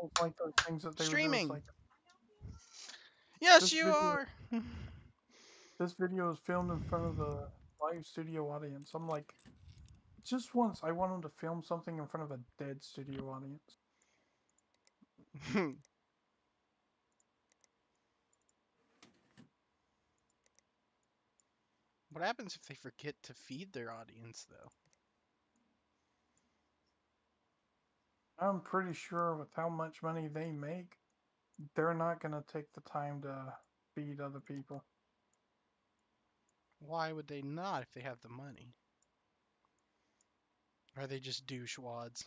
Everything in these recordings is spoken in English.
almost like those things that they would do. It's Streaming. like Yes, this you video. are. This video is filmed in front of the live studio audience. I'm like, just once, I want them to film something in front of a dead studio audience. What happens if they forget to feed their audience, though? I'm pretty sure with how much money they make, they're not going to take the time to feed other people. Why would they not if they have the money? Are they just douchewads?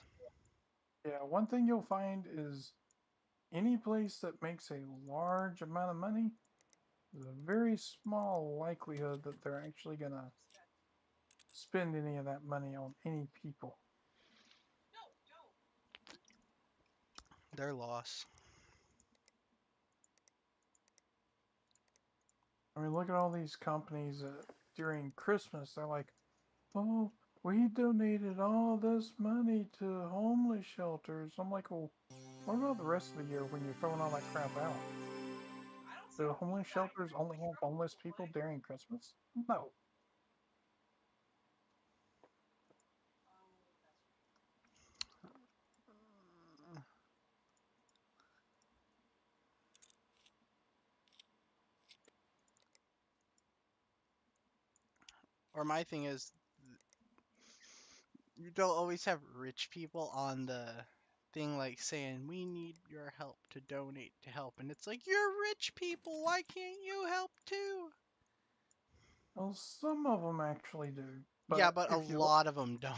Yeah, one thing you'll find is any place that makes a large amount of money, there's a very small likelihood that they're actually going to spend any of that money on any people. Their loss. I mean, look at all these companies during Christmas. They're like, oh, we donated all this money to homeless shelters. I'm like, well, what about the rest of the year when you're throwing all that crap out? Do homeless shelters only have homeless people during Christmas? No. Or my thing is, you don't always have rich people on the thing like saying, we need your help to donate to help. And it's like, you're rich people. Why can't you help too? Well, some of them actually do. Yeah, But but a if you look, lot of them don't.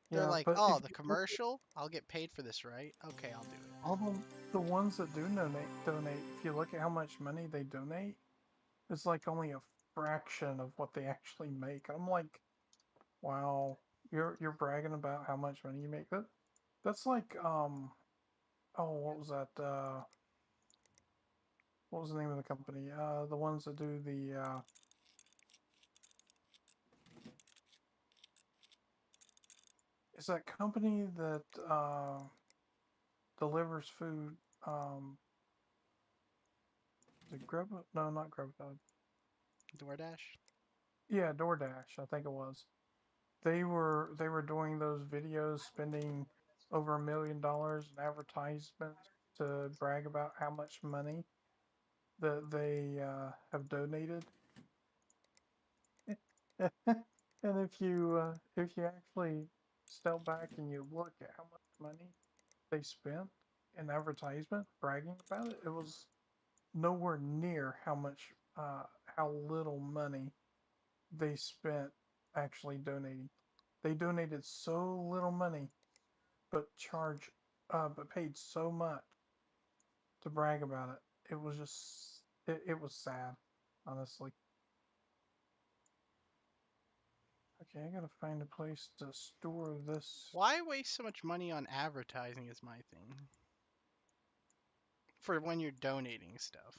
They're yeah, like, but oh, if the you look at commercial? I'll get paid for this, right? Okay, I'll do all it. the ones that do donate, if you look at how much money they donate, it's like only a fraction of what they actually make. I'm like, wow, you're bragging about how much money you make. That's like oh, what was that? What was the name of the company? The ones that do the is that company that delivers food? Is it Grub? No, not Grubhub. DoorDash? Yeah, DoorDash. I think it was. They were doing those videos, spending over $1 million in advertisements to brag about how much money that they have donated. And if you actually step back and you look at how much money they spent in advertisement bragging about it, it was nowhere near how little money they spent actually donating. They donated so little money, but paid so much to brag about it. It was just it was sad, honestly. Okay, I gotta find a place to store this. Why waste so much money on advertising is my thing. For when you're donating stuff.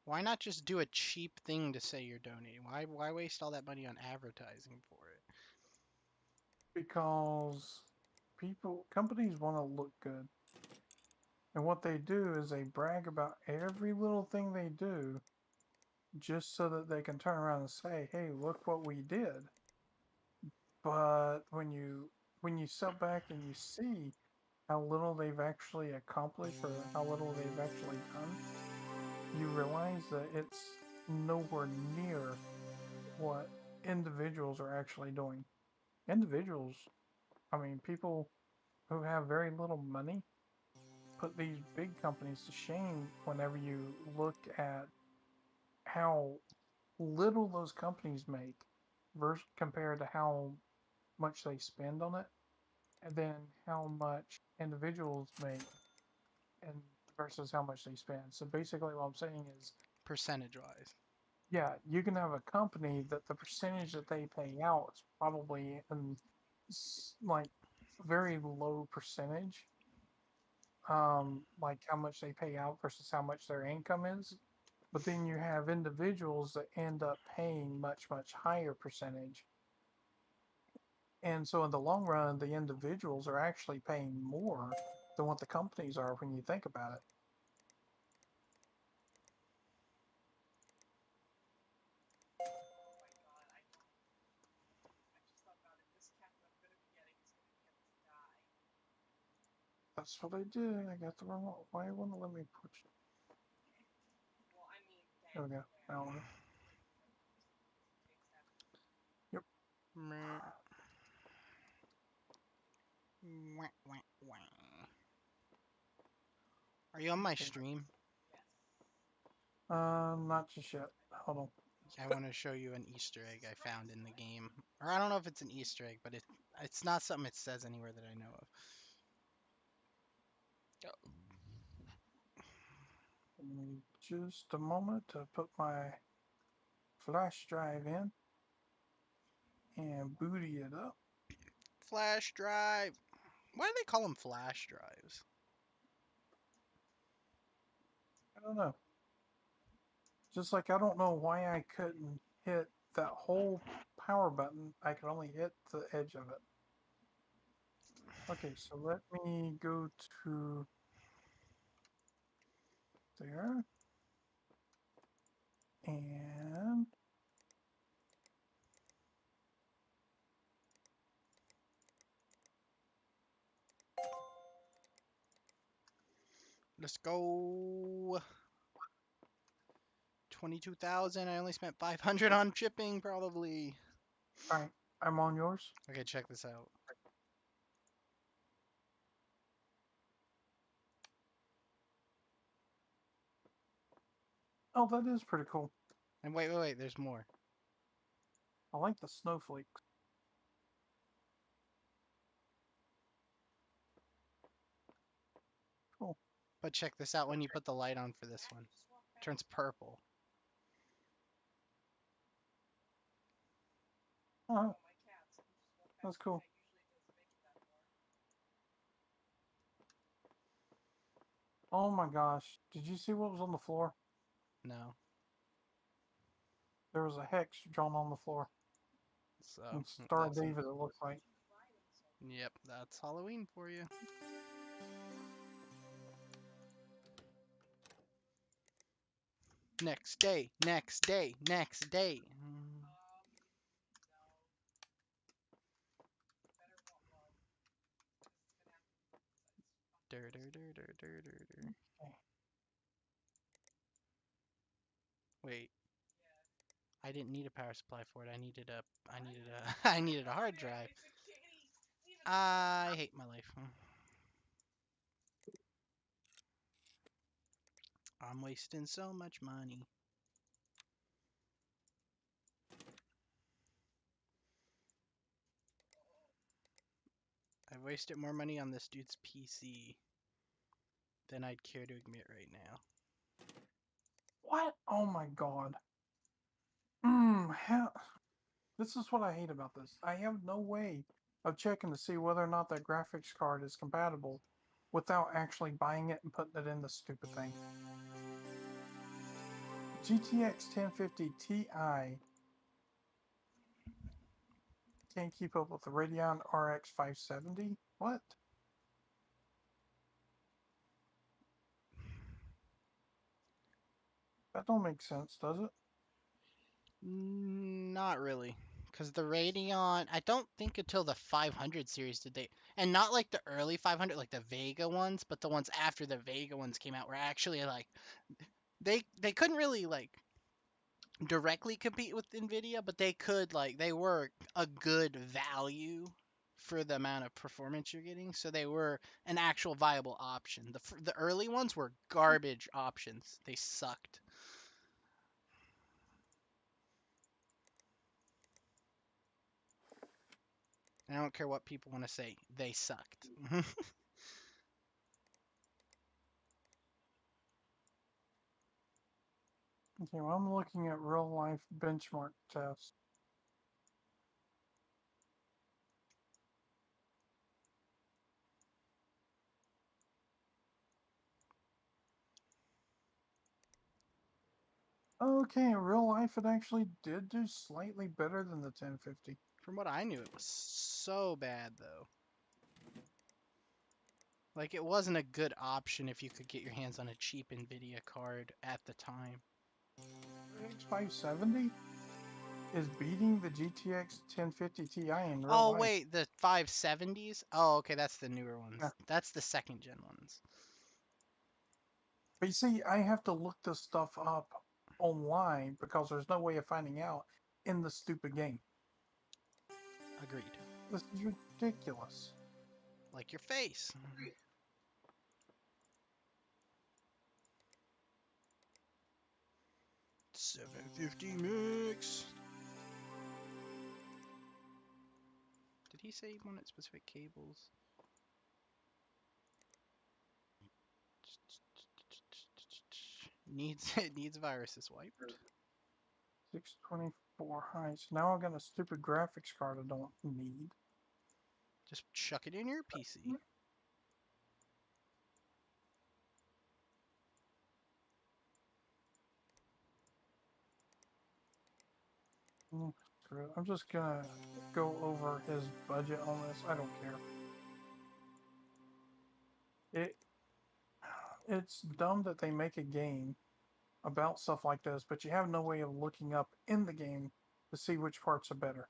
Why not just do a cheap thing to say you're donating? Why waste all that money on advertising for it? Because companies want to look good. And what they do is they brag about every little thing they do just so that they can turn around and say, "Hey, look what we did." But when you step back and you see how little they've actually accomplished or how little they've actually done, you realize that it's nowhere near what individuals are actually doing. Individuals, I mean, people who have very little money put these big companies to shame whenever you look at how little those companies make versus compared to how much they spend on it, and then how much individuals make and versus how much they spend. So basically, what I'm saying is, Percentage wise. yeah, you can have a company that the percentage that they pay out is probably in like very low percentage, like how much they pay out versus how much their income is. But then you have individuals that end up paying much higher percentage. And so in the long run, the individuals are actually paying more than what the companies are when you think about it. That's what I did. I got the wrong. Why wouldn't it let me push it? There we go. Now, yep. Meh. Wah, wah, wah. Are you on my Okay. stream? Not just yet. Hold on. I want to show you an Easter egg I found in the game. Or I don't know if it's an Easter egg, but it's not something it says anywhere that I know of. Give me just a moment to put my flash drive in and booty it up. Flash drive. Why do they call them flash drives? I don't know. Just like I don't know why I couldn't hit that whole power button. I could only hit the edge of it. Okay, so let me go to there. And Let's go. 22,000. I only spent 500 on shipping, probably. all right, I'm on yours. Okay, check this out. Oh, that is pretty cool. And wait, there's more. I like the snowflakes. Cool. But check this out when you put the light on for this one. It turns purple. Oh, that's cool. Oh my gosh. Did you see what was on the floor? No. There was a hex drawn on the floor. So, And Star of that's David, it looks like. Yep, that's Halloween for you. Next day, next day, next day. Dur, dur, dur, dur, dur, dur, dur. Okay. Wait. I didn't need a power supply for it. I needed a hard drive. I hate my life. I'm wasting so much money. I've wasted more money on this dude's PC than I'd care to admit right now. What? Oh my god. How? This is what I hate about this. I have no way of checking to see whether or not that graphics card is compatible without actually buying it and putting it in the stupid thing. GTX 1050 Ti can't keep up with the Radeon RX 570? What? That don't make sense, does it? Not really. Because the Radeon, I don't think until the 500 series did they, and not like the early 500, like the Vega ones, but the ones after the Vega ones came out were actually like, they couldn't really like directly compete with Nvidia, but they could like, they were a good value for the amount of performance you're getting, so they were an actual viable option. The early ones were garbage options. They sucked. I don't care what people want to say. They sucked. Okay, well, I'm looking at real life benchmark tests. Okay, in real life, it actually did do slightly better than the 1050. From what I knew, it was so bad though. Like it wasn't a good option if you could get your hands on a cheap Nvidia card at the time. RTX 570 is beating the GTX 1050 Ti in real Oh life. wait, the 570s? Oh, okay, that's the newer ones. Yeah. That's the second gen ones. But you see, I have to look this stuff up online because there's no way of finding out in the stupid game. Agreed. This is ridiculous. Like your face. 750 mix. Did he say he wanted specific cables? It needs viruses wiped. 624 high. So now I got a stupid graphics card I don't need. Just chuck it in your PC. Screw it. I'm just gonna go over his budget on this. I don't care. It's dumb that they make a game about stuff like this, but you have no way of looking up in the game to see which parts are better.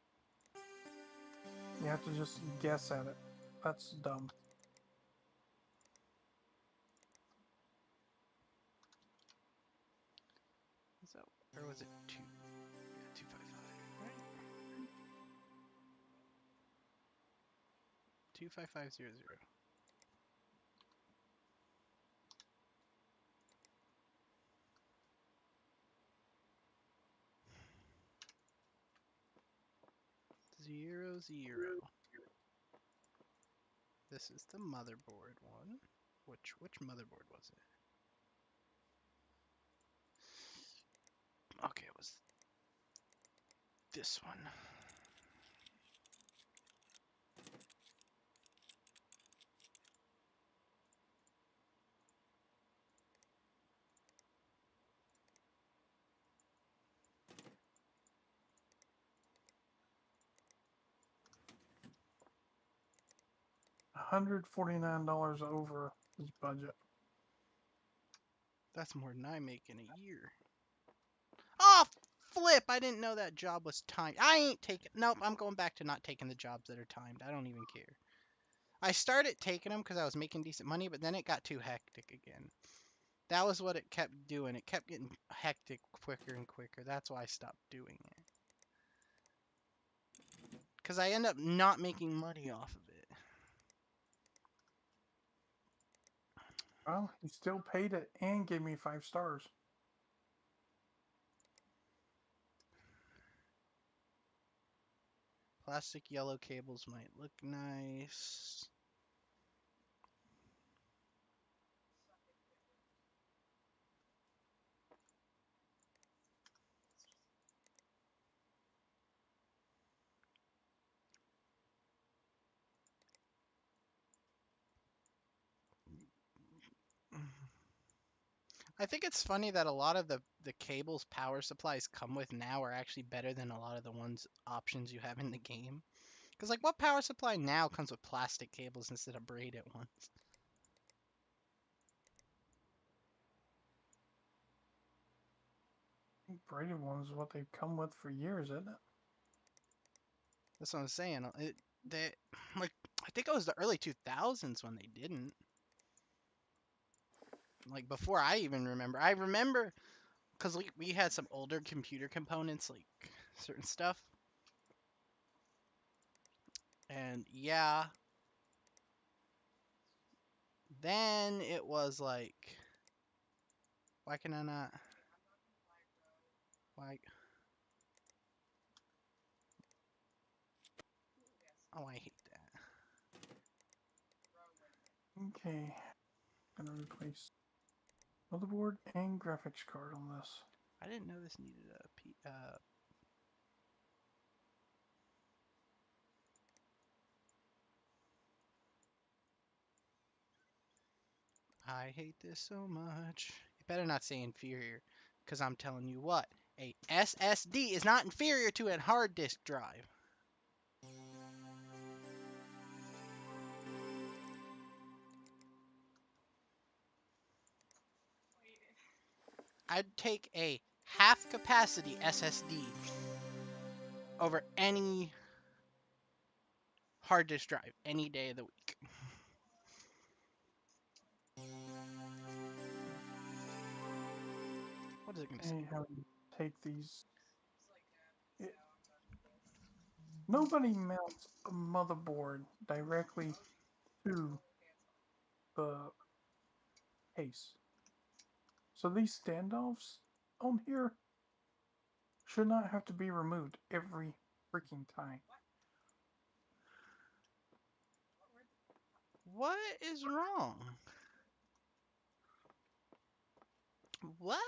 You have to just guess at it. That's dumb. Is that, or was it 255, right? 25500. Zero, zero. This is the motherboard one. Which motherboard was it? Okay, it was this one. $149 over his budget. That's more than I make in a year. Oh, flip! I didn't know that job was timed. I ain't taking... Nope, I'm going back to not taking the jobs that are timed. I don't even care. I started taking them because I was making decent money, but then it got too hectic again. That was what it kept doing. It kept getting hectic quicker and quicker. That's why I stopped doing it. Because I end up not making money off of it. Well, he still paid it and gave me 5 stars. Plastic yellow cables might look nice. I think it's funny that a lot of the cables power supplies come with now are actually better than a lot of the ones options you have in the game. Because like what power supply now comes with plastic cables instead of braided ones? Braided ones is what they've come with for years, isn't it? That's what I'm saying. They like I think it was the early 2000s when they didn't. Like before I even remember. I remember because we had some older computer components, like certain stuff. And yeah, then it was like, why can I not? Why? Oh, I hate that. Okay. Gonna replace motherboard and graphics card on this. I didn't know this needed a I hate this so much. You better not say inferior, because I'm telling you what, a SSD is not inferior to a hard disk drive. I'd take a half capacity SSD over any hard disk drive any day of the week. What is it gonna say? Hey, how you take these? It, nobody mounts a motherboard directly to the case. So these standoffs on here should not have to be removed every freaking time. What is wrong? What?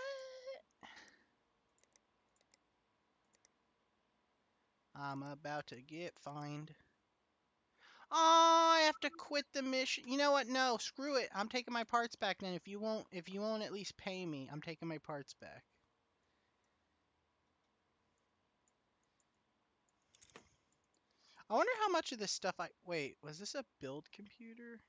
I'm about to get fined. Oh, I have to quit the mission. You know what? No, screw it. I'm taking my parts back then. If you won't at least pay me, I'm taking my parts back. I wonder how much of this stuff wait, was this a build computer?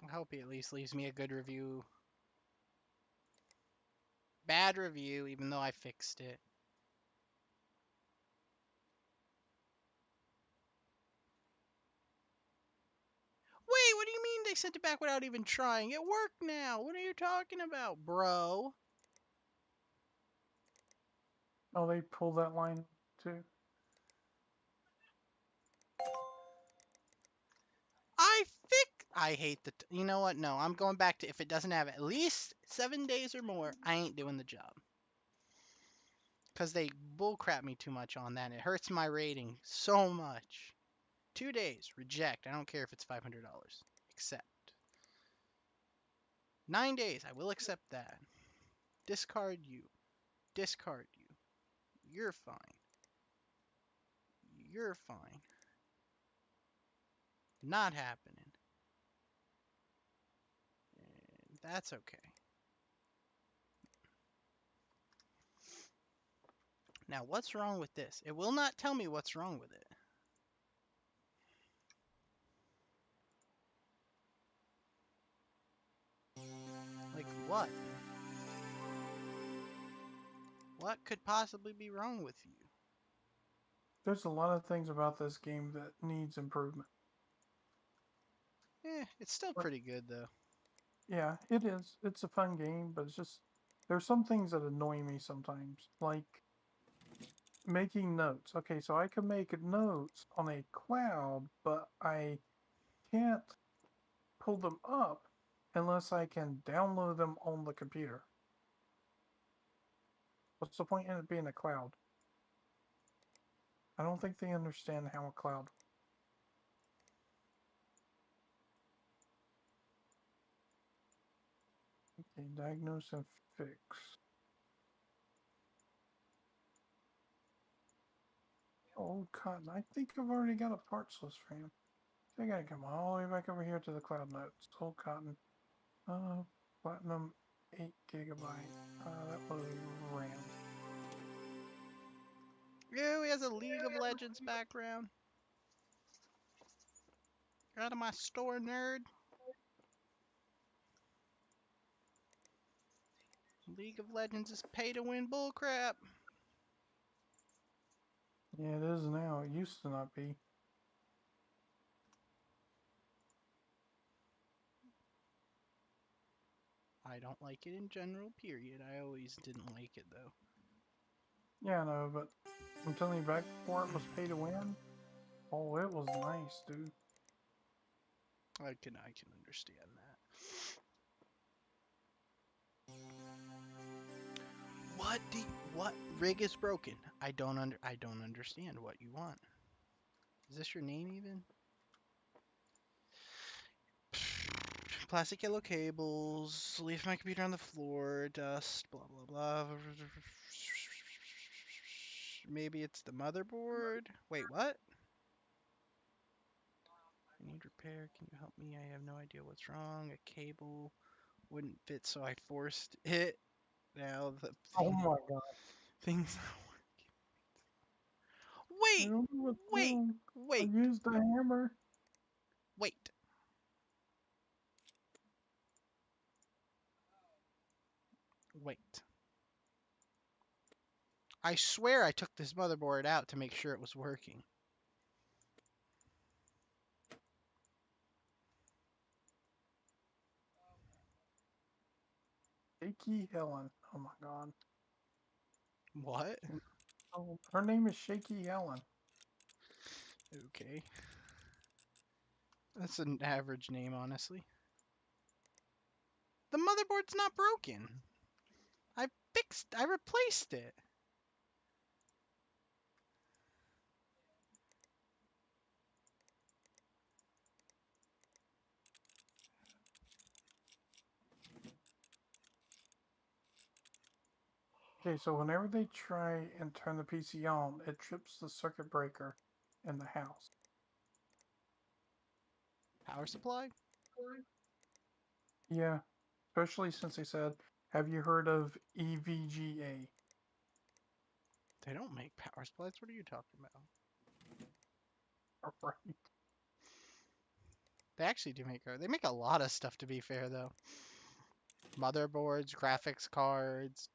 I hope he at least leaves me a good review. Bad review, even though I fixed it. Wait, what do you mean they sent it back without even trying? It worked now. What are you talking about, bro? Oh, they pulled that line too. I hate you know what? No, I'm going back to if it doesn't have at least 7 days or more, I ain't doing the job. Because they bullcrap me too much on that. It hurts my rating so much. 2 days, reject. I don't care if it's $500. Accept. 9 days, I will accept that. Discard you. Discard you. You're fine. You're fine. Not happening. And that's okay. Now, what's wrong with this? It will not tell me what's wrong with it. Like what? What could possibly be wrong with you? There's a lot of things about this game that needs improvement. It's still But pretty good though. yeah, it is. It's a fun game, but it's just there's some things that annoy me sometimes, like making notes. Okay, so I can make notes on a cloud, but I can't pull them up unless I can download them on the computer. What's the point in it being a cloud? I don't think they understand how a cloud. Okay, diagnose and fix. Old cotton. I think I've already got a parts list for him. So I gotta come all the way back over here to the cloud notes. Old cotton. Platinum 8 GB. That was RAM. Yeah, he has a League of Legends background. Out of my store, nerd. League of Legends is pay to win bullcrap. Yeah, it is now. It used to not be. I don't like it in general, period. I always didn't like it though. Yeah, I know, but I'm telling you, back before it was pay to win, oh, it was nice, dude. I can understand that. What rig is broken? I don't understand what you want. Is this your name even? Plastic yellow cables, leave my computer on the floor, dust, blah blah blah. Maybe it's the motherboard. Wait, what? I need repair. Can you help me? I have no idea what's wrong. A cable wouldn't fit, so I forced it. Now the Oh my god. things. I Wait, don't know what's wait, wrong. I wait, used the hammer. wait. Wait. I swear I took this motherboard out to make sure it was working. Shaky Helen. Oh my god. What? Oh, her name is Shaky Helen. Okay. That's an average name, honestly. The motherboard's not broken. I replaced it. Okay, so whenever they try and turn the PC on, it trips the circuit breaker in the house. Power supply? Yeah, especially since they said, have you heard of EVGA? They don't make power supplies. What are you talking about? Right. They actually do make. They make a lot of stuff. To be fair, though, motherboards, graphics cards,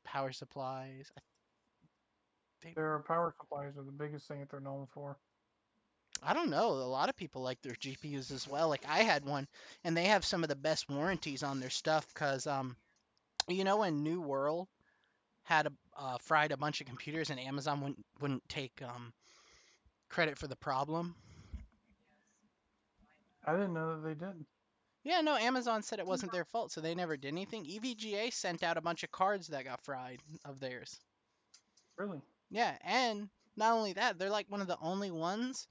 power supplies. They, Their power supplies are the biggest thing that they're known for. I don't know. A lot of people like their GPUs as well. Like I had one, and they have some of the best warranties on their stuff. Cause you know, when New World had fried a bunch of computers, and Amazon wouldn't take credit for the problem. I didn't know that they did. Yeah, no, Amazon said it wasn't their fault, so they never did anything. EVGA sent out a bunch of cards that got fried of theirs. Really? Yeah, and not only that, they're like one of the only ones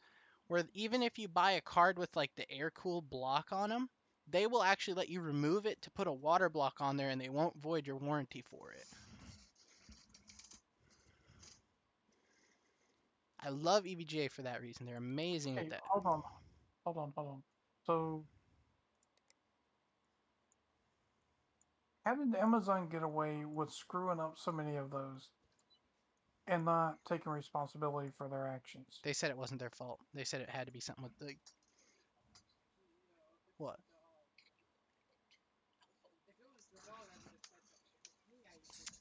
where even if you buy a card with like the air cooled block on them, they will actually let you remove it to put a water block on there and they won't void your warranty for it. I love EVGA for that reason. They're amazing at Hey, that. hold on. So, how did Amazon get away with screwing up so many of those and not taking responsibility for their actions? They said it wasn't their fault. They said it had to be something with the what?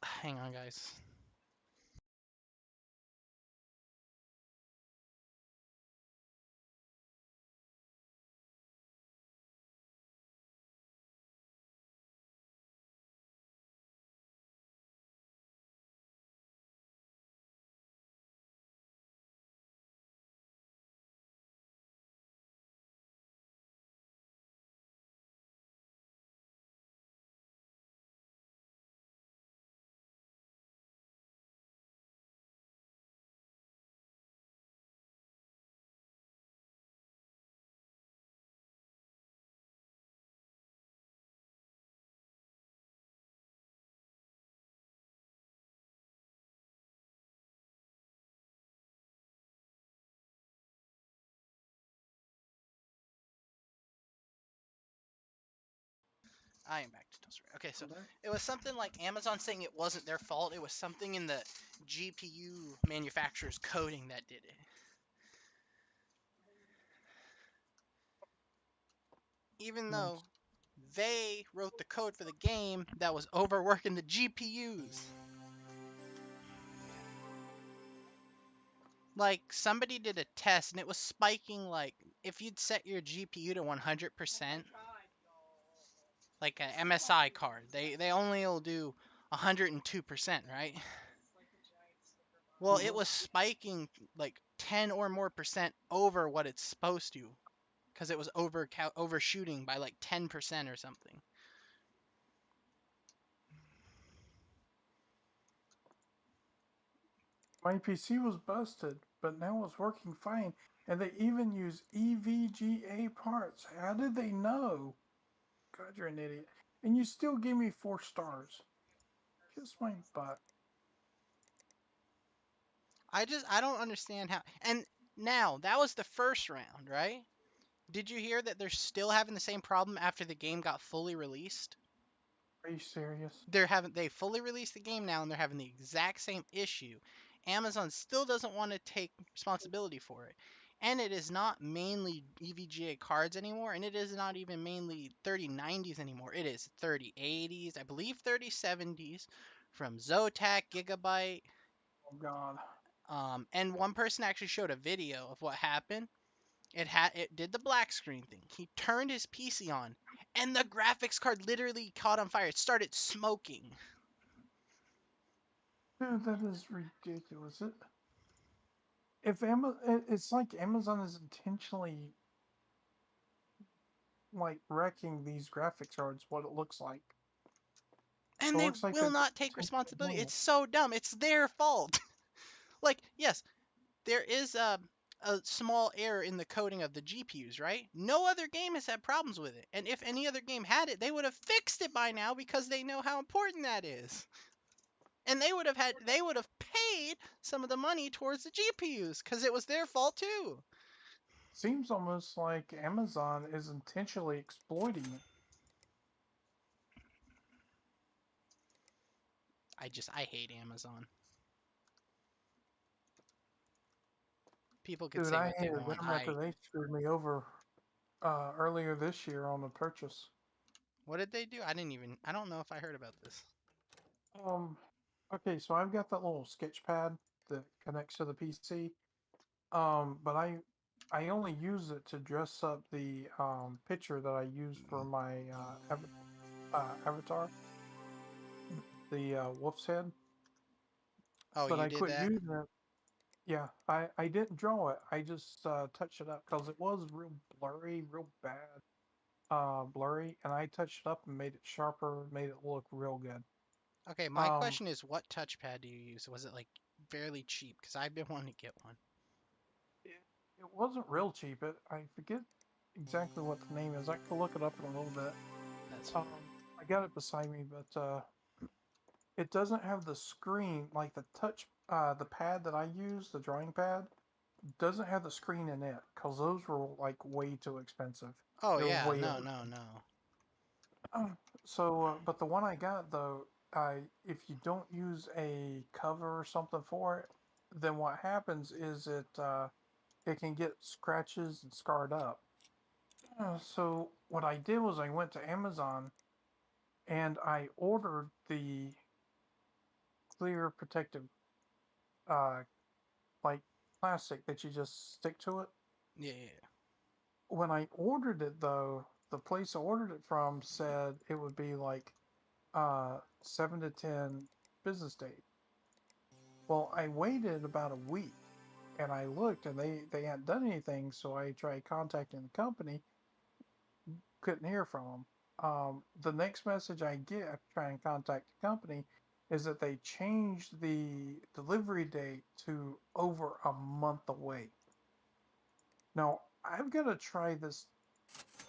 Hang on, guys. I am back to Toaster. Okay, so it was something like Amazon saying it wasn't their fault. It was something in the GPU manufacturer's coding that did it. Even though they wrote the code for the game that was overworking the GPUs. Like somebody did a test and it was spiking like if you'd set your GPU to 100%, like a MSI card, they only will do 102%, right? Well, it was spiking like 10 or more percent over what it's supposed to, because it was overshooting by like 10% or something. My PC was busted, but now it's working fine. And they even use EVGA parts. How did they know? God, you're an idiot. And you still gave me 4 stars. Kiss my butt. I don't understand how. And now, that was the first round, right? Did you hear that they're still having the same problem after the game got fully released? Are you serious? They fully released the game now and they're having the exact same issue. Amazon still doesn't want to take responsibility for it. And it is not mainly EVGA cards anymore, and it is not even mainly 3090s anymore. It is 3080s, I believe 3070s from Zotac, Gigabyte. Oh, God. And one person actually showed a video of what happened. It did the black screen thing. He turned his PC on, and the graphics card literally caught on fire. It started smoking. Dude, that is ridiculous. It's like Amazon is intentionally like wrecking these graphics cards. What it looks like. And It they looks like will they're not take intentionally responsibility. doing it. It's so dumb. It's their fault. Like, yes, there is a small error in the coding of the GPUs, right? No other game has had problems with it. And if any other game had it, they would have fixed it by now because they know how important that is. And they would have paid some of the money towards the GPUs because it was their fault too. Seems almost like Amazon is intentionally exploiting it. I hate Amazon. People could Dude, say I what they hated want. them after they screwed me over earlier this year on a purchase. What did they do? I don't know if I heard about this. Um, okay, so I've got that little sketch pad that connects to the PC. But I only use it to dress up the picture that I use for my avatar, the wolf's head. Oh, But you I did quit that? using it. Yeah, I didn't draw it. I just touched it up because it was real blurry, real bad, blurry, and I touched it up and made it sharper, made it look real good. Okay, my Um, question is, what touchpad do you use? Was it like fairly cheap? Because I've been wanting to get one. it, it wasn't real cheap. I forget exactly what the name is. I can look it up in a little bit. That's Um, fine. I got it beside me, but it doesn't have the screen like the pad that I use, the drawing pad, doesn't have the screen in it because those were like way too expensive. Oh They're yeah, way no, over. no, no. But the one I got though, if you don't use a cover or something for it, then what happens is it can get scratches and scarred up. So what I did was I went to Amazon and I ordered the clear protective uh like plastic that you just stick to it. Yeah, yeah. When I ordered it though, the place I ordered it from said it would be like 7 to 10 business days. Well, I waited about a week and I looked and they hadn't done anything, so I tried contacting the company, couldn't hear from them. The next message I get after trying to contact the company is that they changed the delivery date to over a month away. Now, I've got to try this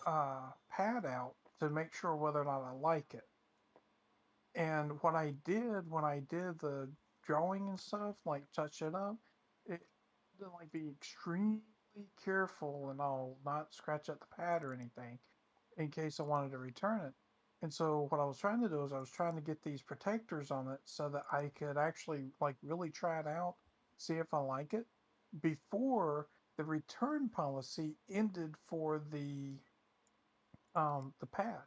pad out to make sure whether or not I like it. And what I did when I did the drawing and stuff, like touch it up, it to like be extremely careful and all, not scratch up the pad or anything, in case I wanted to return it. And so what I was trying to do is I was trying to get these protectors on it so that I could actually like really try it out, see if I like it before the return policy ended for the pad.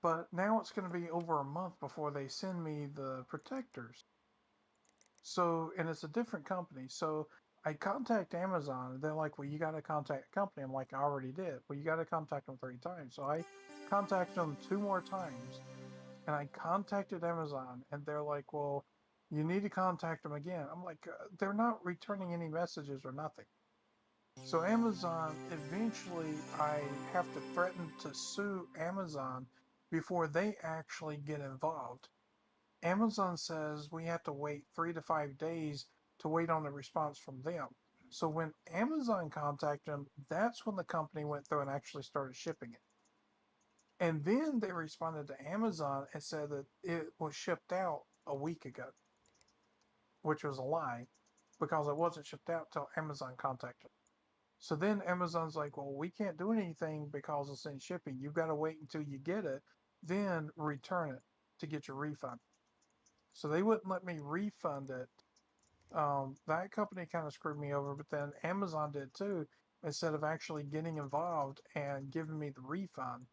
But now it's going to be over a month before they send me the protectors. So, and it's a different company. So I contact Amazon and they're like, well, you got to contact the company. I'm like, I already did. Well, you got to contact them 3 times. So I contacted them 2 more times and I contacted Amazon and they're like, well, You need to contact them again. I'm like, they're not returning any messages or nothing. So Amazon, eventually, I have to threaten to sue Amazon before they actually get involved. Amazon says we have to wait 3 to 5 days to wait on a response from them. So when Amazon contacted them, that's when the company went through and actually started shipping it. And then they responded to Amazon and said that it was shipped out a week ago, which was a lie because it wasn't shipped out till Amazon contacted them. So then Amazon's like, well, we can't do anything because it's in shipping. You've got to wait until you get it, then return it to get your refund. So they wouldn't let me refund it. That company kind of screwed me over, but then Amazon did too. Instead of actually getting involved and giving me the refund,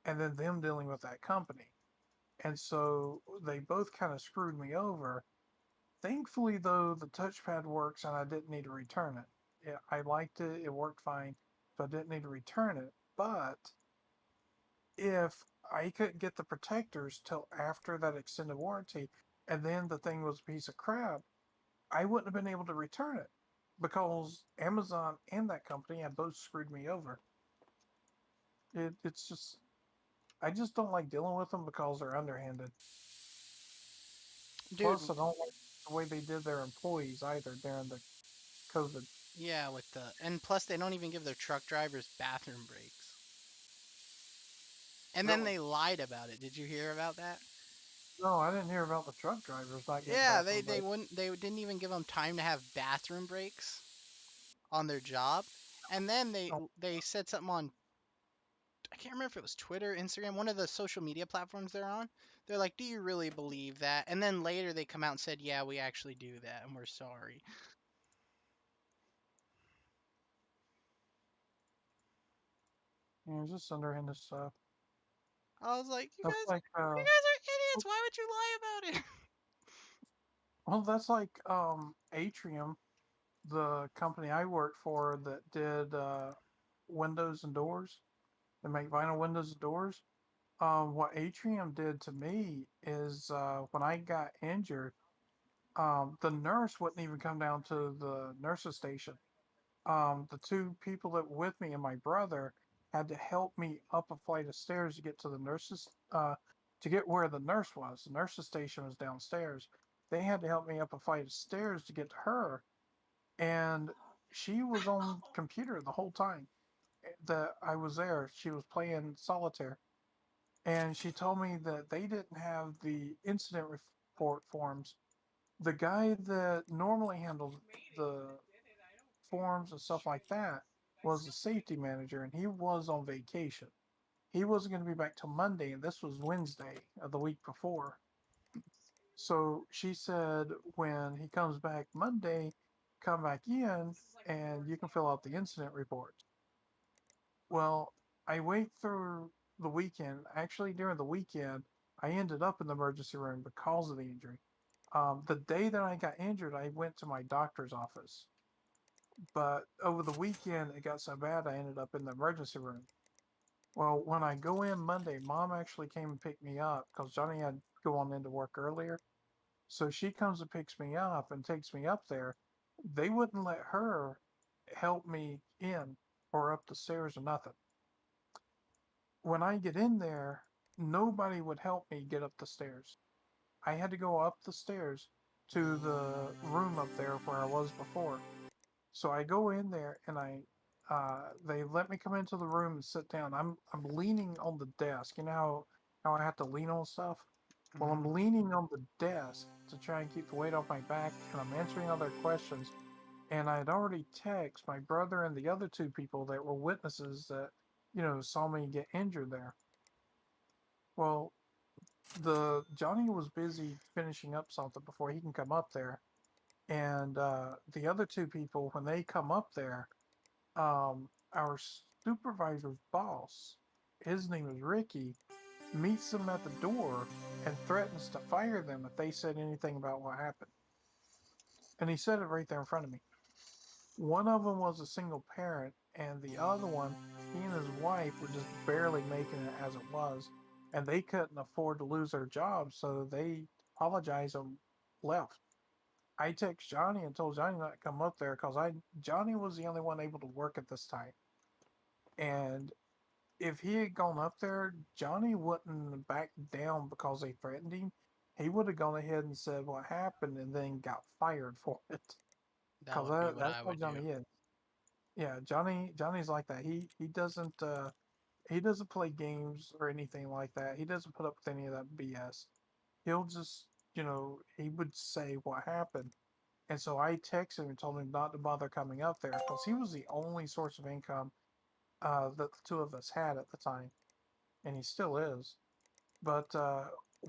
and then them dealing with that company. And so they both kind of screwed me over. Thankfully, though, the touchpad works and I didn't need to return it. Yeah, I liked it, it worked fine, so I didn't need to return it. But if I couldn't get the protectors till after that extended warranty, and then the thing was a piece of crap, I wouldn't have been able to return it because Amazon and that company have both screwed me over. It's just, I just don't like dealing with them because they're underhanded. Dude, Plus, I don't like the way they did their employees either during the COVID. yeah, with the and plus they don't even give their truck drivers bathroom breaks. And then Really? they lied about it. Did you hear about that? No, I didn't hear about the truck drivers not getting Yeah, bathroom they breaks. wouldn't they didn't even give them time to have bathroom breaks on their job. And then Oh, they said something on, I can't remember if it was Twitter, Instagram, one of the social media platforms they're on. They're like, "Do you really believe that?" And then later they come out and said, "Yeah, we actually do that and we're sorry." yeah, just underhanded stuff. I was like, That's like, You guys are idiots. Why would you lie about it?" well, that's like Atrium, the company I worked for that did windows and doors. They make vinyl windows and doors. What Atrium did to me is when I got injured, the nurse wouldn't even come down to the nurse's station. The two people that were with me and my brother had to help me up a flight of stairs to get to the nurses, to get where the nurse was. The nurse's station was downstairs. They had to help me up a flight of stairs to get to her, and she was on computer the whole time that I was there. She was playing solitaire, and she told me that they didn't have the incident report forms. The guy that normally handles the forms and stuff like that was the safety manager, and he was on vacation. He wasn't going to be back till Monday, and this was Wednesday of the week before. So she said, when he comes back Monday, come back in and you can fill out the incident report. Well, I wait through the weekend. Actually, during the weekend, I ended up in the emergency room because of the injury. The day that I got injured, I went to my doctor's office. But over the weekend, it got so bad, I ended up in the emergency room. Well, when I go in Monday, mom actually came and picked me up because Johnny had gone into work earlier. So she comes and picks me up and takes me up there. They wouldn't let her help me in or up the stairs or nothing. When I get in there, nobody would help me get up the stairs. I had to go up the stairs to the room up there where I was before. So I go in there and they let me come into the room and sit down. I'm leaning on the desk. You know how I have to lean on stuff? Well, I'm Mhm. leaning on the desk to try and keep the weight off my back, and I'm answering other questions. And I had already texted my brother and the other two people that were witnesses that, saw me get injured there. Well, the Johnny was busy finishing up something before he can come up there, and the other two people, when they come up there, our supervisor's boss, his name is Ricky, meets them at the door and threatens to fire them if they said anything about what happened. And he said it right there in front of me. One of them was a single parent, and the other one, he and his wife were just barely making it as it was, and they couldn't afford to lose their jobs, so they apologized and left. I text Johnny and told Johnny not to come up there because Johnny was the only one able to work at this time. And if he had gone up there, Johnny wouldn't back down because they threatened him. He would have gone ahead and said what happened and then got fired for it. That Because would be what that's I how would do. Johnny is. Yeah, Johnny's like that. He doesn't play games or anything like that. He doesn't put up with any of that BS. He'll just, he would say what happened. And so I texted him and told him not to bother coming up there because he was the only source of income that the two of us had at the time, and he still is. But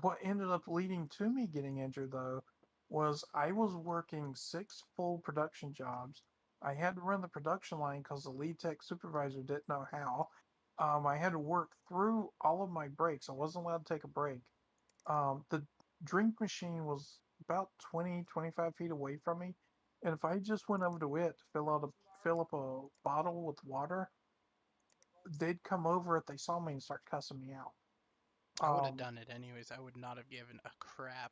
what ended up leading to me getting injured, though, was I was working 6 full production jobs. I had to run the production line because the lead tech supervisor didn't know how. I had to work through all of my breaks. I wasn't allowed to take a break. The drink machine was about 20, 25 feet away from me. And if I just went over to it to fill up a bottle with water, they'd come over if they saw me and start cussing me out. I would have Um, done it anyways. I would not have given a crap.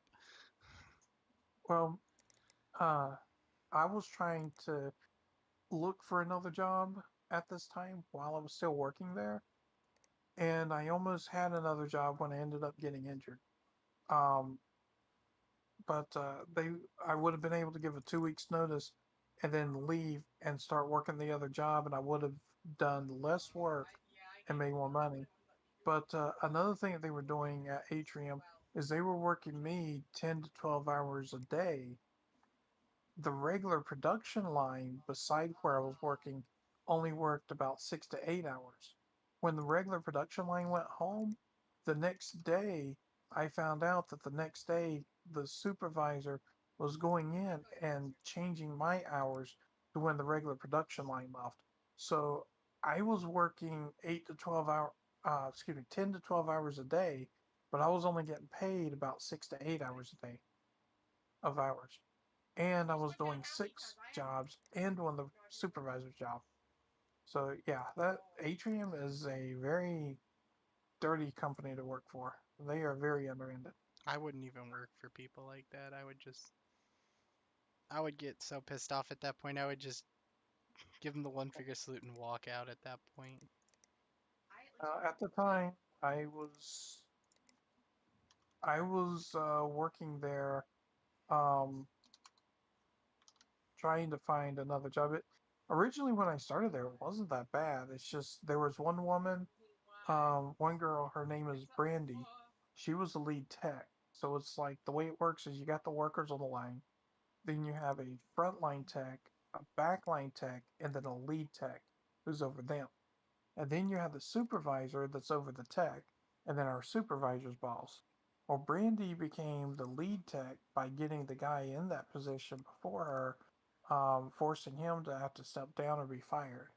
well, uh, I was trying to look for another job at this time while I was still working there, and I almost had another job when I ended up getting injured. Um, but I would have been able to give a 2 weeks notice and then leave and start working the other job, and I would have done less work and made more money. But another thing that they were doing at Atrium is they were working me 10 to 12 hours a day. The regular production line beside where I was working only worked about 6 to 8 hours. When the regular production line went home, the next day I found out that the next day the supervisor was going in and changing my hours to when the regular production line left. So I was working 10 to 12 hours a day, but I was only getting paid about 6 to 8 hours a day of hours, and I was doing 6 jobs and doing the supervisor's job. So yeah, that Atrium is a very dirty company to work for. They are very underhanded. I wouldn't even work for people like that. I would get so pissed off at that point. I would just give them the one finger salute and walk out at that point. At the time, I was I was working there, um, trying to find another job. Originally, when I started there, it wasn't that bad. It's just there was one woman, one girl. Her name is Brandy. She was the lead tech. So it's like the way it works is you got the workers on the line, then you have a frontline tech, a backline tech, and then a lead tech who's over them. And then you have the supervisor that's over the tech, and then our supervisor's boss. Well, Brandy became the lead tech by getting the guy in that position before her, forcing him to have to step down or be fired.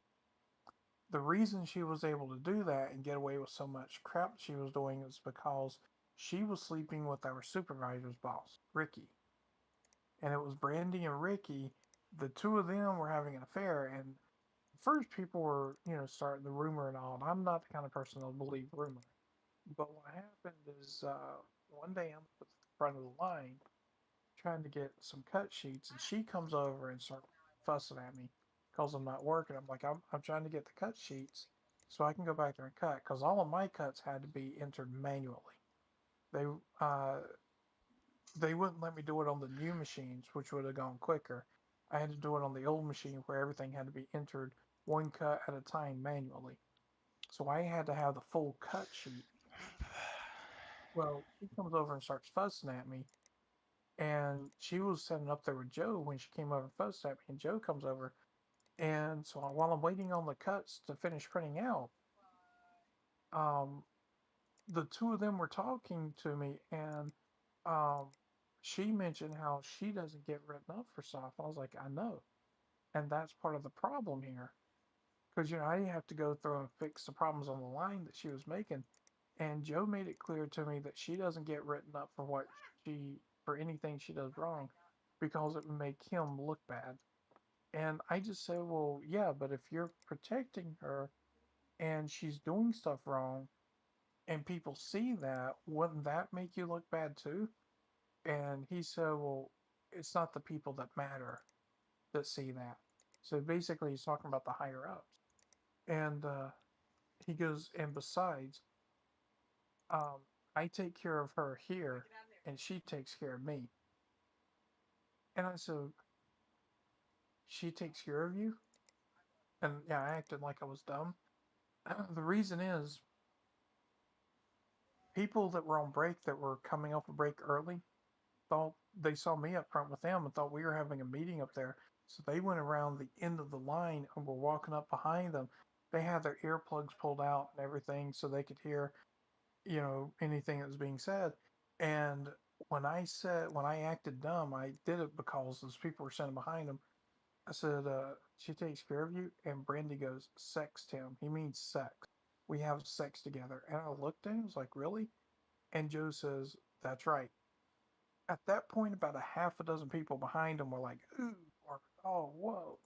The reason she was able to do that and get away with so much crap she was doing is because she was sleeping with our supervisor's boss, Ricky. And it was Brandy and Ricky. The two of them were having an affair, and first people were, starting the rumor and all. And I'm not the kind of person that'll believe rumor. But what happened is one day I'm at the front of the line trying to get some cut sheets, and she comes over and starts fussing at me because I'm not working. I'm like, I'm trying to get the cut sheets so I can go back there and cut because all of my cuts had to be entered manually. They uh, they wouldn't let me do it on the new machines, which would have gone quicker. I had to do it on the old machine where everything had to be entered one cut at a time manually. So I had to have the full cut sheet. Well, she comes over and starts fussing at me, and she was sitting up there with Joe when she came over and fussed at me, and Joe comes over, and so while I'm waiting on the cuts to finish printing out, um, the two of them were talking to me, and um, she mentioned how she doesn't get written up for stuff. I was like, I know, and that's part of the problem here, because I have to go through and fix the problems on the line that she was making, and Joe made it clear to me that she doesn't get written up for anything she does wrong, because it would make him look bad. And I just said, well, yeah, but if you're protecting her and she's doing stuff wrong and people see that, wouldn't that make you look bad too? And he said, well, it's not the people that matter that see that. So basically, he's talking about the higher ups. And he goes, and besides, um, I take care of her here, and she takes care of me. And I said, she takes care of you? And yeah, I acted like I was dumb. The reason is, people that were on break that were coming off a break early thought they saw me up front with them and thought we were having a meeting up there. So they went around the end of the line and were walking up behind them. They had their earplugs pulled out and everything so they could hear, anything that was being said. And when I acted dumb, I did it because those people were standing behind them. I said, she takes care of you. And Brandy goes, sex, Tim. He means sex. We have sex together. And I looked at him, I was like, really? And Joe says, that's right. At that point, about a half a dozen people behind him were like, ooh, or oh, whoa,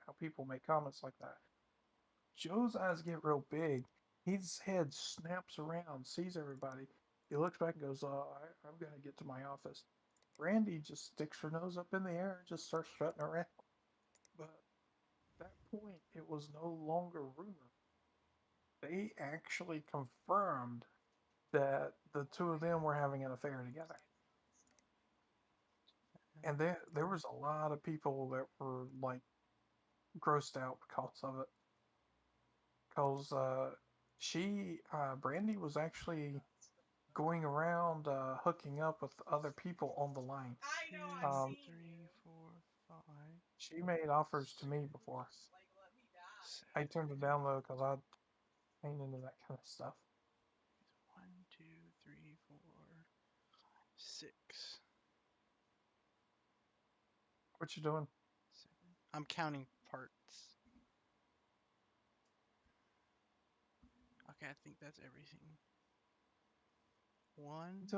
how people make comments like that. Joe's eyes get real big. His head snaps around, sees everybody. He looks back and goes, I'm going to get to my office. Brandy just sticks her nose up in the air and just starts strutting around. But at that point, it was no longer rumor. They actually confirmed that the two of them were having an affair together. And there was a lot of people that were like grossed out because of it. Because Brandy was actually going around hooking up with other people on the line. Two, Um, three, four, five, she made offers to me six, before. I seven. turned it down though because I ain't into that kind of stuff. 1, 2, 3, 4, 6, What you doing? 7. I'm counting parts. Okay, I think that's everything. 1, It's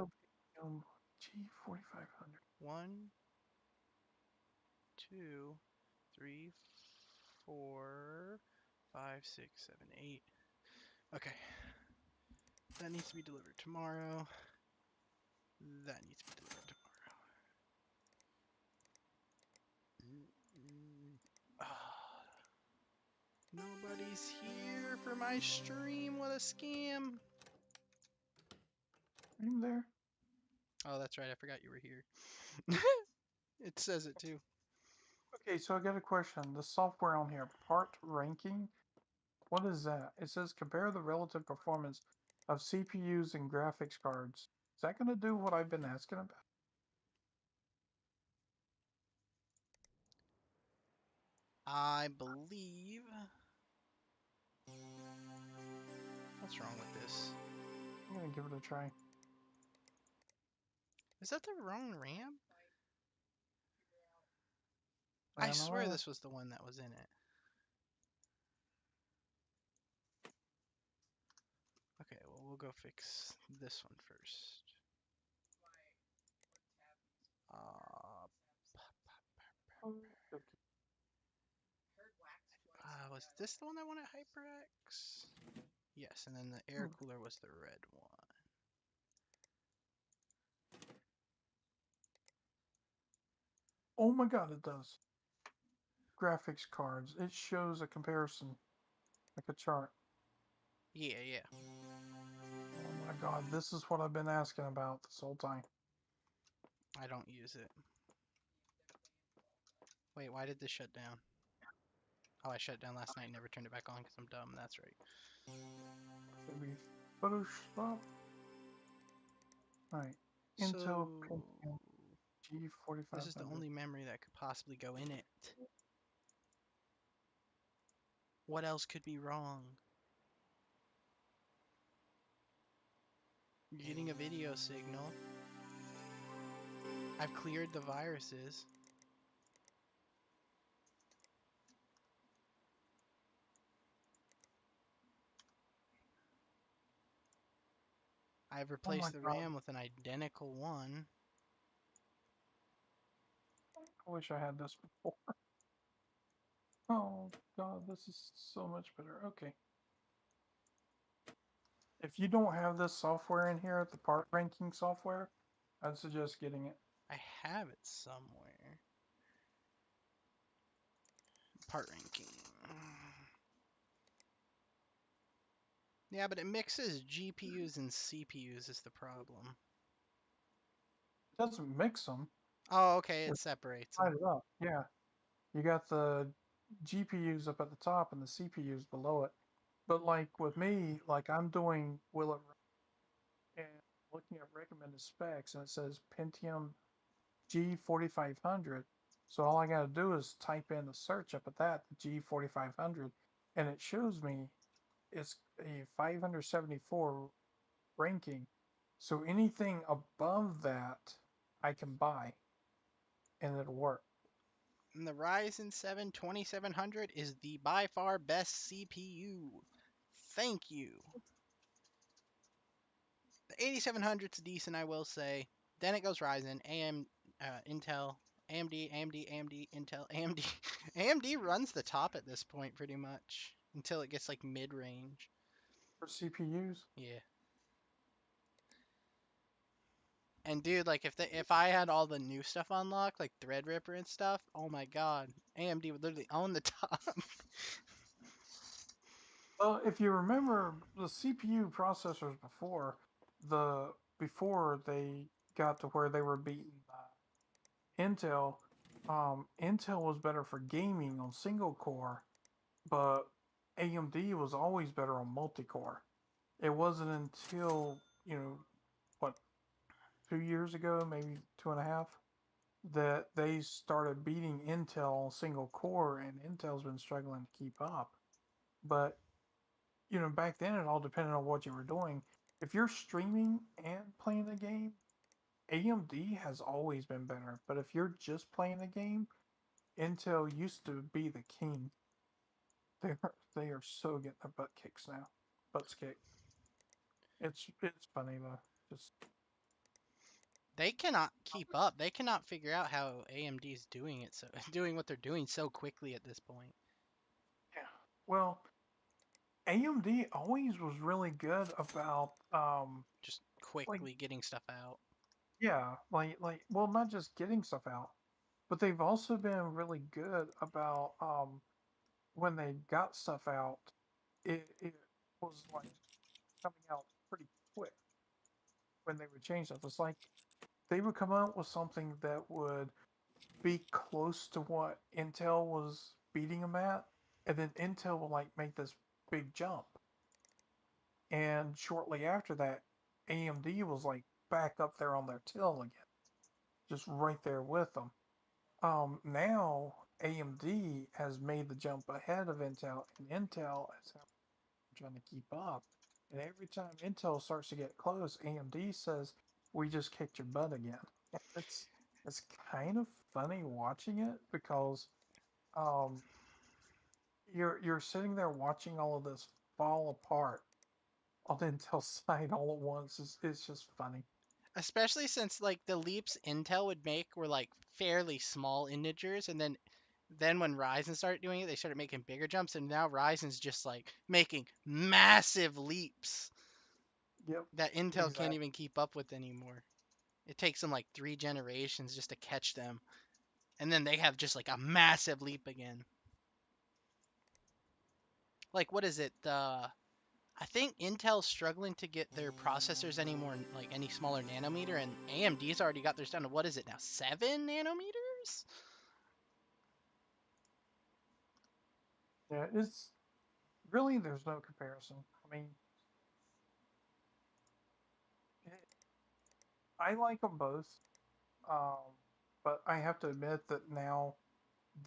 G4500. 1, 2, 3, 4, 5, 6, 7, 8. Okay. That needs to be delivered tomorrow. That needs to be delivered tomorrow. Nobody's here for my stream. What a scam. Are you there? Oh, that's right. I forgot you were here. It says it too. Okay, so I got a question. The software on here, part ranking, what is that? It says compare the relative performance of CPUs and graphics cards. Is that going to do what I've been asking about? I believe. What's wrong with this? I'm going to give it a try. Is that the wrong RAM? I I don't swear know. this was the one that was in it. Okay, well, we'll go fix this one first. Okay. Was this the one that wanted HyperX? Yes, and then the air cooler was the red one. Oh my god, it does. Graphics cards. It shows a comparison, like a chart. Yeah, yeah. Oh my god, this is what I've been asking about this whole time. I don't use it. Wait, why did this shut down? Oh, I shut it down last night and never turned it back on because I'm dumb. That's right. Maybe Photoshop. Alright. Intel So, Pentium G4500. this is the only memory that could possibly go in it. What else could be wrong? You're getting a video signal. I've cleared the viruses. I've Oh my replaced the god. RAM with an identical one. I wish I had this before. Oh god, this is so much better. Okay. If you don't have this software in here, the part ranking software, I'd suggest getting it. I have it somewhere. Part ranking. Yeah, but it mixes GPUs and CPUs is the problem. It doesn't mix them. Oh, okay, it It separates them. divide it up. Yeah. You got the GPUs up at the top and the CPUs below it. But like with me, like I'm doing will it run and looking at recommended specs and it says Pentium G4500. So all I got to do is type in the search up at that, the G4500, and it shows me it's a 574 ranking. So anything above that I can buy and it'll work. And the Ryzen 7 2700 is the by far best CPU. Thank you. The 8700's decent, I will say. Then it goes Ryzen, Intel, AMD, Intel, AMD. AMD runs the top at this point pretty much until it gets like mid-range. For CPUs, Yeah. And dude, like if I had all the new stuff unlocked, like Threadripper and stuff, oh my god, AMD would literally own the top. well, if you remember the CPU processors the before they got to where they were beating Intel, Intel was better for gaming on single core, but AMD was always better on multi-core. It wasn't until, what, 2 years ago, maybe two and a half, that they started beating Intel on single core, and Intel's been struggling to keep up. But, back then it all depended on what you were doing. If you're streaming and playing the game, AMD has always been better. But if you're just playing the game, Intel used to be the king. They are so getting their butt kicks now. Butts kicked. It's funny though. Just They cannot keep up. They cannot figure out how AMD's doing it so doing what they're doing so quickly at this point. yeah. Well, AMD always was really good about Just like quickly getting stuff out. yeah, like well, not just getting stuff out, but they've also been really good about when they got stuff out, it was like coming out pretty quick when they would change stuff. It's like they would come out with something that would be close to what Intel was beating them at, and then Intel will like make this big jump, and shortly after that, AMD was like back up there on their tail again, just right there with them. Now AMD has made the jump ahead of Intel, and Intel is trying to keep up. And every time Intel starts to get close, AMD says, "We just kicked your butt again." It's it's kind of funny watching it because um, you're sitting there watching all of this fall apart on Intel's side all at once. It's just funny. Especially since like the leaps Intel would make were like fairly small integers, and then when Ryzen started doing it, they started making bigger jumps, and now Ryzen's just like making massive leaps Yep, that Intel can't exactly. even keep up with anymore. It takes them like 3 generations just to catch them, and then they have just like a massive leap again. Like what is it? I think Intel's struggling to get their processors any more like any smaller nanometer, and AMD's already got theirs down to what is it now, 7 nanometers? Yeah, it's really there's no comparison. I mean, it, I like them both, um, but I have to admit that now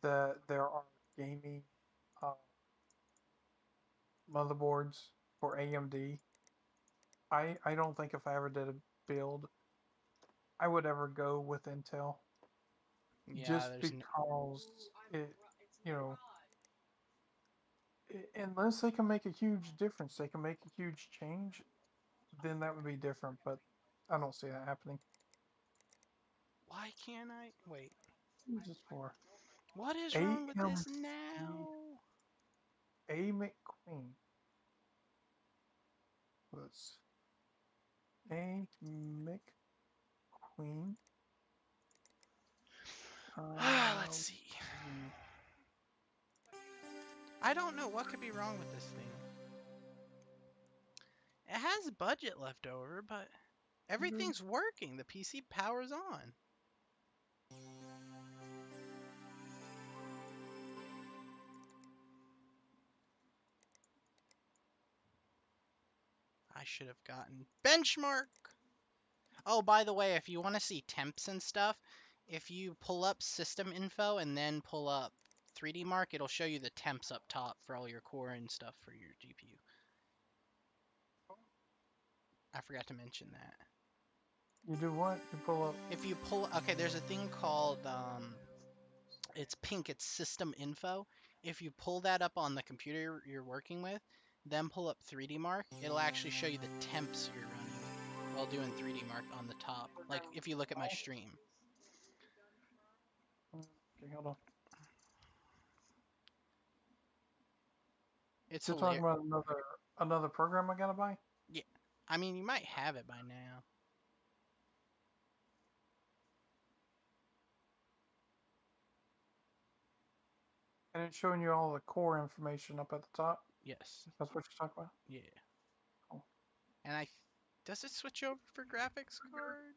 that there are gaming uh, motherboards for AMD, I don't think if I ever did a build, I would ever go with Intel Yeah, just there's no, because you know, unless they can make a huge difference, they can make a huge change, then that would be different. But I don't see that happening. why can't I wait? Just for What is wrong with this AMD now? A McQueen. Let's A McQueen. Queen. Let's see. Mm, I don't know what could be wrong with this thing. It has budget left over, but everything's working. The PC power's on. I should have gotten benchmark. Oh, by the way, if you want to see temps and stuff, if you pull up system info and then pull up 3D Mark, it'll show you the temps up top for all your core and stuff for your GPU. I forgot to mention that. You do what? You pull up. If you pull, okay, there's a thing called, it's pink, it's system info. If you pull that up on the computer you're working with, then pull up 3D Mark, it'll actually show you the temps you're running while doing 3D Mark on the top. Like if you look at my stream. Okay, hold on. It's You're talking hilarious. about another program I gotta buy? Yeah, I mean, you might have it by now. And it's showing you all the core information up at the top. Yes. That's what you're talking about? Yeah. Cool. And does it switch over for graphics card?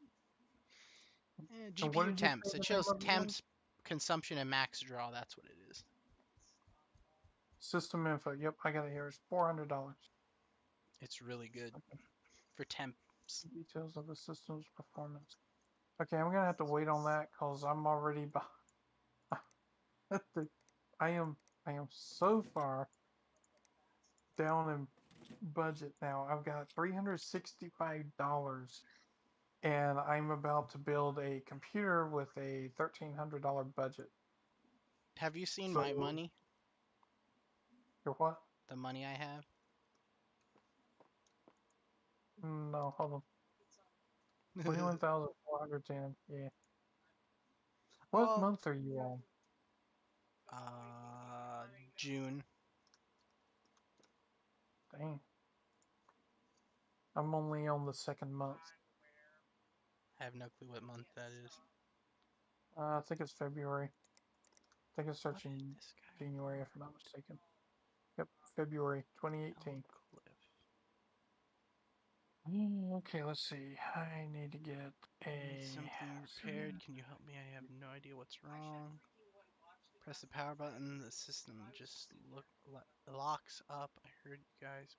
And what GPU did you say temps. the It name shows of it was? temps, consumption, and max draw. That's what it is. System info. Yep, I got it here. It's $400. It's really good for temps. Details of the system's performance. Okay, I'm gonna have to wait on that because I'm already I am so far down in budget now. I've got $365 and I'm about to build a computer with a $1,300 budget. Have you seen So my money? you're what? The money I have? No, hold on. 21,410. Yeah. What Oh, month are you on? June. Dang. I'm only on the second month. I have no clue what month that is. I think it's February. I think it starts What in is this guy? January, if I'm not mistaken. Yep, February 2018. Okay, let's see. I need to get Need a something repaired. Can you help me? I have no idea what's wrong. Press the power button. The system just locks up. I heard you guys.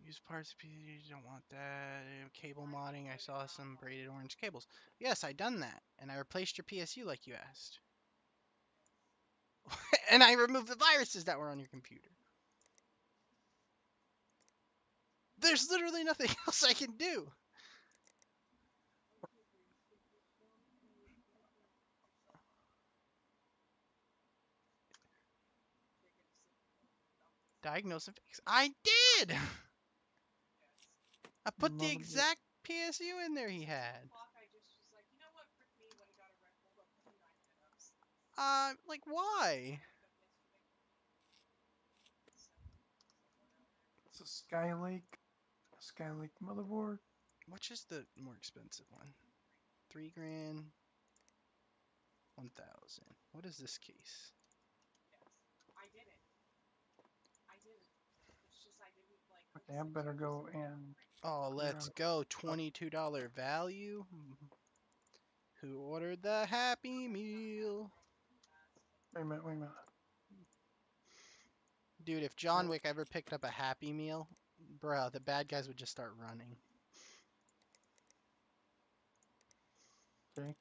Use parts. You don't want that. Cable modding. I saw some braided orange cables. Yes, I done that, and I replaced your PSU like you asked. And I removed the viruses that were on your computer. There's literally nothing else I can do. Diagnose and fix. I did! I put the Not a bit. exact PSU in there he had. Like why? It's a Skylake motherboard. Which is the more expensive one? 3 grand, 1,000. What is this case? Okay, I better go and Oh, let's go. $22 value. Who ordered the Happy Meal? wait a minute, wait a minute. Dude, if John Wick ever picked up a Happy Meal, bruh, the bad guys would just start running. Okay.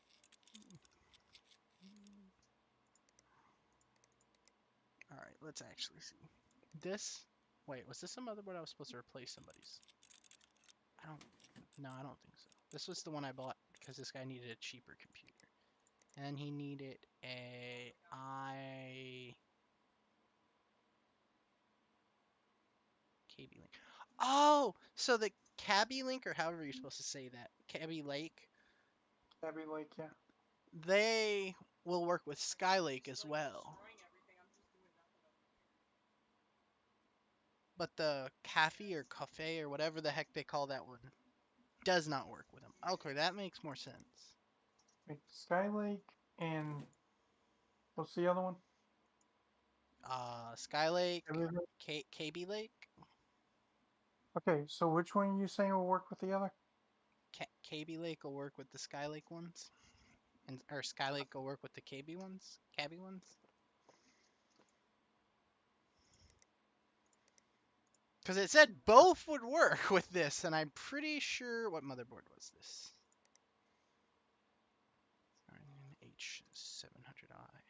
Alright, let's actually see. This? Wait, was this a motherboard I was supposed to replace somebody's? No, I don't think so. This was the one I bought because this guy needed a cheaper computer. And he needed a KB Link. Oh, so the Cabby Link, or however you're supposed to say that, Cabby Lake, Abby Lake, yeah. they will work with Skylake as well. But the Cafe or Cafe or whatever the heck they call that one does not work with them. Okay, that makes more sense. Like Skylake and what's the other one? Skylake, Everything? KB Lake, Okay, so which one are you saying will work with the other? KB Lake will work with the Skylake ones, and or Skylake will work with the KB ones, Cabby ones. Because it said both would work with this, and I'm pretty sure what motherboard was this? H700i.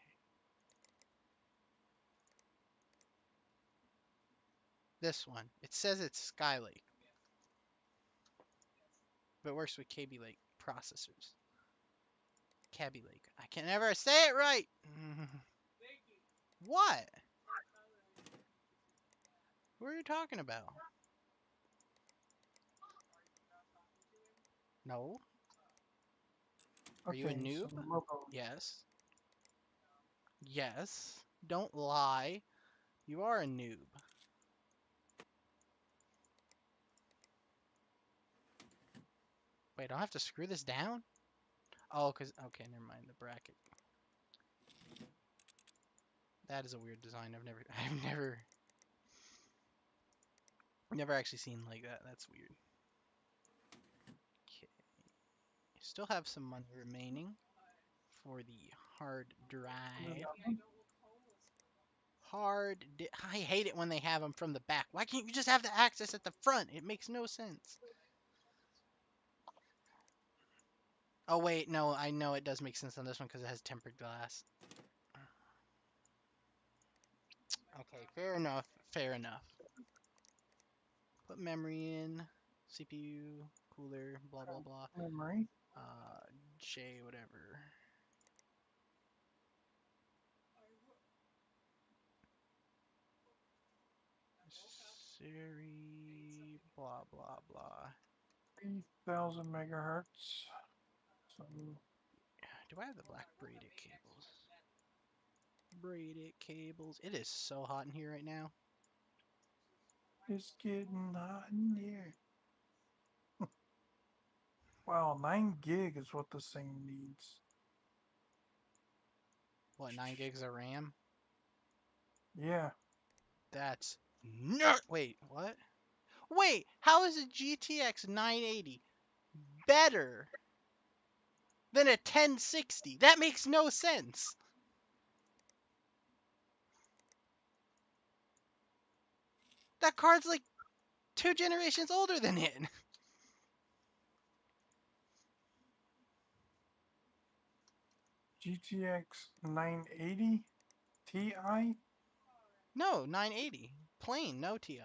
This one. It says it's Skylake, but it works with KB Lake processors. Cabby Lake. I can never say it right. What? Who are you talking about? No. Are you a Okay, so noob? mobile. Yes. Yes. Don't lie. You are a noob. Wait, I don't have to screw this down? Oh, okay, never mind. The bracket. That is a weird design. I've never actually seen like that. That's weird. Okay. Still have some money remaining for the hard drive. I hate it when they have them from the back. Why can't you just have the access at the front? It makes no sense. Oh wait, no, I know it does make sense on this one because it has tempered glass. Okay, fair enough. Fair enough. Put memory in, CPU, cooler, blah blah blah. Memory. J whatever. Siri, blah blah blah. 3,000 megahertz. So Do I have the black braided cables? Braided cables. It is so hot in here right now. it's getting hot in here. Wow, 9 gig is what this thing needs. What, 9 gigs of RAM? Yeah. That's nut. Wait, what? Wait, how is a GTX 980 better than a 1060? That makes no sense. That card's like 2 generations older than it. GTX 980 Ti. No, 980. Plain, no TI.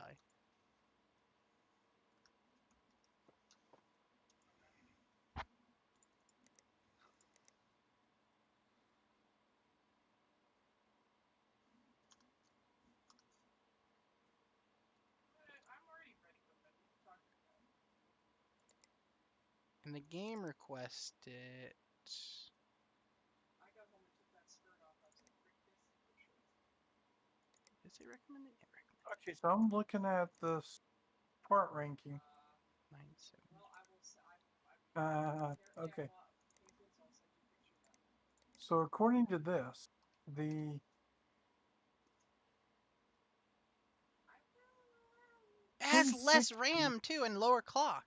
And the game requested. Does it recommend it? Yeah, recommend Okay, so I'm looking at this part ranking. 97. Okay. So according to this, the It has less 1060, RAM too and lower clock.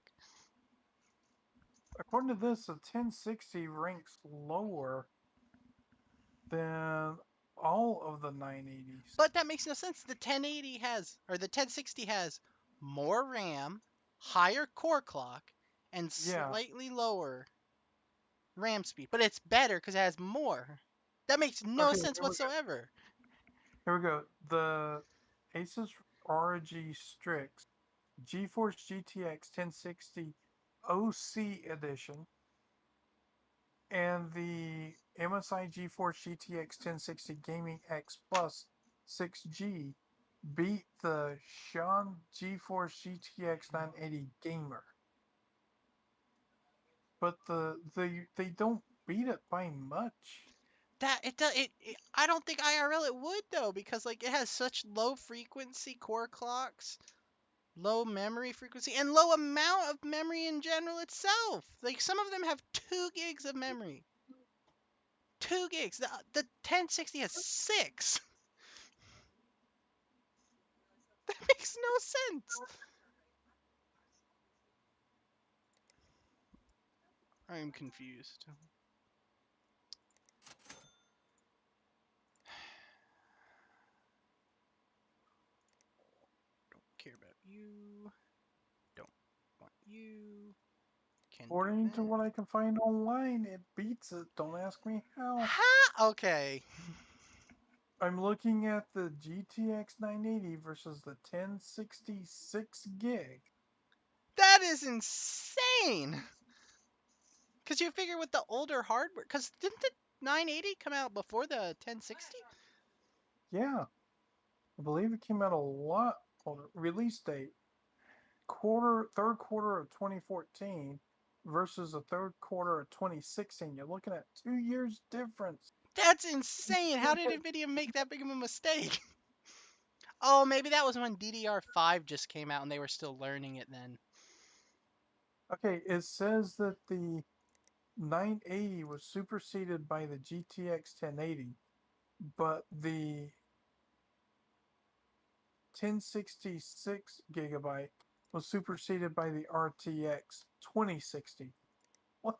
according to this, the 1060 ranks lower than all of the 980s. But that makes no sense. The 1080 has, or the 1060 has more RAM, higher core clock, and Yeah. slightly lower RAM speed. But it's better because it has more. That makes no Okay, sense whatsoever. here we go. The Asus ROG Strix GeForce GTX 1060 OC edition and the MSI GeForce GTX 1060 Gaming X Plus 6G beat the Sean GeForce GTX 980 Gamer. But they don't beat it by much. I don't think IRL it would though because like it has such low frequency core clocks, low memory frequency and low amount of memory in general itself. Like some of them have 2 gigs of memory. 2 gigs. The 1060 has 6. That makes no sense. I'm confused. Don't care about you. Don't want you. Can do According to that. what I can find online, it beats it. Don't ask me how. Ha! Okay. I'm looking at the GTX 980 versus the 1066 gig. That is insane. Because you figure with the older hardware, because didn't the 980 come out before the 1060? Yeah, I believe it came out a lot older. Release date third quarter of 2014 versus the third quarter of 2016. You're looking at 2 years difference. That's insane. How did Nvidia make that big of a mistake? Oh, maybe that was when DDR5 just came out and they were still learning it then. Okay, it says that the 980 was superseded by the GTX 1080, but the 1066 gigabyte was superseded by the RTX 2060. What?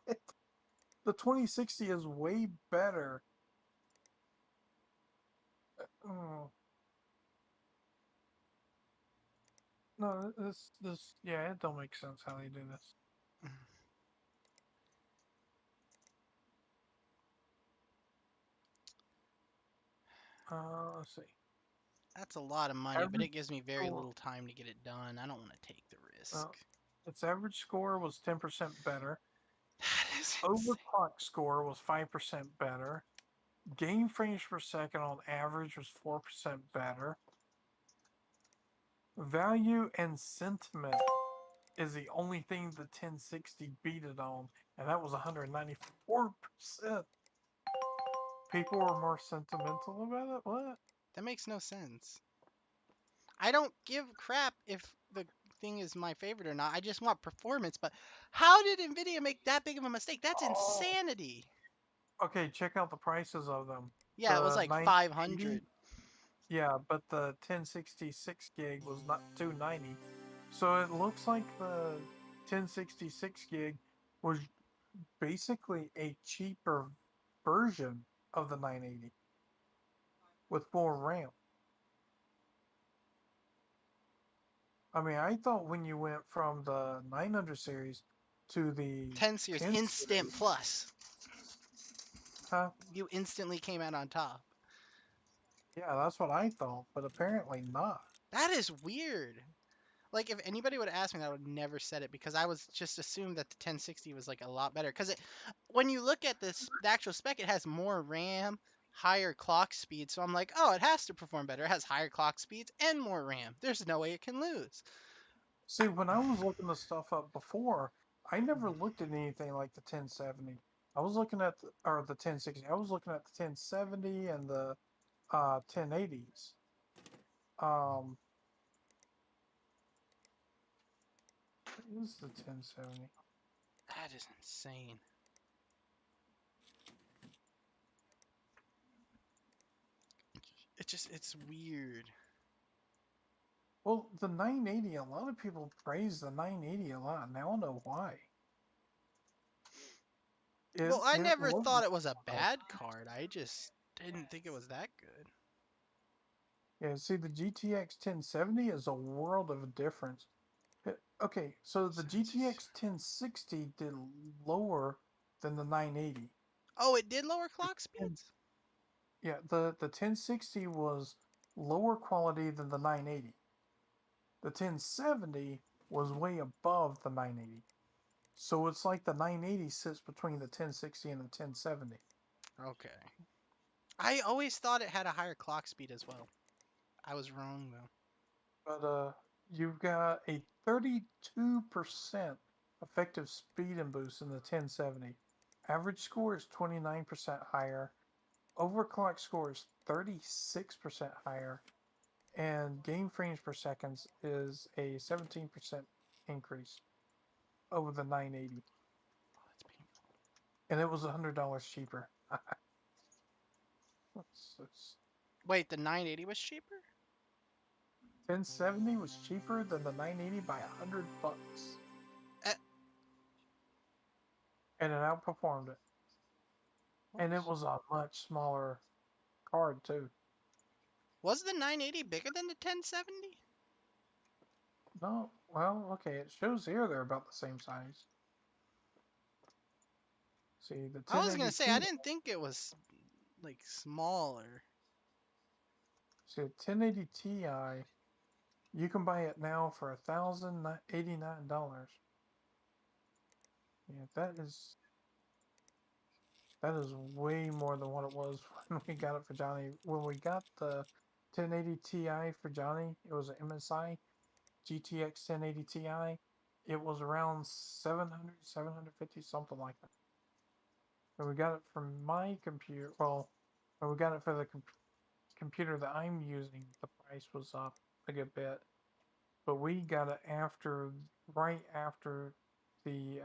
The 2060 is way better. Oh, no, yeah, it don't make sense how they do this. Let's see. That's a lot of money, but Average it gives me very score. little time to get it done. I don't want to take the risk. Its average score was 10% better. That is insane. Overclock score was 5% better. Game frames per second on average was 4% better. Value and sentiment is the only thing the 1060 beat it on, and that was 194%. People were more sentimental about it? What? That makes no sense. I don't give crap if the thing is my favorite or not. I just want performance. But how did Nvidia make that big of a mistake? That's Oh, insanity. okay, check out the prices of them. Yeah, it was The like 980, 500. yeah, but the 1066 gig was not 290. So it looks like the 1066 gig was basically a cheaper version of the 980 with more RAM. I mean, I thought when you went from the 900 series to the 10 series 10 instant series, plus. huh? You instantly came out on top. Yeah, that's what I thought, but apparently not. That is weird. Like if anybody would have asked me that, I would never said it because I was just assumed that the 1060 was like a lot better. Because when you look at this, the actual spec, it has more RAM, higher clock speed. So I'm like, oh, it has to perform better. It has higher clock speeds and more RAM. There's no way it can lose. See, when I was looking this stuff up before, I never looked at anything like the 1070. I was looking at or the 1060. I was looking at the 1070 and the 1080s. Um, what is the 1070? That is insane. It's weird. Well, the 980, a lot of people praise the 980 a lot, and I don't know why. Well, I It never looks thought it was a well. bad card. I just didn't think it was that good. Yeah, see, the GTX 1070 is a world of a difference. Okay, so the GTX 1060 did lower than the 980. Oh, it did lower The clock 10 speeds? Yeah, the 1060 was lower quality than the 980. The 1070 was way above the 980. So it's like the 980 sits between the 1060 and the 1070. Okay. I always thought it had a higher clock speed as well. I was wrong though. But you've got a 32% effective speed and boost in the 1070. Average score is 29% higher. Overclock score is 36% higher. and game frames per second is a 17% increase over the 980, Oh, that's painful. and it was $100 cheaper. It's Wait, the 980 was cheaper? 1070 was cheaper than the 980 by $100, Eh, and it outperformed it. And it whoops. was a much smaller card too. Was the 980 bigger than the 1070? No, well, okay, it shows here they're about the same size. See, the I was 1080 gonna say I Ti. didn't think it was like smaller. See, the 1080 Ti, you can buy it now for $1,089. Yeah, that is way more than what it was when we got it for Johnny. When we got the 1080 Ti for Johnny, it was an MSI GTX 1080 Ti. It was around 700, 750, something like that. When we got it from my computer, well, when we got it for the computer that I'm using, the price was up a good bit. But we got it right after the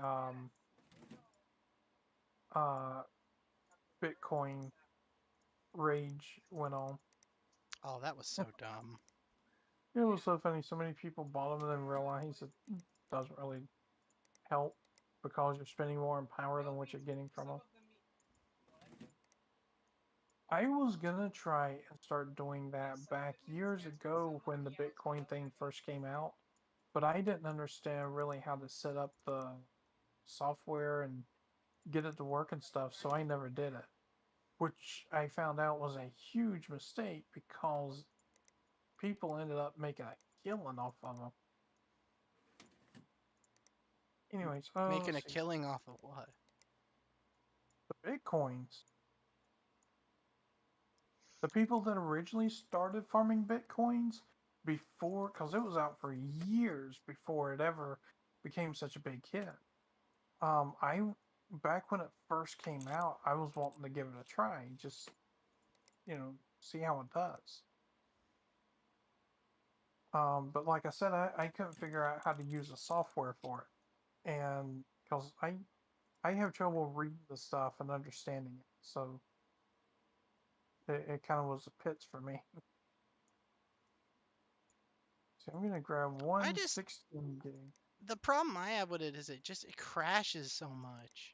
uh, Bitcoin rage went on. Oh, that was so dumb. It was so funny. So many people bought them and then realized it doesn't really help because you're spending more on power than what you're getting from them. I was gonna try and start doing that back years ago when the Bitcoin thing first came out, but I didn't understand really how to set up the software and get it to work and stuff, so I never did it. Which I found out was a huge mistake because people ended up making a killing off of them. Anyways, Making a let's see. killing off of what? The Bitcoins. The people that originally started farming Bitcoins before, because it was out for years before it ever became such a big hit. I back when it first came out, I was wanting to give it a try, just see how it does. But like I said, I couldn't figure out how to use the software for it, and because I have trouble reading the stuff and understanding it, so it kind of was a pits for me. So I'm gonna grab I just 116 gig. the problem I have with it is it crashes so much.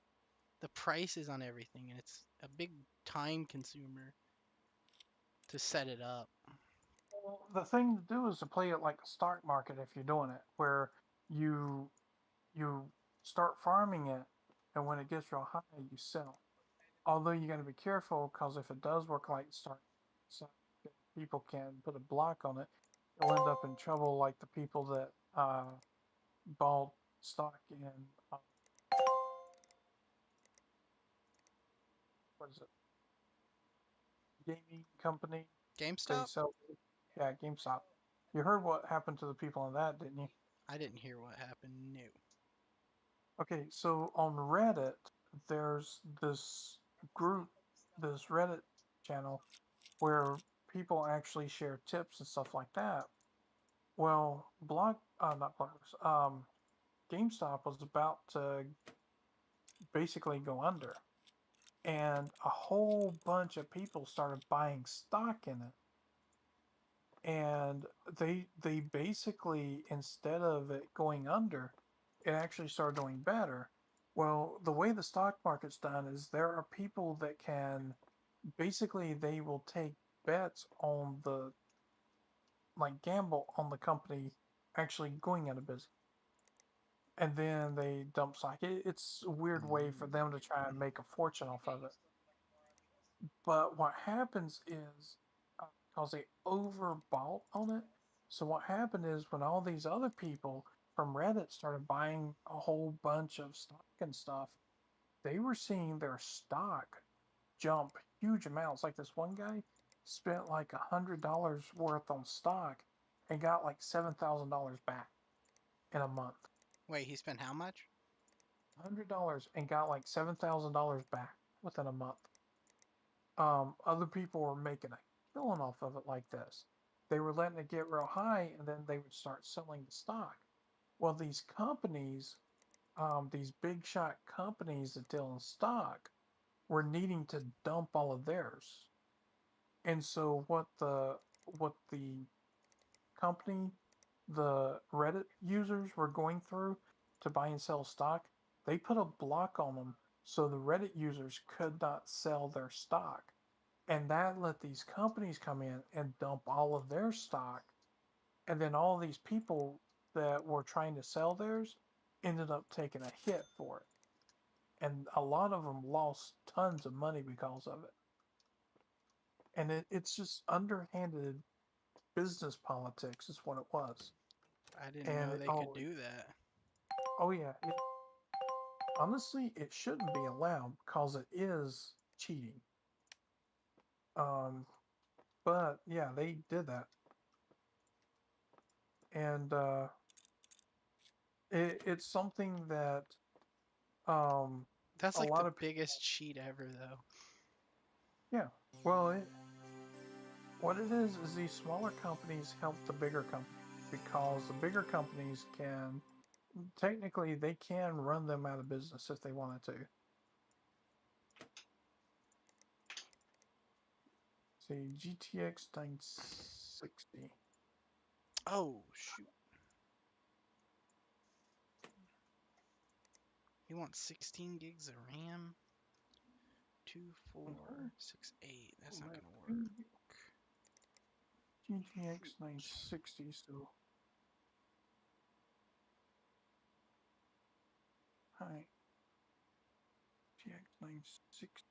The prices on everything, and it's a big time consumer to set it up. Well, the thing to do is to play it like the stock market if you're doing it, where you you start farming it, and when it gets real high, you sell. Although you got to be careful because if it does work like stock, so people can put a block on it, you'll end up in trouble like the people that bought stock in what is it, gaming company. They GameStop? sell, yeah, GameStop. You heard what happened to the people on that, didn't you? I didn't hear what happened. No. Okay, so on Reddit, there's this group, this Reddit channel where people actually share tips and stuff like that. Well, not Blockers, GameStop was about to basically go under, and a whole bunch of people started buying stock in it. And they basically, instead of it going under, it actually started doing better. Well, the way the stock market's done is there are people that can basically they will take bets on the like gamble on the company actually going out of business. And then they dump stock. It's a weird way for them to try and make a fortune off of it. But what happens is because they overbought on it. So what happened is when all these other people from Reddit started buying a whole bunch of stock and stuff, they were seeing their stock jump huge amounts. Like this one guy spent like $100 worth on stock and got like $7,000 back in a month. Wait, he spent how much? $100 and got like $7,000 back within a month. Other people were making a killing off of it like this. they were letting it get real high, and then they would start selling the stock. Well, these companies, these big shot companies that deal in stock, were needing to dump all of theirs. And so what the company, the Reddit users were going through to buy and sell stock, they put a block on them so the Reddit users could not sell their stock. And that let these companies come in and dump all of their stock. And then all these people that were trying to sell theirs ended up taking a hit for it. And a lot of them lost tons of money because of it. And it's just underhanded business politics, is what it was. I didn't And know they could do that. oh yeah, honestly, it shouldn't be allowed because it is cheating. Um, but yeah, they did that, and it's something that um, That's a like the lot of people. biggest cheat ever, though. Yeah, well, what it is these smaller companies help the bigger companies because the bigger companies can technically they can run them out of business if they wanted to. See, GTX 960. Oh, shoot. You want 16 gigs of RAM? 2468. That's not Let gonna work. me GTX 960. So, hi, GTX 960.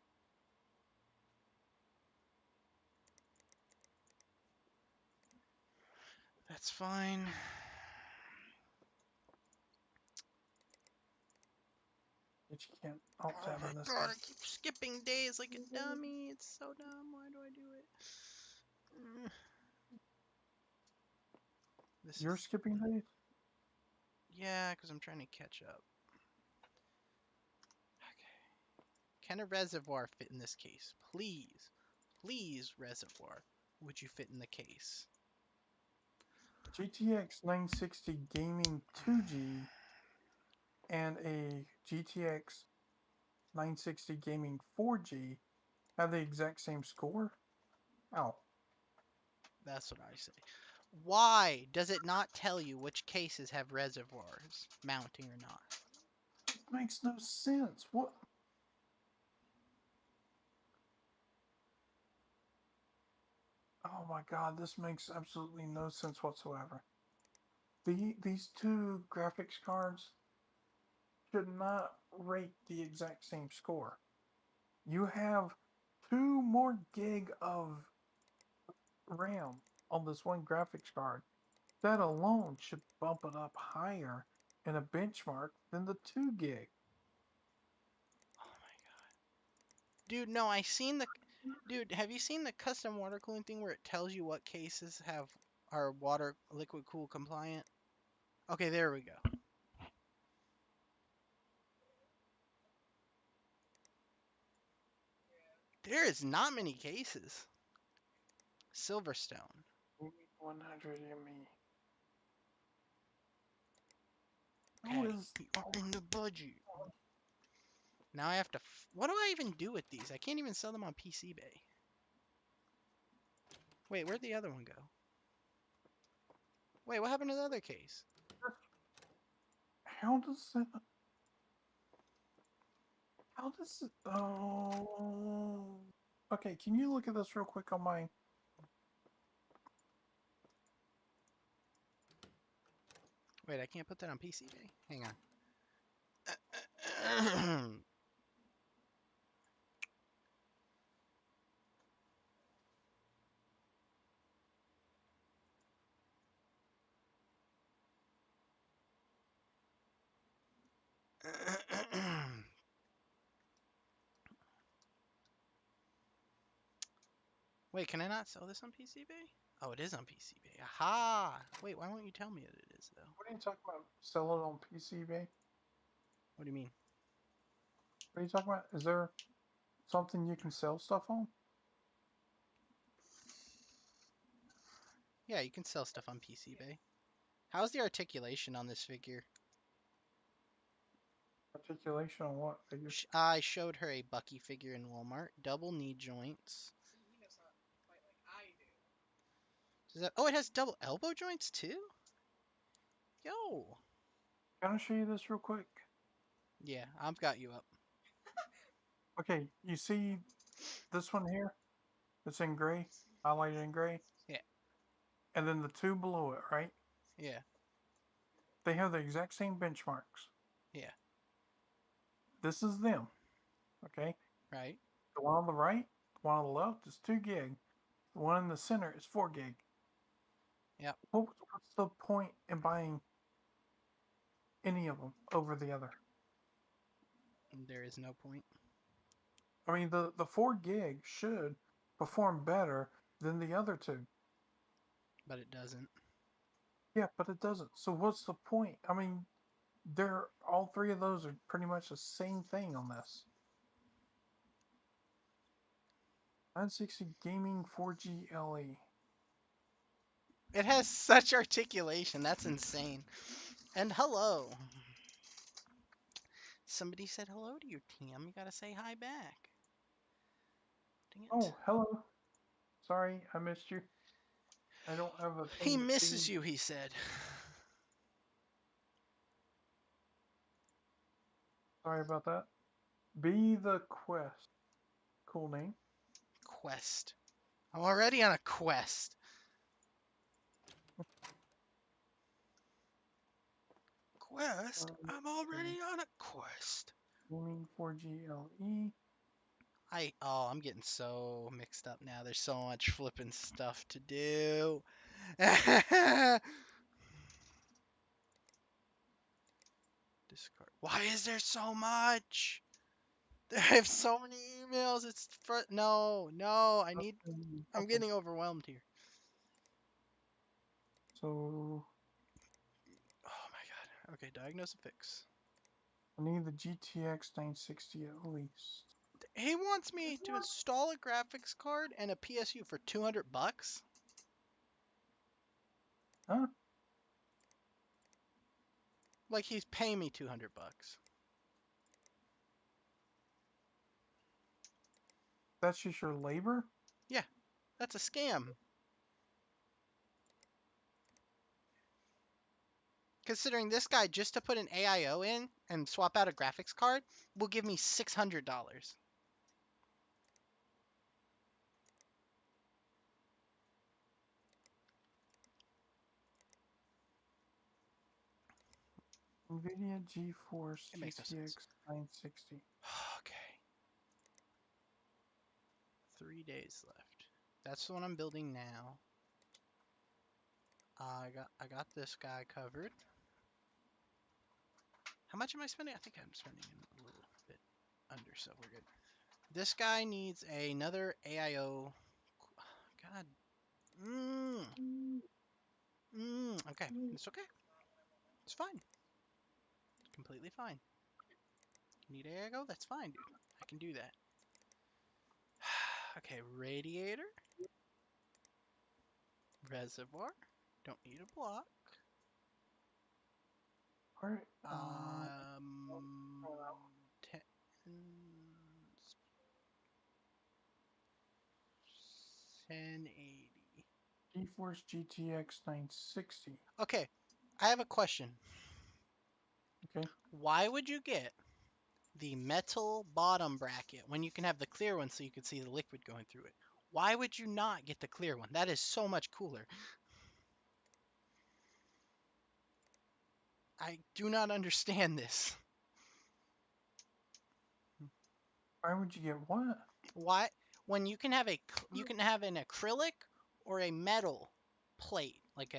That's fine. That you can't alt Oh tab my in this god, thing. I keep skipping days like a dummy. It's so dumb. Why do I do it? Mm. This You're is. skipping days? Yeah, because I'm trying to catch up. Okay. Can a reservoir fit in this case? Please. Please, reservoir. Would you fit in the case? GTX 960 Gaming 2G and a GTX 960 Gaming 4G have the exact same score? Oh, That's what I say. Why does it not tell you which cases have reservoirs mounting or not? it makes no sense. What? Oh my god, this makes absolutely no sense whatsoever. These two graphics cards should not rate the exact same score. You have 2 more gig of RAM on this one graphics card. That alone should bump it up higher in a benchmark than the 2 gig. Oh my god. Dude, no, I seen the Dude, have you seen the custom water cooling thing where it tells you what cases are water liquid cool compliant? Okay, there we go. There is not many cases. Silverstone. 100 ME. How Okay, is you are in the budget. Now I have to. What do I even do with these? I can't even sell them on PC Bay. Wait, where'd the other one go? Wait, what happened to the other case? how does that how does it oh okay, can you look at this real quick on my Wait, I can't put that on PC Bay? Hang on. Wait, can I not sell this on PC Bay? Oh, it is on PC Bay. Aha! Wait, why won't you tell me that it is, though? what are you talking about? Sell it on PCB? What do you mean? What are you talking about? Is there something you can sell stuff on? Yeah, you can sell stuff on PCBay. How's the articulation on this figure? Articulation on what figure? I showed her a Bucky figure in Walmart. Double knee joints. Oh, it has double elbow joints too? Yo. Can I show you this real quick? Yeah, I've got you up. Okay, you see this one here? It's in gray, highlighted in gray, Yeah, and then the two below it, right? yeah, They have the exact same benchmarks. yeah. This is them, okay? Right. The one on the right, the one on the left is 2 gig. The one in the center is 4 gig. Yep. What's the point in buying any of them over the other? There is no point. I mean, the 4 gig should perform better than the other two. But it doesn't. Yeah, but it doesn't. So what's the point? I mean, they're all three of those are pretty much the same thing on this. 960 Gaming 4G LE. It has such articulation. That's insane. And hello. Somebody said hello to you, Tim. You gotta say hi back. Dang it. Oh, hello. Sorry, I missed you. I don't have a He thing to misses see. you, he said. Sorry about that. Be the Quest. Cool name. Quest. I'm already on a quest. Quest? I'm already on a quest. Gaming 4G LE. I'm getting so mixed up now. There's so much flipping stuff to do. Discard. Why is there so much? I have so many emails. It's no. I'm Okay, getting overwhelmed here. so Oh my god. Okay, diagnose and fix. I need the GTX 960 at least. He wants me to install a graphics card and a PSU for 200 bucks. Huh? Like he's paying me 200 bucks. That's just your labor? Yeah, that's a scam. Considering this guy just to put an AIO in and swap out a graphics card will give me $600. NVIDIA GeForce It makes no sense. GTX 960. Okay. 3 days left. That's the one I'm building now. I got this guy covered. How much am I spending? I think I'm spending a little bit under, so we're good. This guy needs another AIO. God. Okay. It's okay. It's fine. It's completely fine. Need AIO? That's fine, dude. I can do that. Okay, radiator. Reservoir. Don't need a block. Alright, Um, 10, 1080. GeForce GTX 960. Okay, I have a question. Okay. Why would you get the metal bottom bracket when you can have the clear one so you can see the liquid going through it? Why would you not get the clear one? That is so much cooler. I do not understand this. Why would you get what? Why when you can have an acrylic or a metal plate like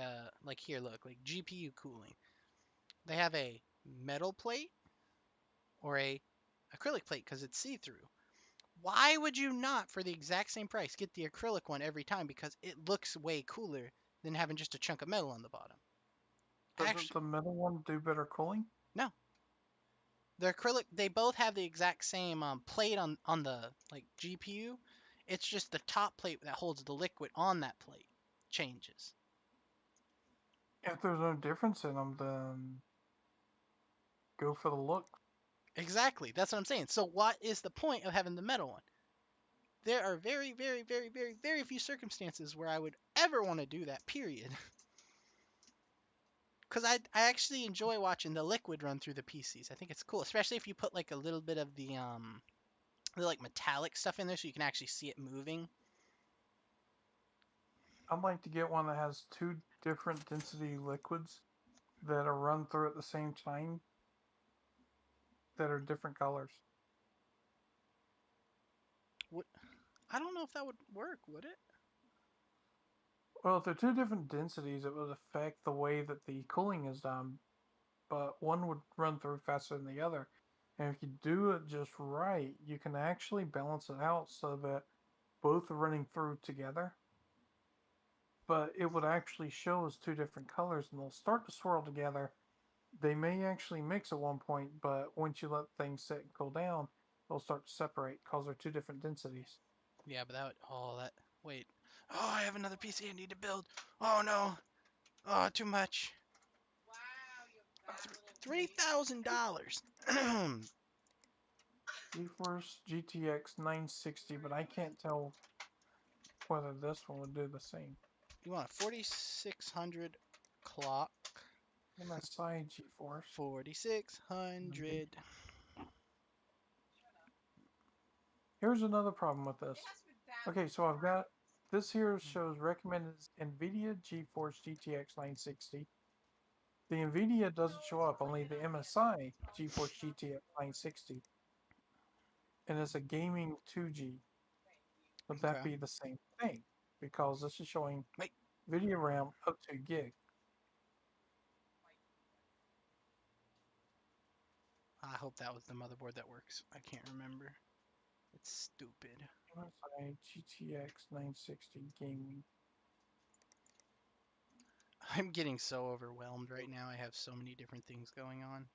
here look like GPU cooling. They have a metal plate or a acrylic plate because it's see-through. Why would you not, for the exact same price, get the acrylic one every time? Because it looks way cooler than having just a chunk of metal on the bottom. Doesn't the metal one do better cooling? No. The acrylic, they both have the exact same plate on the like GPU. It's just the top plate that holds the liquid on that plate changes. If there's no difference in them, then go for the look. Exactly. That's what I'm saying. So what is the point of having the metal one? There are very, very, very, very, very few circumstances where I would ever want to do that, period. Because I actually enjoy watching the liquid run through the PCs. I think it's cool, especially if you put like a little bit of the like metallic stuff in there so you can actually see it moving. I'd like to get one that has two different density liquids that are run through at the same time that are different colors. What? I don't know if that would work, would it? Well, if they're two different densities, it would affect the way that the cooling is done, but one would run through faster than the other. And if you do it just right, you can actually balance it out so that both are running through together. But it would actually show as two different colors and they'll start to swirl together. They may actually mix at one point, but once you let things sit and cool down, they'll start to separate because they're two different densities. Yeah, but that would. Oh, that. Wait. Oh, I have another PC I need to build. Oh no. Oh, too much. $3,000. GeForce GTX 960, but I can't tell whether this one would do the same. You want a 4600 clock? MSI GeForce. 4600. Here's another problem with this. Okay, so I've got this here shows recommended NVIDIA GeForce GTX 960. The NVIDIA doesn't show up, only the MSI GeForce GTX 960. And it's a gaming 2G. Would that Okay. be the same thing? Because this is showing Wait. video RAM up to gig. I hope that was the motherboard that works. I can't remember. It's stupid. MSI GTX 960 gaming. I'm getting so overwhelmed right now. I have so many different things going on.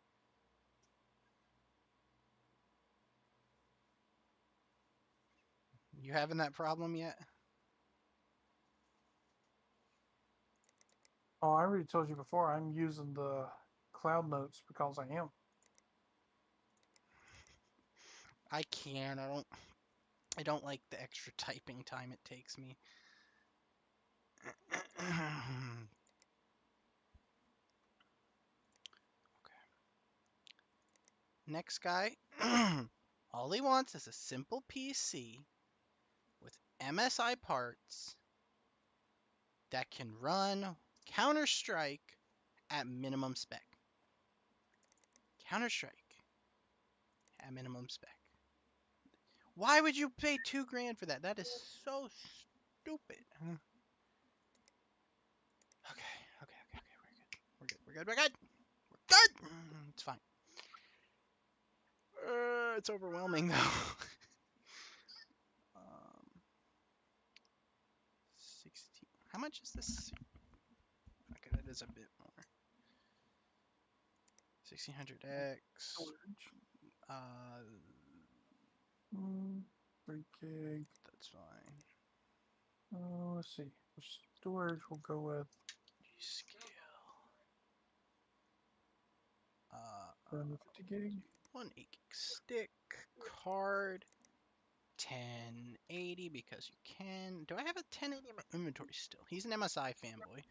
You having that problem yet? Oh, I already told you before, I'm using the Cloud Notes because I am. I can. I don't like the extra typing time it takes me. Okay. Next guy. All he wants is a simple PC with MSI parts that can run Counter-Strike at minimum spec. Counter-Strike at minimum spec. Why would you pay $2,000 for that? That is so stupid. Okay. We're good. We're good. We're good. It's fine. It's overwhelming though. 16. How much is this? Okay, that is a bit more. 1600X. Storage. Uh, 3 gig. that's fine. Let's see. For storage, we'll go with Scale. 50 gig. 1 8 gig stick card. 1080 because you can. Do I have a 1080 in my inventory still? He's an MSI fanboy,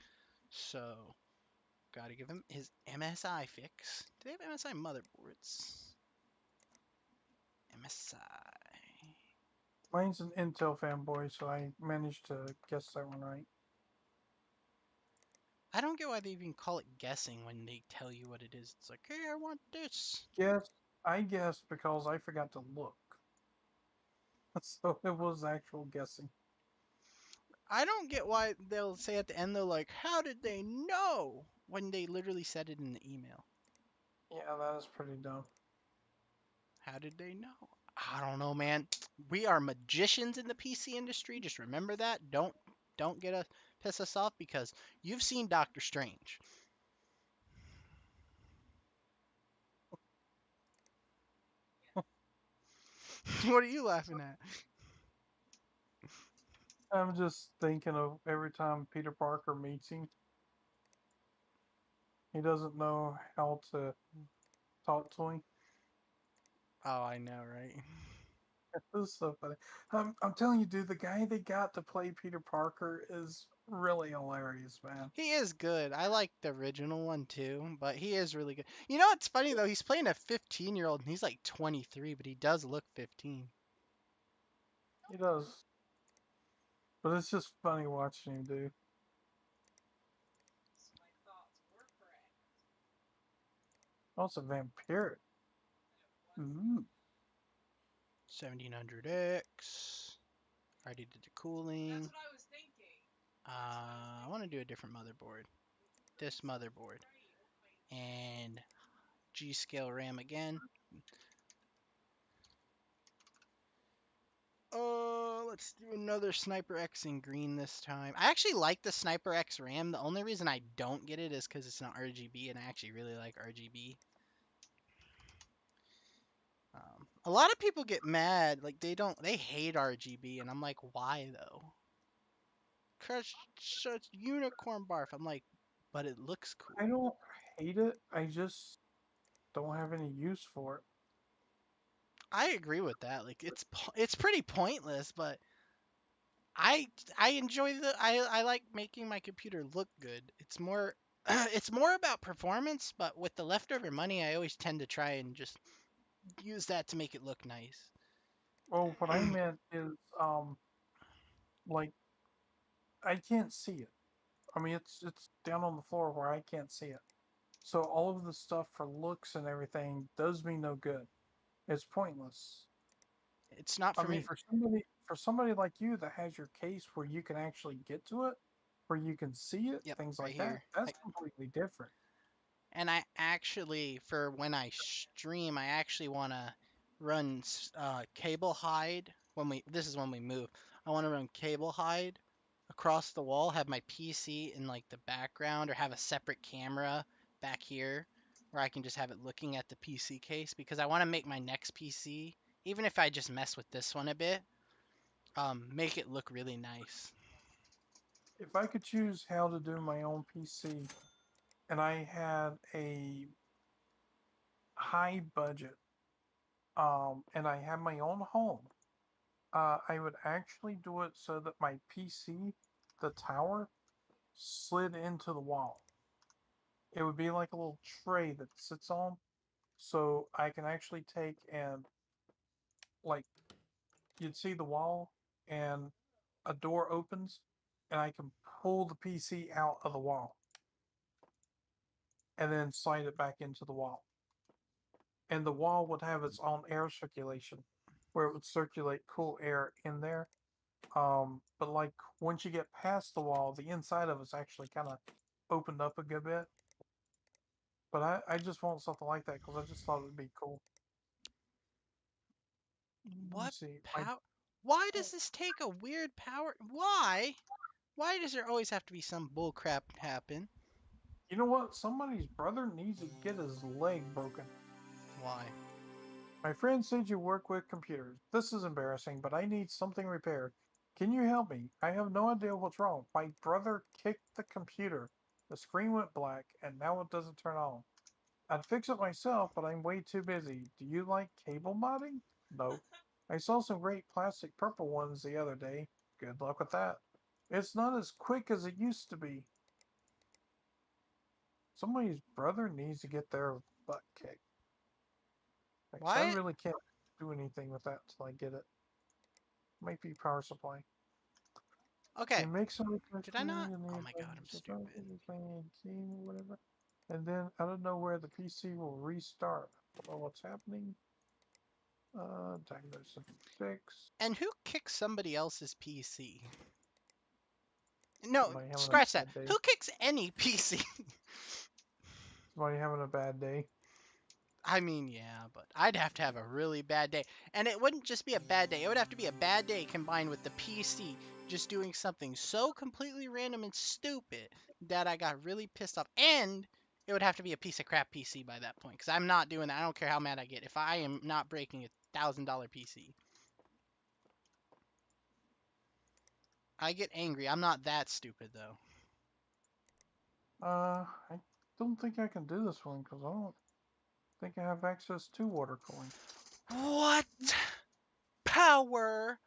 so gotta give him his MSI fix. Do they have MSI motherboards? MSI. Mine's an Intel fanboy, so I managed to guess that one right. I don't get why they even call it guessing when they tell you what it is. It's like, hey, I want this. Yes, I guessed because I forgot to look. So it was actual guessing. I don't get why they'll say at the end, though, like, how did they know? When they literally said it in the email. Yeah, that is pretty dumb. How did they know? I don't know, man. We are magicians in the PC industry. Just remember that. Don't get us piss us off because you've seen Doctor Strange. What are you laughing at? I'm just thinking of every time Peter Parker meets him. He doesn't know how to talk to me. Oh, I know, right? This is so funny. I'm telling you, dude, the guy they got to play Peter Parker is really hilarious, man. He is good. I like the original one too, but he is really good. You know what's funny though? He's playing a 15-year-old and he's like 23, but he does look 15. He does. But it's just funny watching him do. Also, vampiric. Ooh. 1700X. Already did the cooling. I want to do a different motherboard. This motherboard. And G-Scale RAM again. Let's do another Sniper X in green this time. I actually like the Sniper X RAM. The only reason I don't get it is because it's not RGB, and I actually really like RGB. A lot of people get mad, like they hate RGB, and I'm like, why though? Crush such unicorn barf. I'm like, but it looks cool. I don't hate it. I just don't have any use for it. I agree with that. Like it's pretty pointless, but I I enjoy I like making my computer look good. It's more it's more about performance, but with the leftover money, I always tend to try and just use that to make it look nice. Well, what I meant is, like I can't see it. I mean, it's down on the floor where I can't see it. So all of the stuff for looks and everything does me no good. It's pointless. It's not I for mean, me. for somebody like you that has your case where you can actually get to it, where you can see it, Yep, things right like that, here. that's completely different. And I actually, for when I stream, I actually want to run cable hide when we. This is when we move. I want to run cable hide across the wall, have my PC in like the background, or have a separate camera back here where I can just have it looking at the PC case because I want to make my next PC, even if I just mess with this one a bit, make it look really nice. If I could choose how to do my own PC and I had a high budget, and I had my own home, I would actually do it so that my PC, the tower, slid into the wall. It would be like a little tray that sits on, so I can actually take and, like, you'd see the wall and a door opens and I can pull the PC out of the wall and then slide it back into the wall. And the wall would have its own air circulation where it would circulate cool air in there. But like once you get past the wall, the inside of it's actually kind of opened up a good bit. But I just want something like that because I just thought it'd be cool. Let me What see. power? Why does this take a weird power? Why? Why does there always have to be some bullcrap happen? You know what? Somebody's brother needs to get his leg broken. Why? My friend said you work with computers. This is embarrassing, but I need something repaired. Can you help me? I have no idea what's wrong. My brother kicked the computer. The screen went black, and now it doesn't turn on. I'd fix it myself, but I'm way too busy. Do you like cable modding? No. I saw some great plastic purple ones the other day. Good luck with that. It's not as quick as it used to be. Somebody's brother needs to get their butt kicked. Like, so I Why? really can't do anything with that till I get it. Might be power supply. Okay. You make some request Did I for not? me and Oh then my god, I'm stupid. playing a game or whatever. And then out of nowhere the PC will restart. I don't know what's happening. Diagnose and fix. And who kicks somebody else's PC? No, Somebody having a scratch that. bad day. Who kicks any PC? Somebody having a bad day. I mean, yeah, but I'd have to have a really bad day. And it wouldn't just be a bad day, it would have to be a bad day combined with the PC just doing something so completely random and stupid that I got really pissed off. And it would have to be a piece of crap PC by that point, because I'm not doing that. I don't care how mad I get if I am not breaking $1,000 PC. I get angry. I'm not that stupid, though. Uh, don't think I can do this one because I don't think I have access to water cooling. What power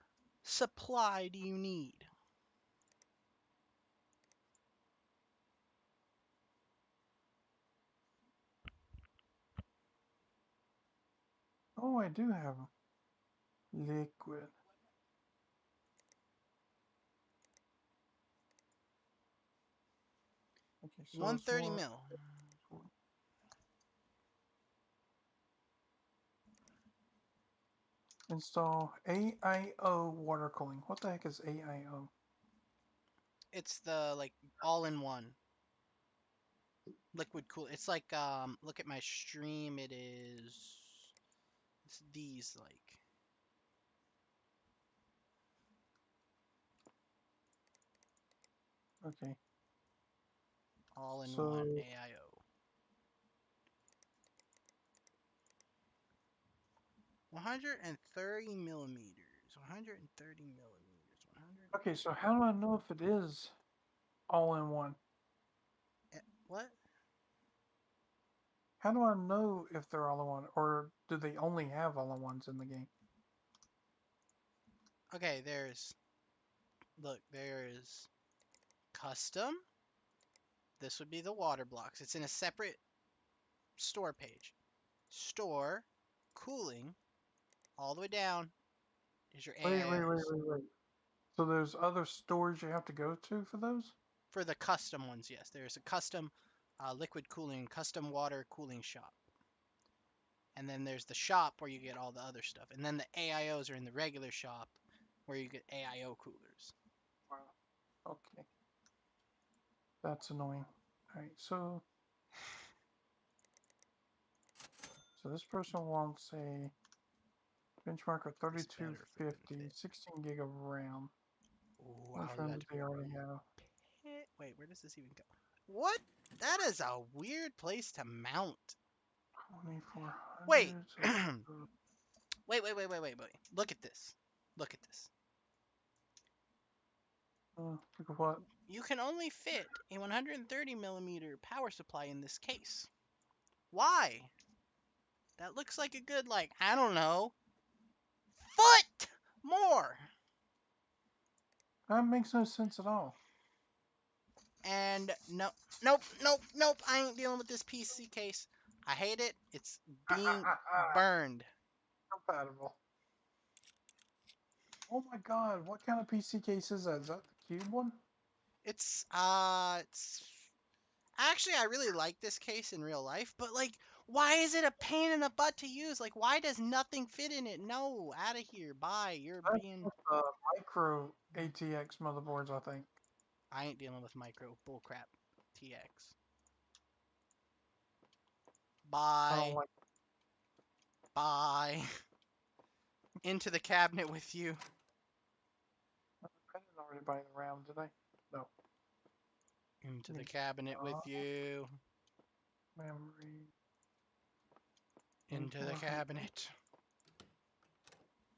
supply do you need? Oh, I do have liquid. Okay, so it's 130 more. mil. Install AIO water cooling. What the heck is AIO? It's the like all-in-one liquid cool. It's like look at my stream. It's these like Okay, all-in-one so AIO. 130 millimeters. 130 millimeters. 100. okay, so how do I know if it is all in one? What? How do I know if they're all in one, or do they only have all in ones in the game? Okay, there's custom. This would be the water blocks. It's in a separate store page. Store, cooling, all the way down is your Wait, wait, wait, AIOs. wait, wait. So there's other stores you have to go to for those? For the custom ones, yes. There's a custom liquid cooling, custom water cooling shop. And then there's the shop where you get all the other stuff. And then the AIOs are in the regular shop where you get AIO coolers. Wow. Okay, that's annoying. All right, so this person wants a benchmark of It's better if it can 3250, fit. 16 gig of RAM. Ooh, Which how RAM that do they already have? Wait, where does this even go? What? That is a weird place to mount. 2400. Wait. So, Wait. Look at this. Look at this. look at what? You can only fit a 130 millimeter power supply in this case. Why? That looks like a good, like, I don't know, foot more. That makes no sense at all. And nope. I ain't dealing with this PC case. I hate it. It's being burned. Compatible. Oh my god, what kind of PC case is that? Is that the cube one? It's actually, I really like this case in real life, but like, why is it a pain in the butt to use? Like, why does nothing fit in it? No, out of here. Bye. You're That's being. just micro ATX motherboards, I think. I ain't dealing with micro bullcrap TX. I don't Bye. like. Bye. Into the cabinet with you. I didn't already buy the RAM, did I? No. Into the Need cabinet with you. memory. Into the 2400. cabinet.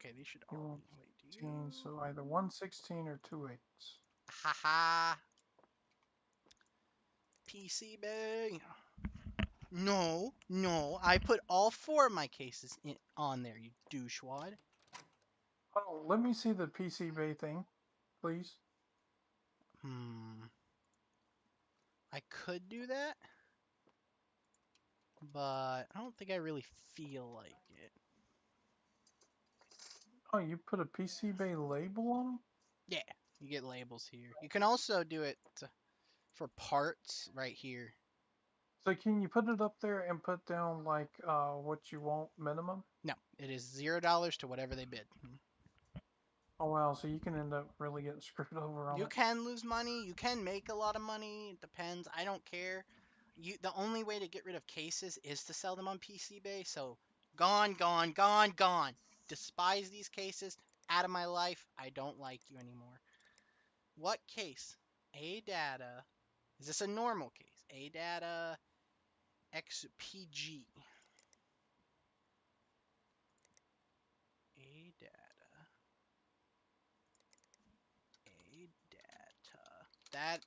Okay, these should You all want be. Wait, do 16, you? so either 116 or 2.8s. Haha. PCB. No. I put all four of my cases on there, you douchewad. Oh, let me see the PCB thing, please. I could do that, but I don't think I really feel like it. Oh, you put a PCB label on them? Yeah, you get labels here. You can also do it for parts right here. So can you put it up there and put down like what you want minimum? No, it is $0 to whatever they bid. Oh wow, so you can end up really getting screwed over on You it. can lose money. You can make a lot of money. It depends. I don't care. The only way to get rid of cases is to sell them on PCBay. So gone. Despise these cases. Out of my life. I don't like you anymore. What case? ADATA. Is this a normal case? ADATA XPG. ADATA. ADATA. That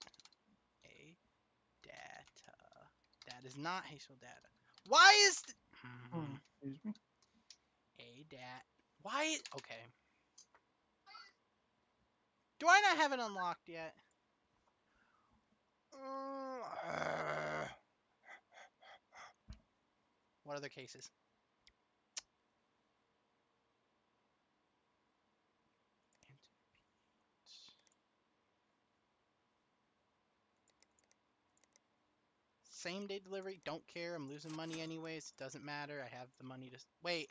ADATA. That That is not Hazel data. Why is Excuse me. a dat? Why? Okay. Do I not have it unlocked yet? What other cases? Same day delivery. Don't care. I'm losing money anyways. Doesn't matter. I have the money to. Wait.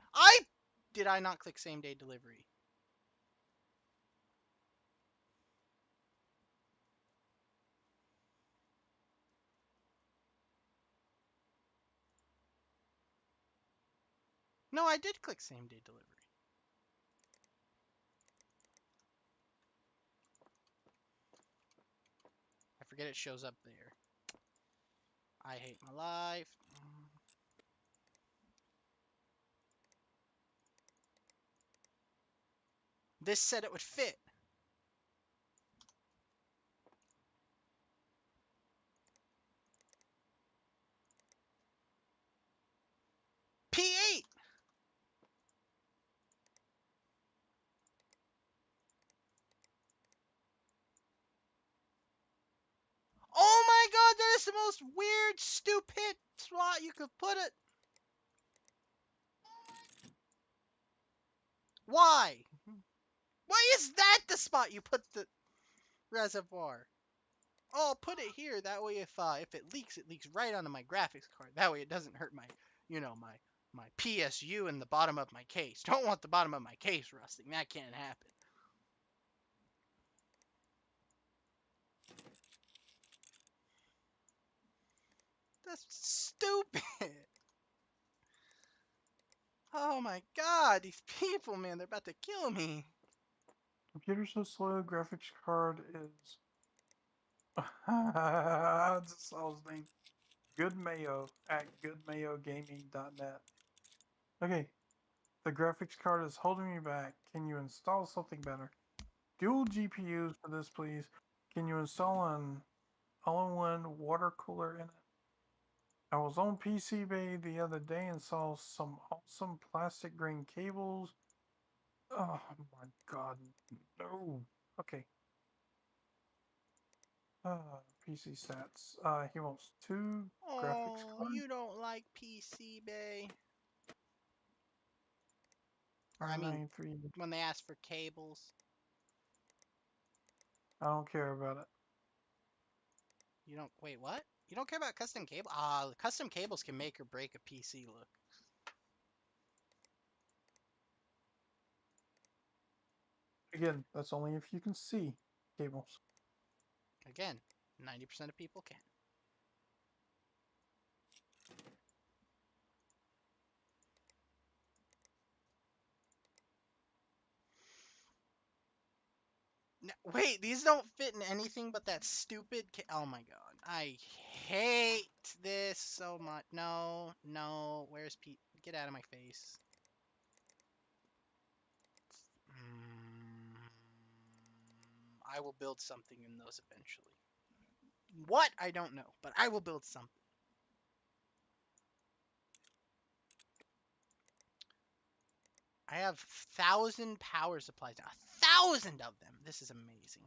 Did I not click same day delivery? No, I did click same day delivery. I forget it shows up there. I hate my life. This said it would fit. P8! Oh my god, that is the most weird, stupid spot you could put it. Why? Why is that the spot you put the reservoir? Oh, I'll put it here. That way, if it leaks right onto my graphics card. That way, it doesn't hurt my, my PSU in the bottom of my case. Don't want the bottom of my case rusting. That can't happen. That's stupid. Oh my god, these people, man, they're about to kill me. Computer so slow. Graphics card is. Just saw his name. Good Mayo at goodmayogaming.net. Okay, the graphics card is holding me back. Can you install something better? Dual GPUs for this, please. Can you install an all-in-one water cooler in it? I was on PCBay the other day and saw some awesome plastic green cables. Oh my god, no. Okay. PC stats. He wants 2 graphics Oh, cards. you don't like PCBay. Or I mean, 993. when they ask for cables. I don't care about it. You don't, wait, what? You don't care about custom cable? Ah, custom cables can make or break a PC look. Again, that's only if you can see cables. Again, 90% of people can. No, wait, these don't fit in anything but that stupid oh my god. I hate this so much. No, no. Where's Pete? Get out of my face. I will build something in those eventually. What? I don't know, but I will build something. I have 1,000 power supplies now. 1,000 of them. This is amazing.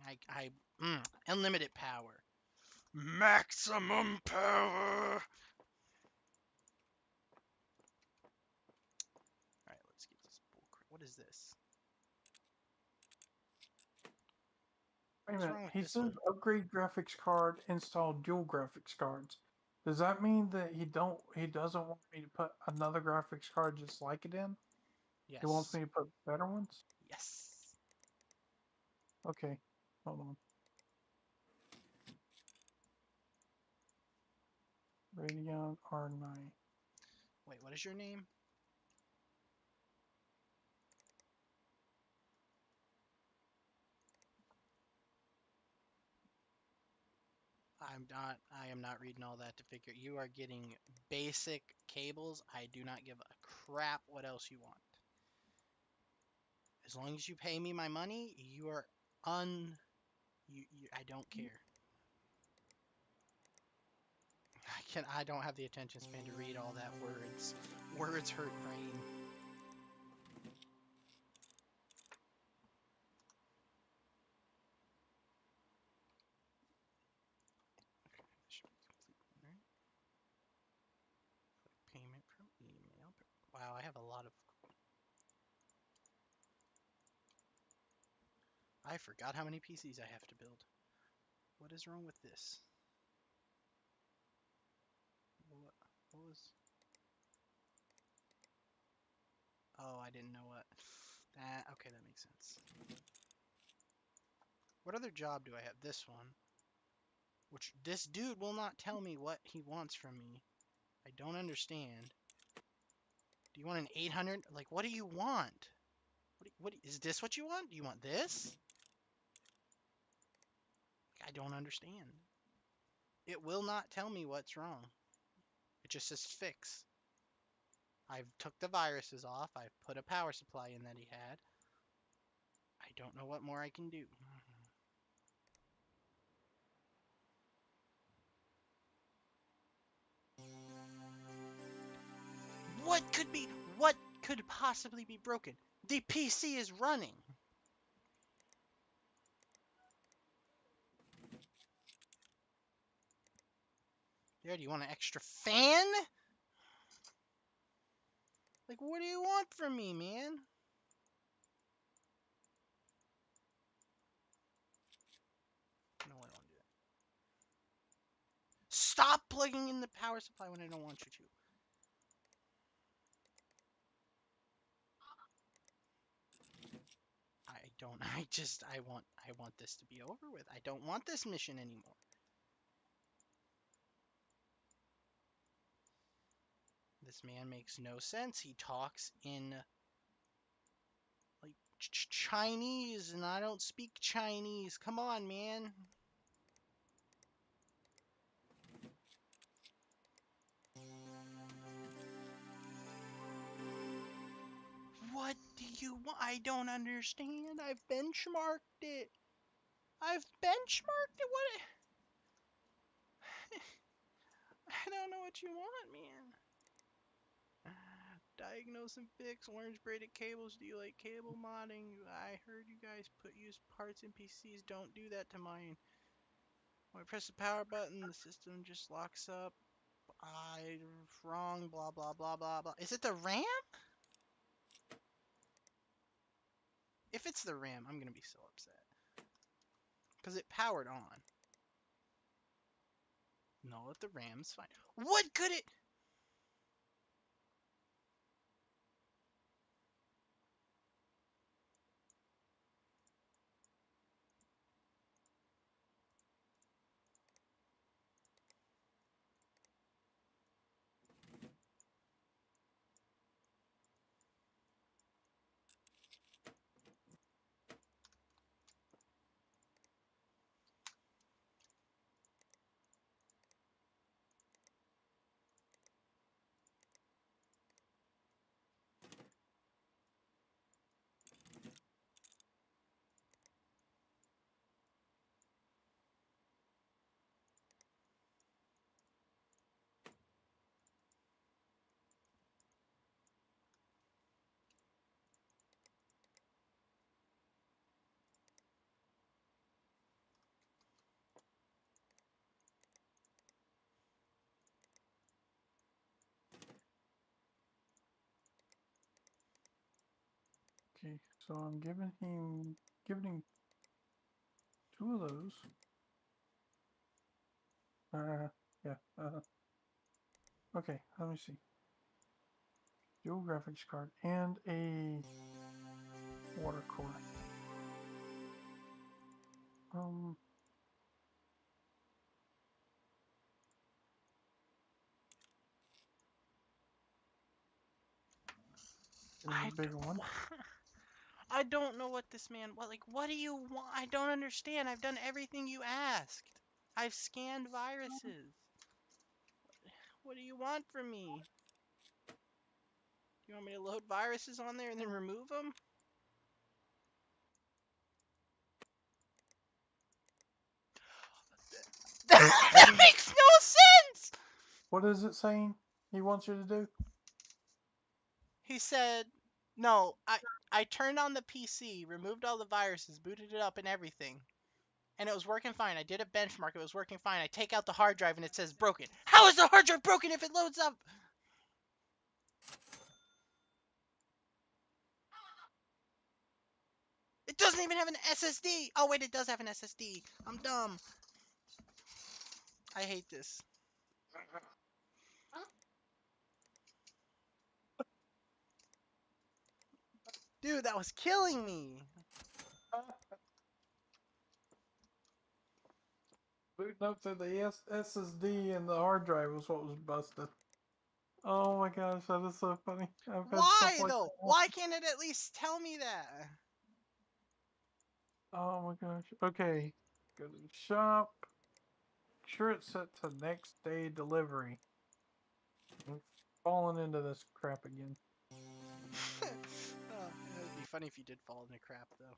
Unlimited power. Maximum power. All right, let's get this bullcrap. What is this? Wait a What's minute. wrong with He this says one? upgrade graphics card, install dual graphics cards. Does that mean that he doesn't want me to put another graphics card just like it in? Yes. He wants me to put better ones? Yes. Okay. Hold on. Radeon R9. Wait, what is your name? I am not reading all that to figure. You are getting basic cables. I do not give a crap what else you want. As long as you pay me my money, you are I don't care. I don't have the attention span to read all that words. Words hurt brain. Should be complete, right? Payment from email. Wow, I have a lot of. I forgot how many PCs I have to build. What is wrong with this? What was? Oh, I didn't know what. Okay, that makes sense. What other job do I have? This one. Which this dude will not tell me what he wants from me. I don't understand. Do you want an 800? Like, what do you want? Is this what you want? Do you want this? I don't understand. It will not tell me what's wrong. It just says fix. I've took the viruses off. I've put a power supply in that he had. I don't know what more I can do. What could possibly be broken? The PC is running. There, do you want an extra fan? Like, what do you want from me, man? No, I don't do that. Stop plugging in the power supply when I don't want you to. I want this to be over with. I don't want this mission anymore. This man makes no sense. He talks in like Chinese, and I don't speak Chinese. Come on, man. What do you want? I don't understand. I've benchmarked it. I've benchmarked it. What? I don't know what you want, man. Diagnose and fix orange braided cables. Do you like cable modding? I heard you guys use parts in PCs. Don't do that to mine. When I press the power button, the system just locks up. Wrong. Blah blah blah blah blah. Is it the RAM? If it's the RAM, I'm gonna be so upset because it powered on. No, if the RAM's fine. What could it? Okay, so I'm giving him 2 of those. Yeah. Okay, let me see. Dual graphics card and a water core. I bigger one. I don't know what this man. What do you want? I don't understand. I've done everything you asked. I've scanned viruses. What do you want from me? Do you want me to load viruses on there and then remove them? That makes no sense! What is it saying he wants you to do? He said, no, I turned on the PC, removed all the viruses, booted it up and everything, and it was working fine. I did a benchmark, it was working fine. I take out the hard drive and it says broken. How is the hard drive broken if it loads up? It doesn't even have an SSD. Oh wait, it does have an SSD. I'm dumb. I hate this. Dude, that was killing me. Booting up to the SSD and the hard drive was what was busted. Oh my gosh, that is so funny. I've had stuff Why like though? that. Why can't it at least tell me that? Oh my gosh. Okay. Go to the shop. Sure it's set to next day delivery. I'm falling into this crap again. Oh, it would be funny if you did fall into crap though.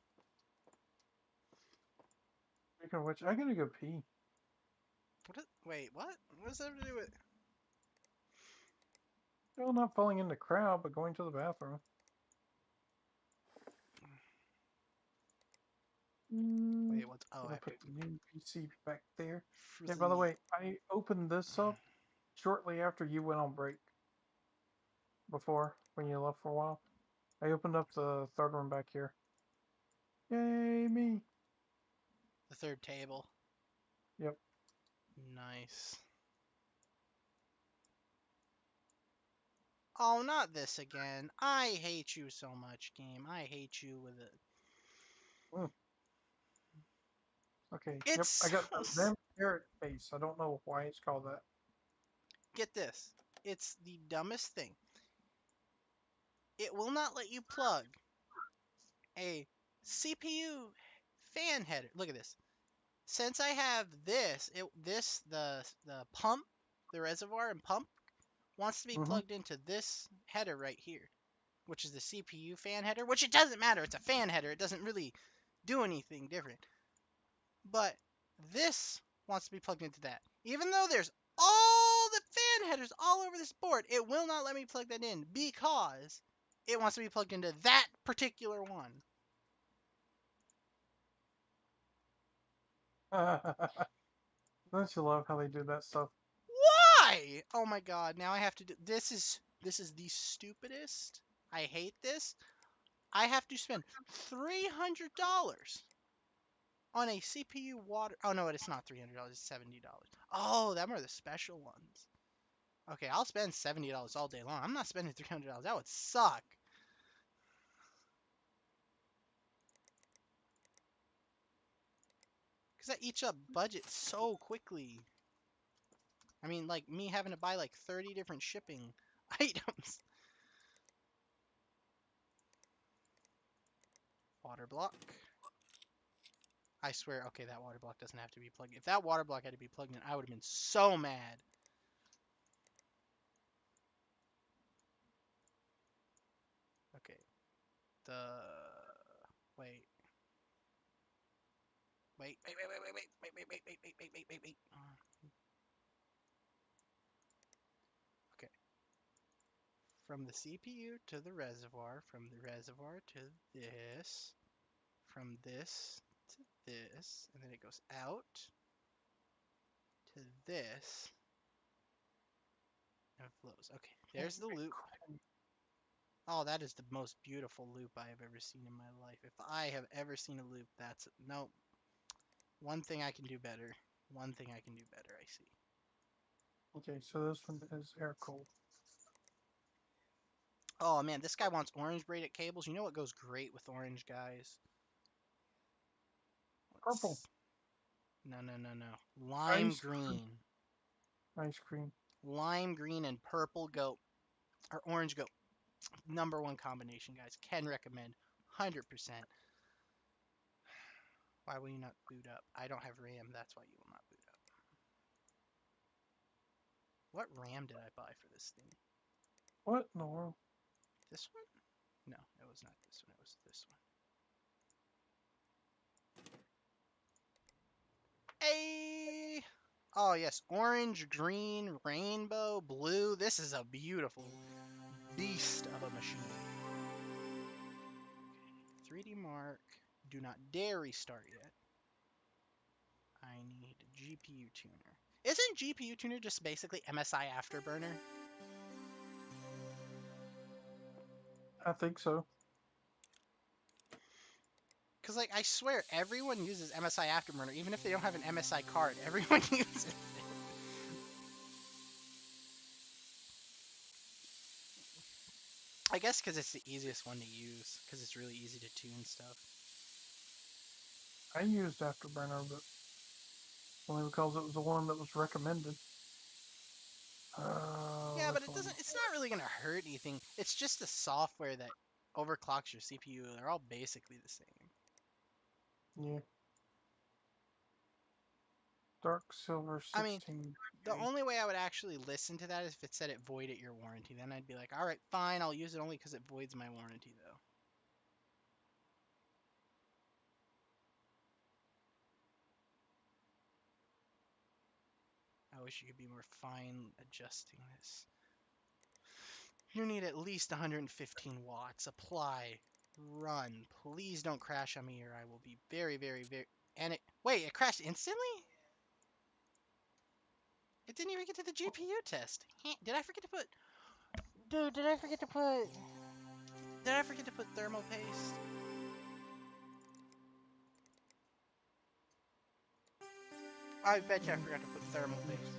Speaking of which, I gotta go pee. Wait, what? What does that have to do with? Well, not falling into crap, but going to the bathroom. Wait, what's? Oh, I Gonna have to put the new PC back there. Yeah, frozen by the meat. way, I opened this up shortly after you went on break. Before, when you left for a while. I opened up the third one back here. Yay, me! The third table. Yep. Nice. Oh, not this again. I hate you so much, game. I hate you with it. Mm. Okay, yep. It's I got so the Them Carrot case. I don't know why it's called that. Get this. It's the dumbest thing. It will not let you plug a CPU fan header. Look at this. Since I have this, the pump, the reservoir and pump wants to be Mm-hmm. plugged into this header right here, which is the CPU fan header, which it doesn't matter. It's a fan header. It doesn't really do anything different. But this wants to be plugged into that. Even though there's all the fan headers all over this board, it will not let me plug that in because it wants to be plugged into that particular one. Don't you love how they do that stuff? Why? Oh my god, now I have to do this is the stupidest. I hate this. I have to spend $300 on a CPU water. Oh no, it's not $300. It's $70. Oh, them are the special ones. Okay, I'll spend $70 all day long. I'm not spending $300. That would suck. Because that eats up budget so quickly. I mean, like me having to buy like 30 different shipping items. Water block. I swear, okay, that water block doesn't have to be plugged in. If that water block had to be plugged in, I would have been so mad. Okay. Wait. Wait. Okay. From the CPU to the reservoir, from the reservoir to this, from this to this, and then it goes out to this, and it flows. Okay, there's the loop. Oh, that is the most beautiful loop I have ever seen in my life. If I have ever seen a loop, that's no. One thing I can do better. One thing I can do better. I see. Okay, so this one is air cooled. Oh man, this guy wants orange braided cables. You know what goes great with orange, guys? Purple. No. Lime Ice green. Ice cream. Lime green and purple goat. Or orange goat. Number one combination, guys. Can recommend. 100%. Why will you not boot up? I don't have RAM. That's why you will not boot up. What RAM did I buy for this thing? What in the world? This one? No, it was not this one. It was this one. Hey! Oh yes, orange, green, rainbow, blue. This is a beautiful beast of a machine. 3D Mark. Do not dare restart yet. I need GPU tuner. Isn't GPU tuner just basically MSI Afterburner? I think so. Because, like, I swear, everyone uses MSI Afterburner, even if they don't have an MSI card. Everyone uses it. I guess because it's the easiest one to use, because it's really easy to tune stuff. I used Afterburner, but only because it was the one that was recommended. Yeah, but This it one. doesn't. It's not really gonna hurt anything. It's just the software that overclocks your CPU. They're all basically the same. Yeah. Dark Silver I mean, 16. the only way I would actually listen to that is if it said it voided your warranty. Then I'd be like, all right, fine, I'll use it only because it voids my warranty, though. I wish you could be more fine adjusting this. You need at least 115 watts. Apply. Run. Please don't crash on me or I will be very, very, very... And it... Wait, it crashed instantly? It didn't even get to the GPU test. Did I forget to put... Dude, did I forget to put... Did I forget to put thermal paste? I bet you I forgot to put thermal paste.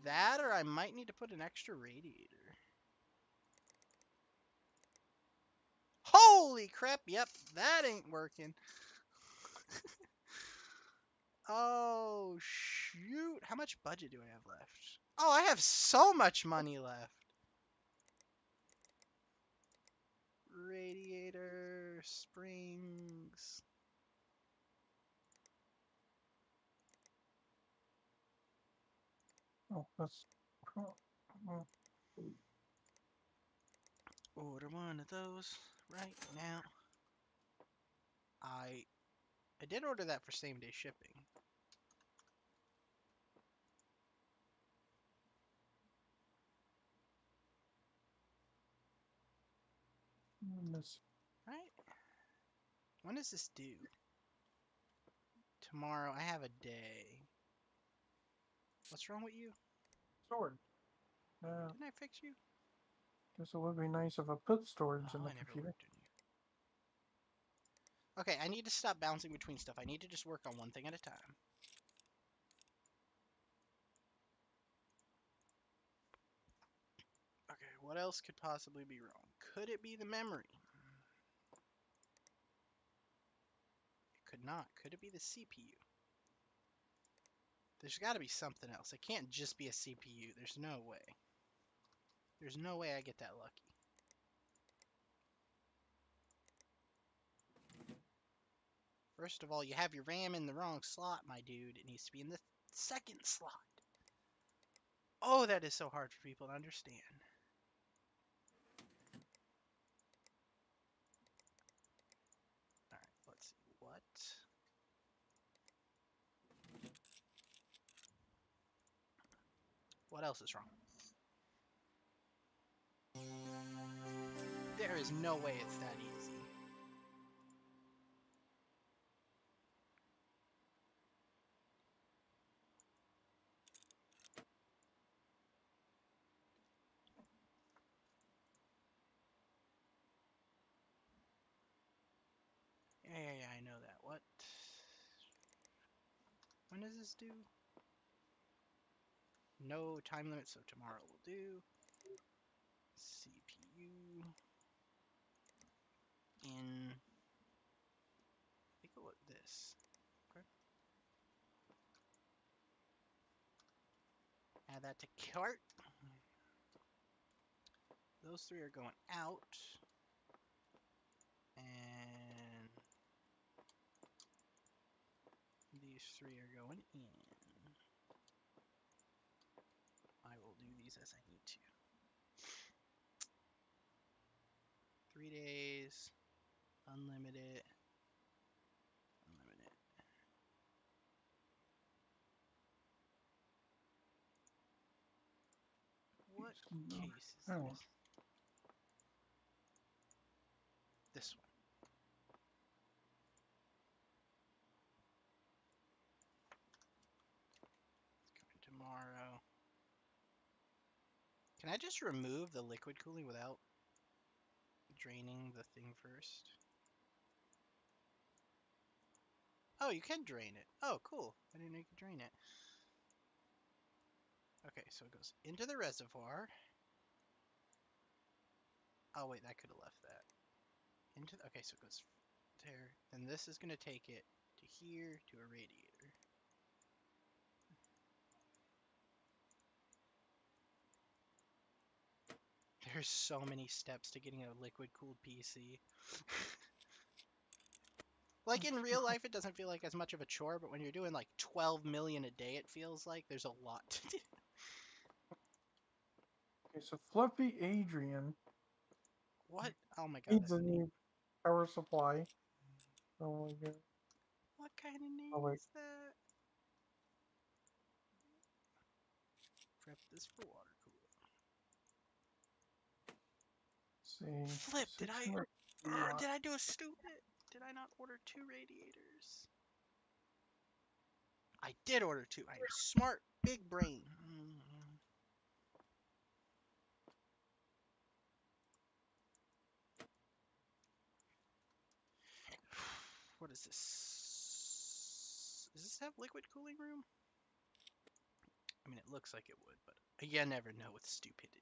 That or I might need to put an extra radiator. Holy crap, yep, that ain't working. Oh, shoot. How much budget do I have left? Oh, I have so much money left. Radiator, springs. Oh, that's. Order one of those right now. I did order that for same day shipping. Right? When is this due? Tomorrow. I have a day. What's wrong with you? Sword. Didn't I fix you? Guess it would be nice if I put storage in Oh, the I never computer. worked on you. Okay, I need to stop bouncing between stuff. I need to just work on one thing at a time. Okay, what else could possibly be wrong? Could it be the memory? It could not. Could it be the CPU? There's got to be something else. It can't just be a CPU. There's no way. There's no way I get that lucky. First of all, you have your RAM in the wrong slot, my dude. It needs to be in the second slot. Oh, that is so hard for people to understand. Alright, let's see. What? What else is wrong? There is no way it's that easy. Yeah, I know that. What? When does this due? No time limit, so tomorrow will do. CPU in... Take a look at this. Okay. Add that to cart. Those three are going out. And these three are going in. I will do these as I need to. 3 days, unlimited, unlimited. What case is Oh, this? This one. It's coming tomorrow. Can I just remove the liquid cooling without draining the thing first? Oh, you can drain it. Oh, cool. I didn't know you could drain it. Okay, so it goes into the reservoir. Oh, wait, I could have left that. Okay, so it goes there. And this is going to take it to here to a radiator. There's so many steps to getting a liquid-cooled PC. Like in real life, it doesn't feel like as much of a chore, but when you're doing like 12 million a day, it feels like there's a lot to do. okay, so Fluffy Adrian What? Oh my god, needs that's a a name. new power supply. Oh my god. What kind of Oh name wait. is that? Prep this for water cooling. See, Flip, 600 watt. did I do a stupid? Did I not order 2 radiators? I did order 2. I am smart, big brain. What is this? Does this have liquid cooling room? I mean, it looks like it would, but you never know with stupidity.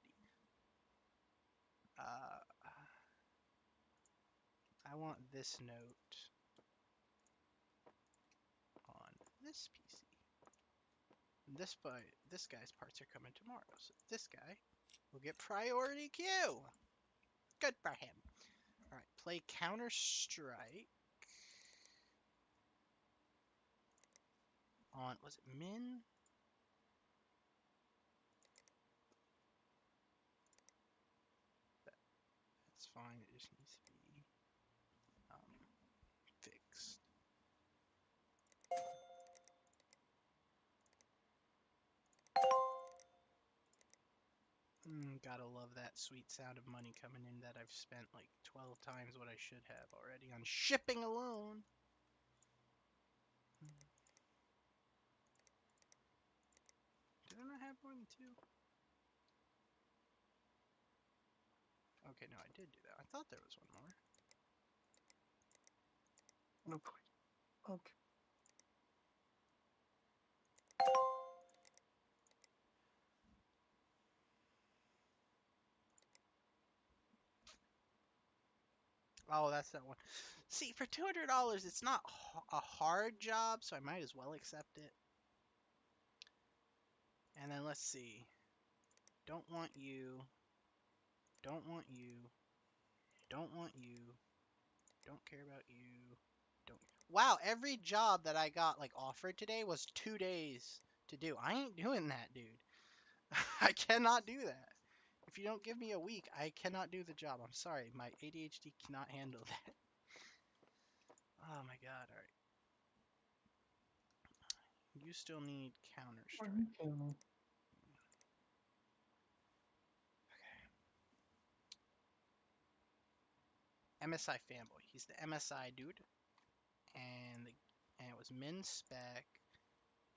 I want this note on this PC. This guy's parts are coming tomorrow, so this guy will get priority queue. Good for him. All right, play Counter-Strike on, was it Min? That's fine. It just needs to be fixed. Gotta love that sweet sound of money coming in that I've spent like 12 times what I should have already on shipping alone. Didn't I have more than 2? Okay, no, I did do that. I thought there was one more. No point. Okay. Oh, that's that one. See, for $200, it's not a hard job, so I might as well accept it. And then let's see. Don't want you. Don't want you. Don't want you. Don't care about you. Don't. Wow, every job that I got like offered today was 2 days to do. I ain't doing that, dude. I cannot do that. If you don't give me a week, I cannot do the job. I'm sorry, my ADHD cannot handle that. Oh my god, alright. You still need Are Counter-Strike. you kidding me? MSI fanboy. He's the MSI dude. And it was min spec.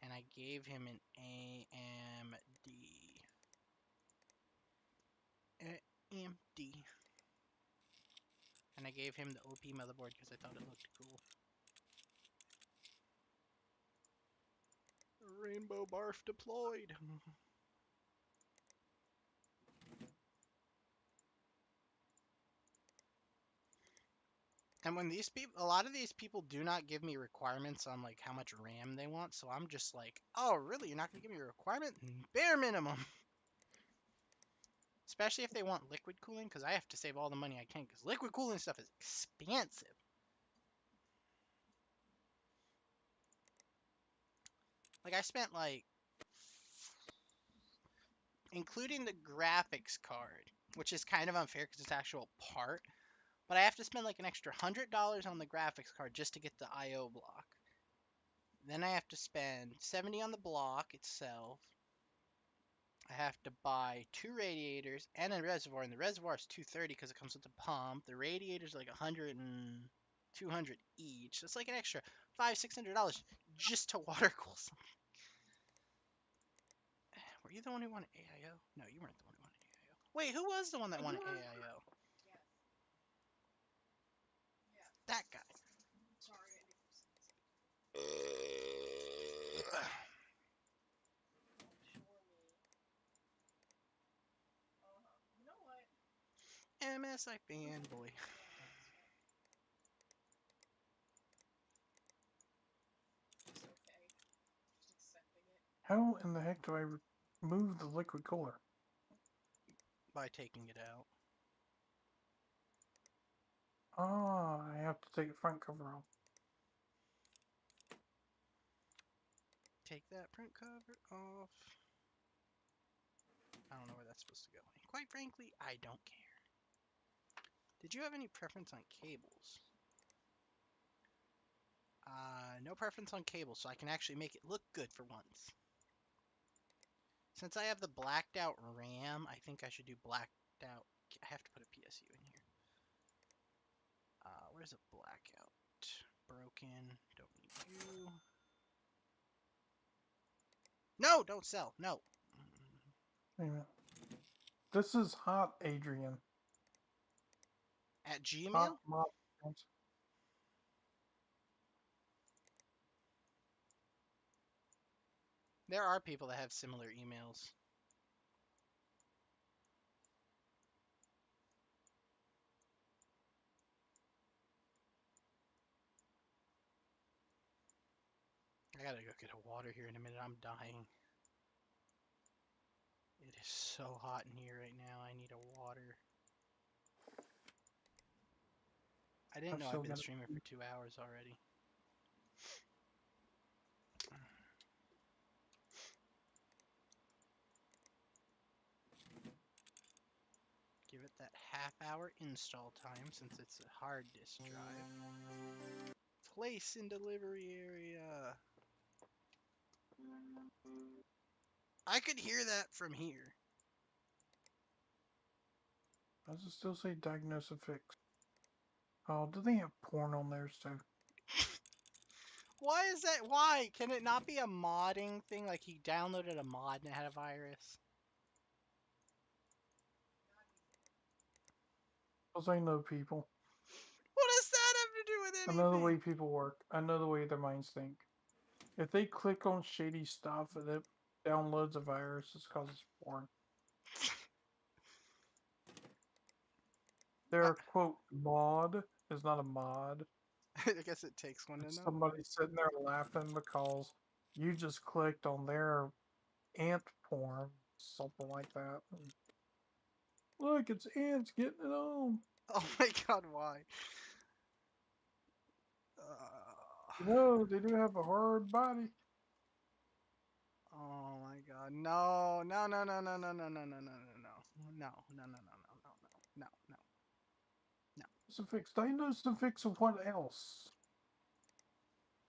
And I gave him an AMD. AMD. And I gave him the OP motherboard because I thought it looked cool. Rainbow barf deployed. And when these people, a lot of these people do not give me requirements on like how much RAM they want, so I'm just like, oh really, you're not gonna give me a requirement? Bare minimum. Especially if they want liquid cooling, because I have to save all the money I can, because liquid cooling stuff is expensive. Like I spent like, including the graphics card, which is kind of unfair because it's actual part, But I have to spend like an extra $100 on the graphics card just to get the I/O block. Then I have to spend 70 on the block itself. I have to buy 2 radiators and a reservoir, and the reservoir is $230 because it comes with the pump. The radiators are like 100 and 200 each. So it's like an extra $500-$600 just to water cool something. Were you the one who wanted AIO? No, you weren't the one who wanted AIO. Wait, who was the one that wanted AIO? That guy. MSI fanboy. How in the heck do I remove the liquid cooler? By taking it out. Ah, I have to take the front cover off. Take that front cover off. I don't know where that's supposed to go. And quite frankly, I don't care. Did you have any preference on cables? No preference on cables, so I can actually make it look good for once. Since I have the blacked out RAM, I think I should do blacked out. I have to put a PSU in here. Where's a blackout? Broken. Don't need you. No, don't sell. No. Wait a minute. This is hot, Adrian. At Gmail? Hot mod. There are people that have similar emails. I gotta go get a water here in a minute. I'm dying. It is so hot in here right now. I need a water. I didn't know I've been streaming for 2 hours already. Give it that half-hour install time since it's a hard disk drive. Place in delivery area. I could hear that from here. Does it still say diagnose and fix? Oh, do they have porn on theirs too? Why is that? Why? Can it not be a modding thing? Like he downloaded a mod and it had a virus? Because I know people. What does that have to do with anything? I know the way people work. I know the way their minds think. If they click on shady stuff and it downloads a virus, it's because it's porn. Their quote mod is not a mod. I guess it takes one to know. Somebody sitting there laughing because you just clicked on their ant porn, something like that. And, look, it's ants getting it on. Oh my god, why? No, they do have a hard body. Oh my god, no, no, no, no, no, no, no, no, no, no, no, no, no, no, no, no, no. Fix. Diagnose and fix of what else?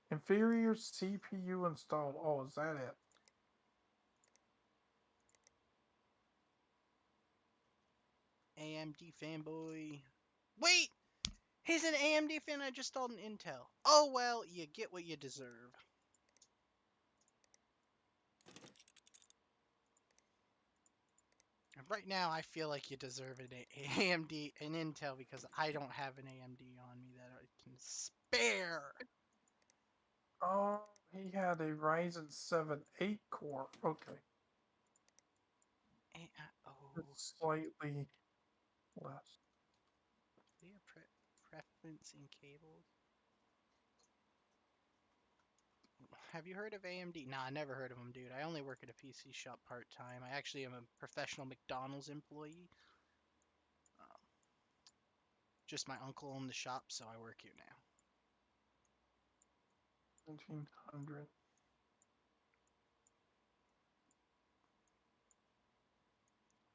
Inferior CPU installed. Oh, is that it? AMD fanboy. Wait! He's an AMD fan. I just installed an Intel. Oh well, you get what you deserve. And right now, I feel like you deserve an AMD, an Intel, because I don't have an AMD on me that I can spare. Oh, he had a Ryzen 7 8 core. Okay. It's slightly less. Do you have preference in cables? Have you heard of AMD? Nah, I never heard of them, dude. I only work at a PC shop part-time. I actually am a professional McDonald's employee. Just my uncle owned the shop, so I work here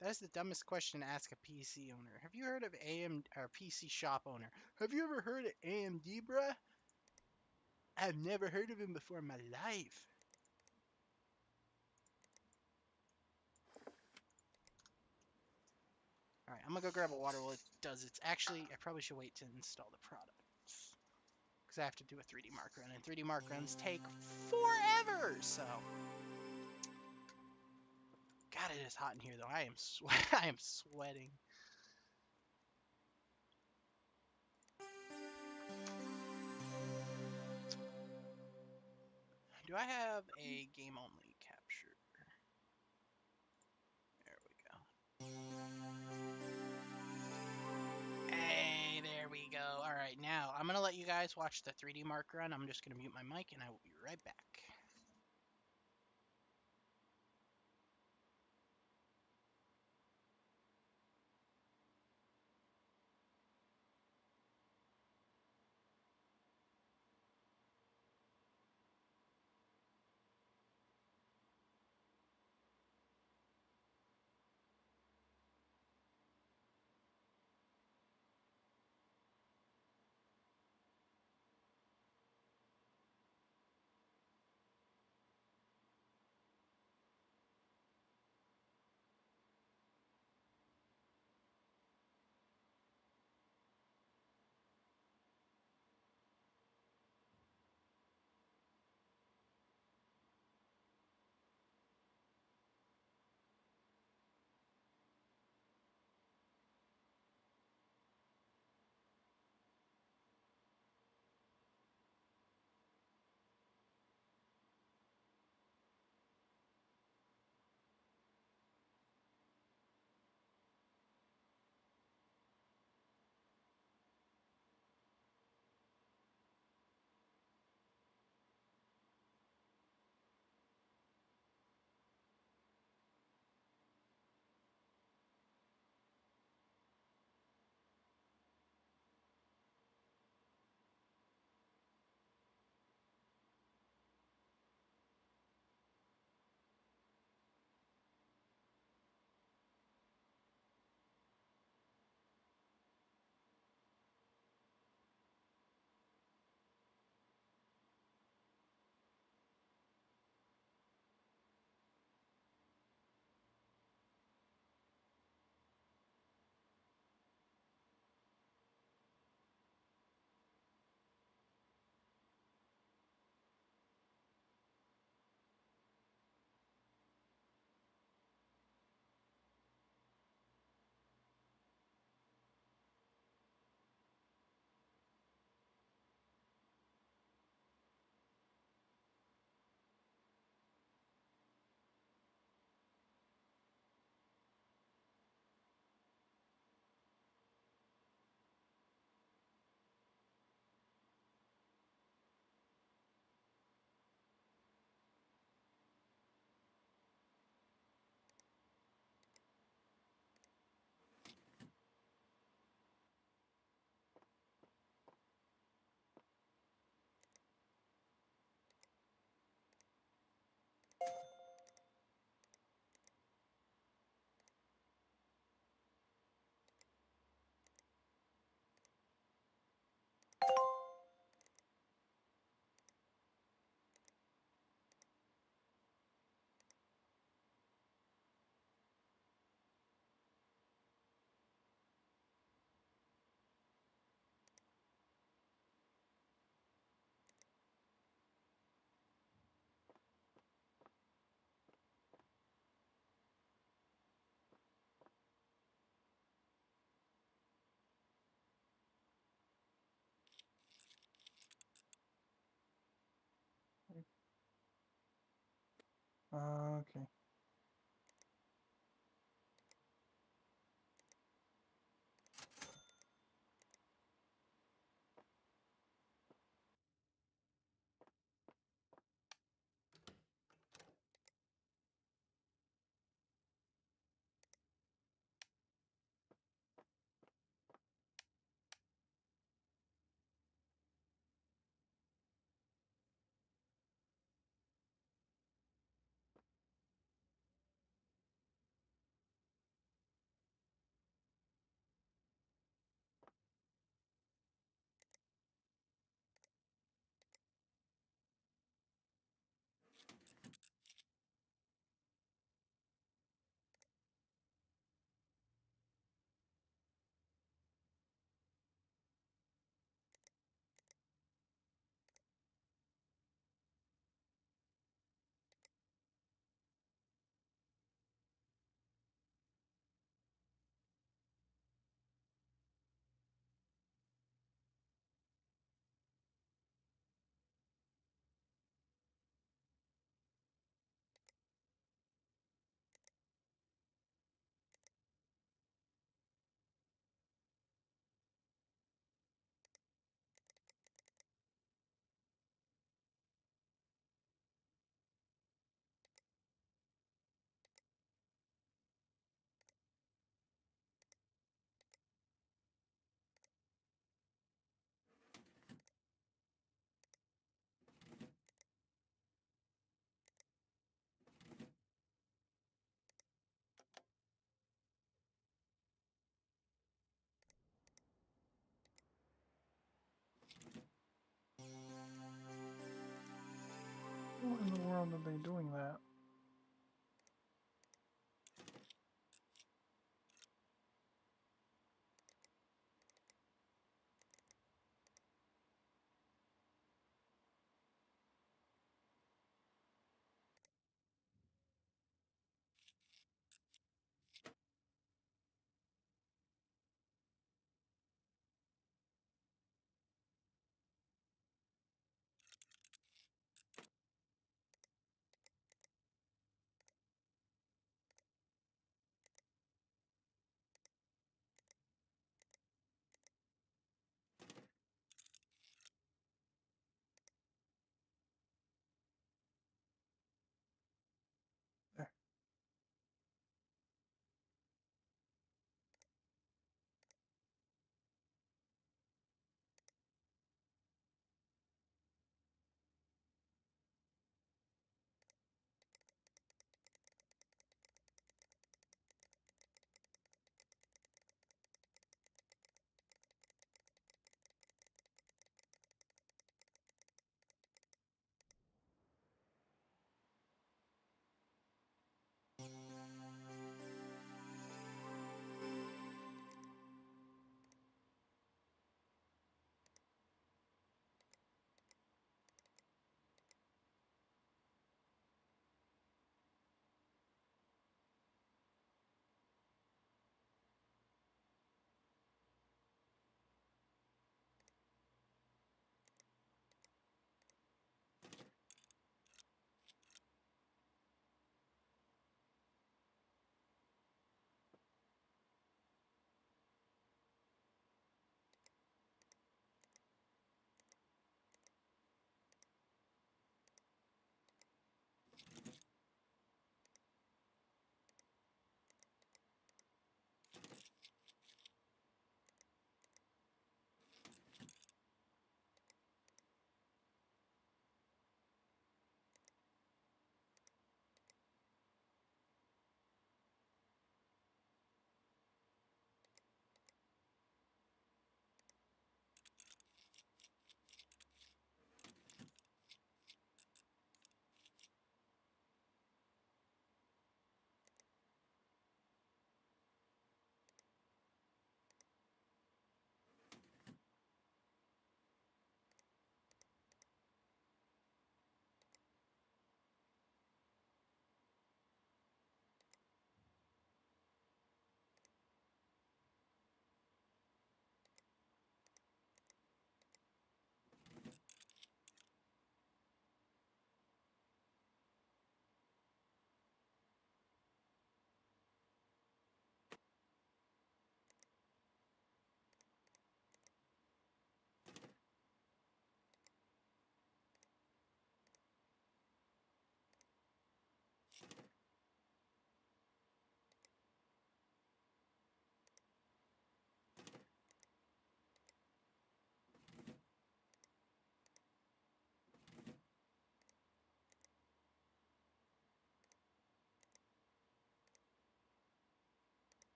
now. That is the dumbest question to ask a PC owner. Have you heard of AM or PC shop owner? Have you ever heard of AMD, bruh? I've never heard of him before in my life. Alright, I'm gonna go grab a water while it does its. Actually, I probably should wait to install the products. Because I have to do a 3D mark run, and 3D mark runs take forever, so. God, it is hot in here, though. I am I am sweating. Do I have a game only capture? There we go. Hey, there we go. All right, now I'm gonna let you guys watch the 3D mark run. I'm just gonna mute my mic, and I will be right back. Okay. they doing that?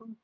I'm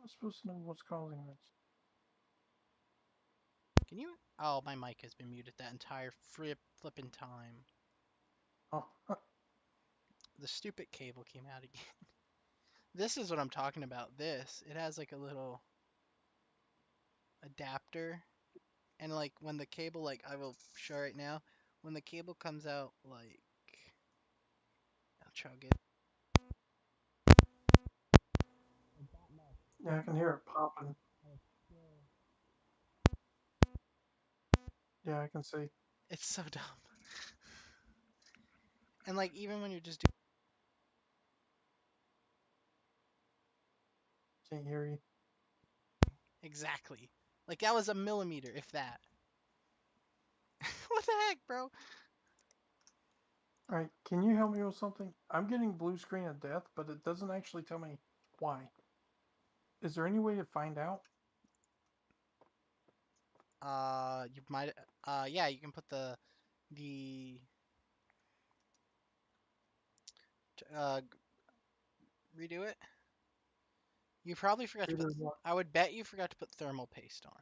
supposed to know what's causing this. Can you? Oh, my mic has been muted that entire flipping time. Oh, The stupid cable came out again. This is what I'm talking about. This. It has like a little adapter, and like when the cable, like I will show right now, when the cable comes out, like I'll chug it. Yeah, I can hear it popping. Yeah, I can see. It's so dumb. And like even when you're just doing Can't hear you. exactly, like that was a millimeter, if that. What the heck, bro? All right, can you help me with something? I'm getting blue screen of death, but it doesn't actually tell me why. Is there any way to find out? You might. Yeah, you can put the uh redo it. You probably forgot to put. Either one. I would bet you forgot to put thermal paste on.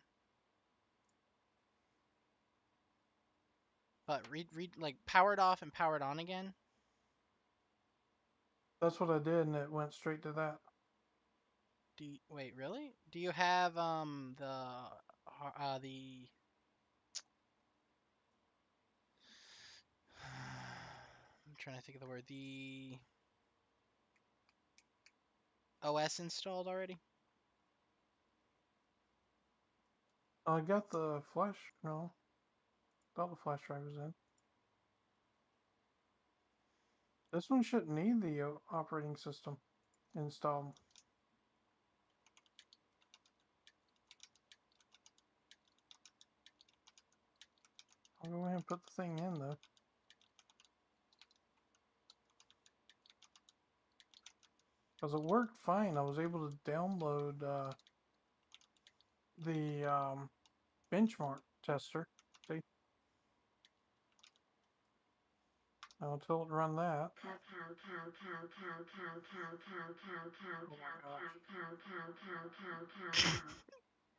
But read like power it off and power it on again. That's what I did, and it went straight to that. Wait, really? Do you have the I'm trying to think of the word, the OS installed already? I got the flash. No, thought the flash drive was in. This one shouldn't need the operating system installed. I'll go ahead and put the thing in though. Because it worked fine. I was able to download the benchmark tester. See? I'll tell it to run that.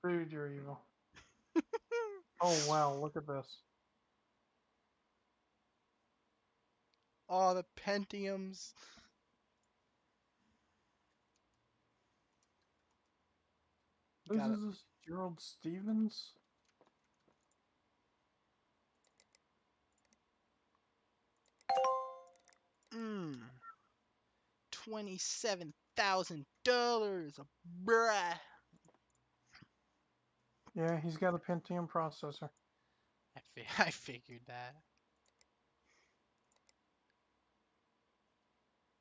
Dude, you're evil. Oh wow, look at this. Oh, the Pentiums. Whose Got it. is this? Gerald Stevens? Mmm. $27,000, bruh. Yeah, he's got a Pentium processor. I figured that.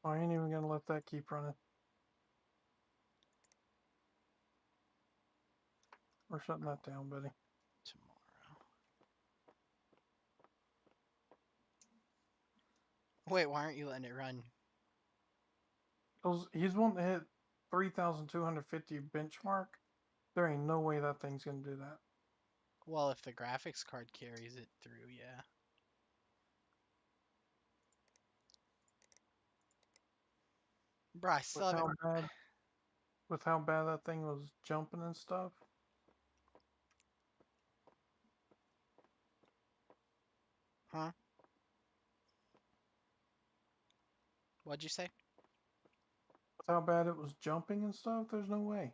I ain't even gonna let that keep running. We're shutting that down, buddy. Tomorrow. Wait, why aren't you letting it run? He's wanting to hit 3,250 benchmark. There ain't no way that thing's gonna do that. Well, if the graphics card carries it through, yeah. Bro, I still With haven't. how bad that thing was jumping and stuff. Huh? What'd you say? With how bad it was jumping and stuff, there's no way.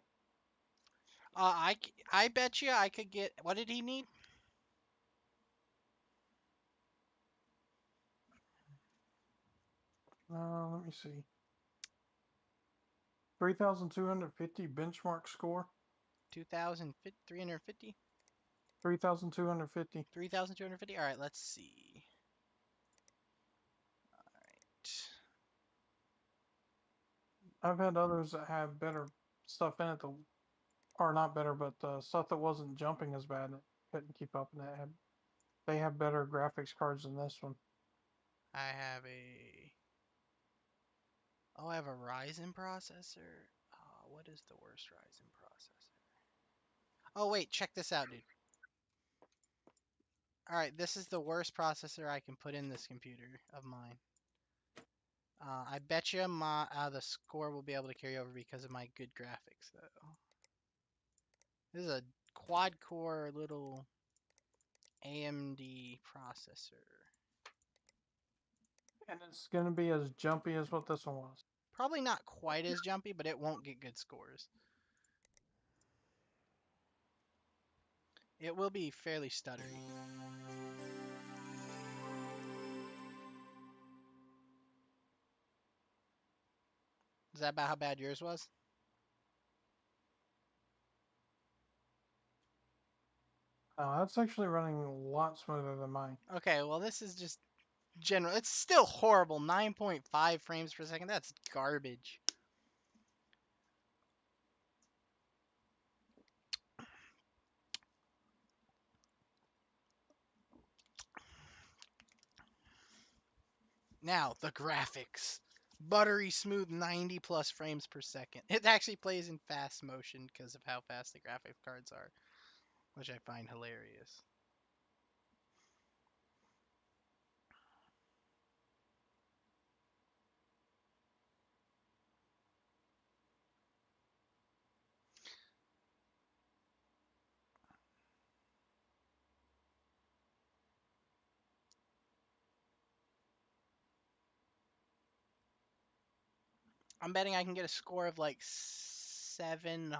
I bet you I could get. What did he need? Let me see. 3,250 benchmark score. 2,000, 350? 3,250. 3,250? All right, let's see. All right. I've had others that have better stuff in it, or not better, but stuff that wasn't jumping as bad. It couldn't keep up, and they have better graphics cards than this one. I have a. Oh, I have a Ryzen processor. What is the worst Ryzen processor? Oh, wait, check this out, dude. All right, this is the worst processor I can put in this computer of mine. I bet you the score will be able to carry over because of my good graphics, though. This is a quad-core little AMD processor. And it's going to be as jumpy as what this one was. Probably not quite as jumpy, but it won't get good scores. It will be fairly stuttery. Is that about how bad yours was? That's actually running a lot smoother than mine. Okay, well this is just general. It's still horrible. 9.5 frames per second. That's garbage. Now, the graphics. Buttery smooth 90 plus frames per second. It actually plays in fast motion because of how fast the graphics cards are, which I find hilarious. I'm betting I can get a score of like 700.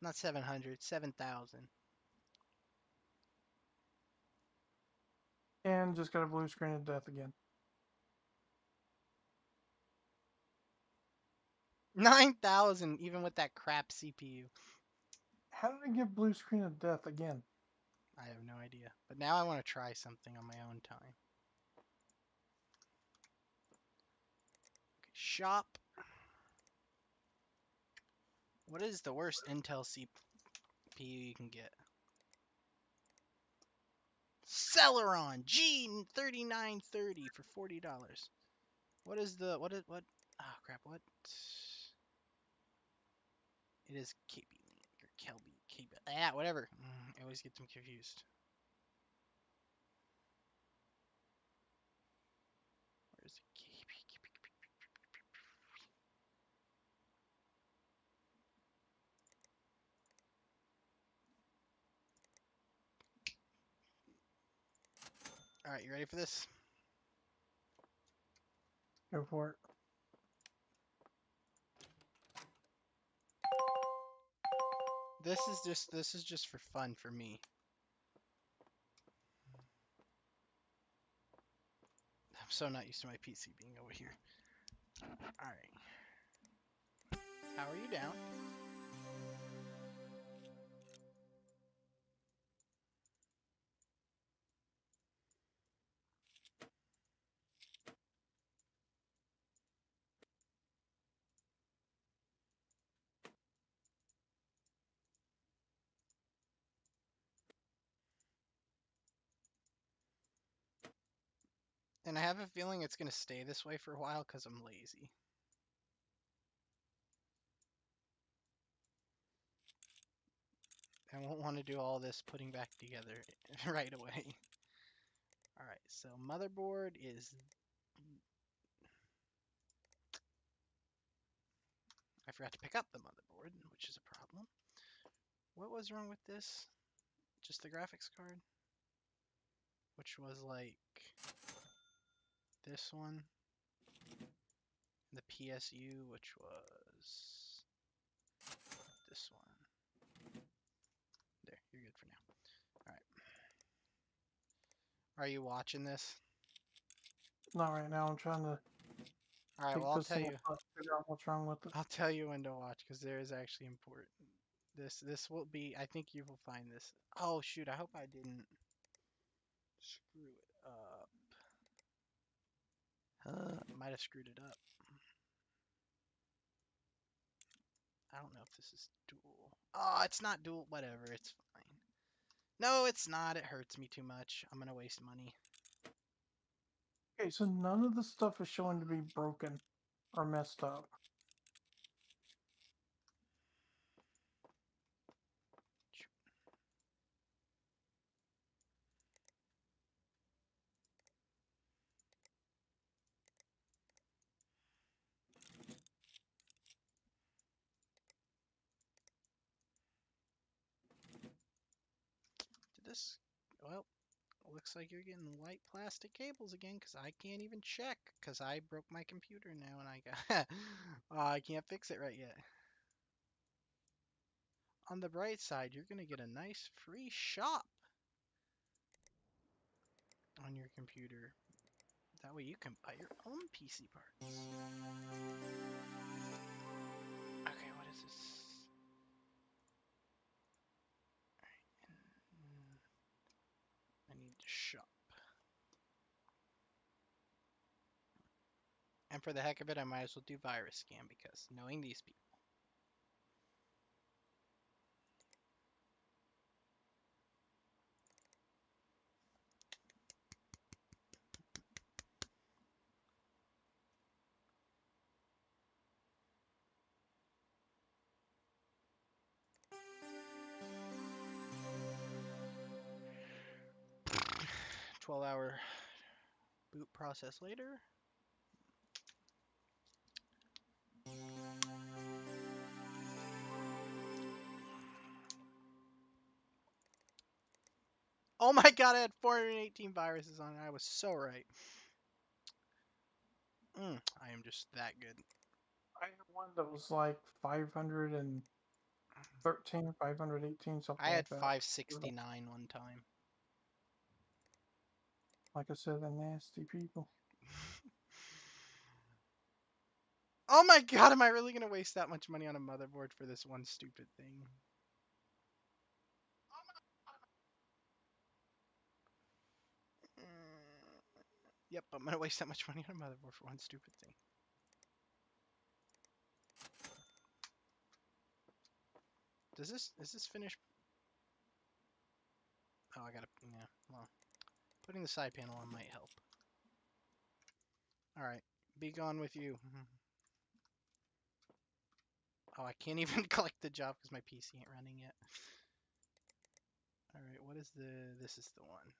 Not 700, 7,000. And just got a blue screen of death again. 9,000 even with that crap CPU. How did I get blue screen of death again? I have no idea. But now I want to try something on my own time. Okay, shop. What is the worst Intel CPU you can get? Celeron G3930 for $40. What is the what? Oh crap! What? It is KB or Kelby, KB. Ah, whatever. I always get them confused. Where's the KB? All right, you ready for this? Go for it. This is just for fun for me. I'm so not used to my PC being over here. All right. How are you down? And I have a feeling it's gonna stay this way for a while because I'm lazy. I won't want to do all this putting back together right away. Alright, so motherboard is... I forgot to pick up the motherboard, which is a problem. What was wrong with this? Just the graphics card? Which was like... this one. The PSU, which was... this one. There, you're good for now. Alright. Are you watching this? Not right now. I'm trying to Alright, pick well I'll this tell thing you. apart, figure out what's wrong with it. I'll tell you when to watch because there is actually important. This will be. I think you will find this. Oh shoot! I hope I didn't screw it up. Might have screwed it up. I don't know if this is dual. Oh, it's not dual. Whatever. It's fine. No, it's not. It hurts me too much. I'm gonna waste money. Okay, so none of the stuff is showing to be broken or messed up. this? Well, looks like you're getting white plastic cables again, because I can't even check, because I broke my computer now and I got I can't fix it right yet. On the bright side, you're gonna get a nice free shop on your computer. That way you can buy your own PC parts. Okay, what is this? I need to shop. And for the heck of it, I might as well do virus scan, because knowing these people. "12-hour boot process later." Oh my god, I had 418 viruses on it. I was so right. I am just that good. I had one that was like 513, 518, something I had like that. 569 one time. Like I said, they're nasty people. Oh my god, am I really gonna waste that much money on a motherboard for this one stupid thing? Yep, I'm gonna waste that much money on a motherboard for one stupid thing. Is this finished? Oh, I gotta, yeah, well, putting the side panel on might help. Alright, be gone with you. Oh, I can't even collect the job because my PC ain't running yet. Alright, what is this is the one.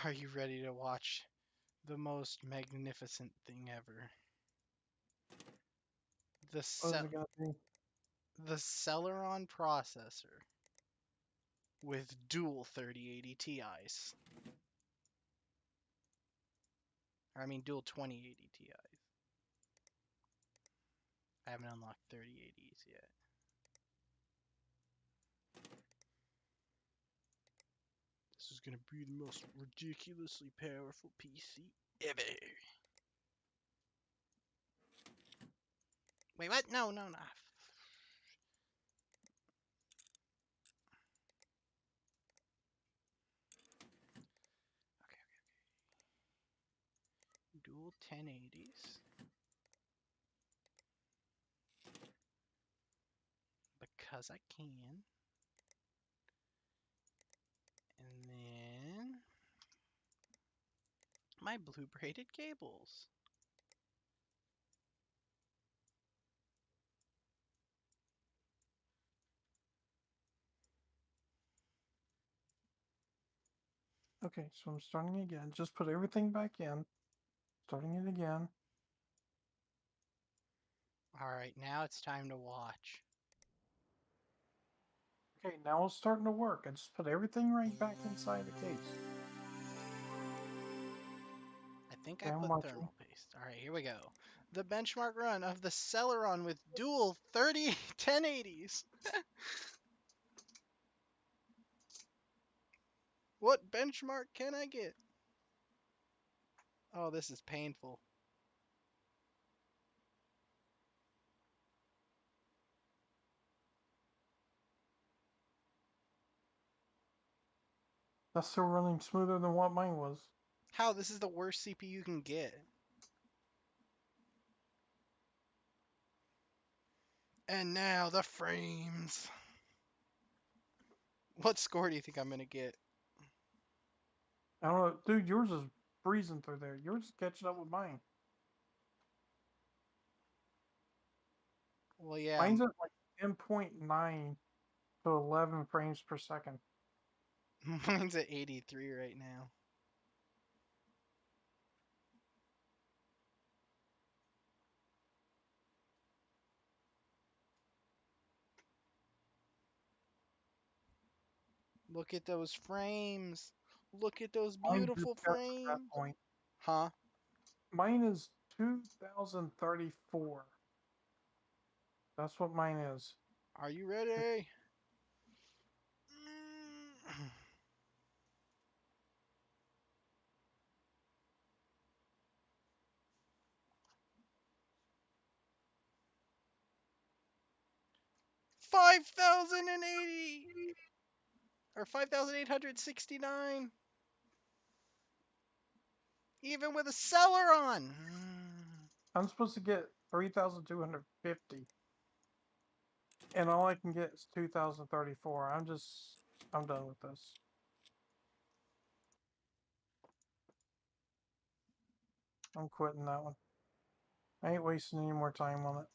Are you ready to watch the most magnificent thing ever? The What is it gonna be? the Celeron processor with dual 3080 Ti's. Or I mean dual 2080 Ti's. I haven't unlocked 3080s yet. This is gonna be the most ridiculously powerful PC ever. Wait, what? No. Okay. Dual 1080s. Because I can. And then my blue braided cables. Okay, so I'm starting again. Just put everything back in. Starting it again. Alright, now it's time to watch. Okay, now it's starting to work. I just put everything right back inside the case. I think Okay, I I'm put watching. thermal paste. Alright, here we go. The benchmark run of the Celeron with dual 1080s. What benchmark can I get? Oh, this is painful. That's still running smoother than what mine was. How? This is the worst CPU you can get. And now the frames. What score do you think I'm gonna get? I don't know, dude. Yours is breezing through there. Yours is catching up with mine. Well, yeah, Mine's at like 10.9 to 11 frames per second. mine's at 83 right now. Look at those frames. Look at those Mine just beautiful got to that frames. point. Huh? Mine is 2034. That's what mine is. Are you ready? 5,080 or 5,869, even with a seller on. I'm supposed to get 3,250. And all I can get is 2034. I'm done with this. I'm quitting that one. I ain't wasting any more time on it.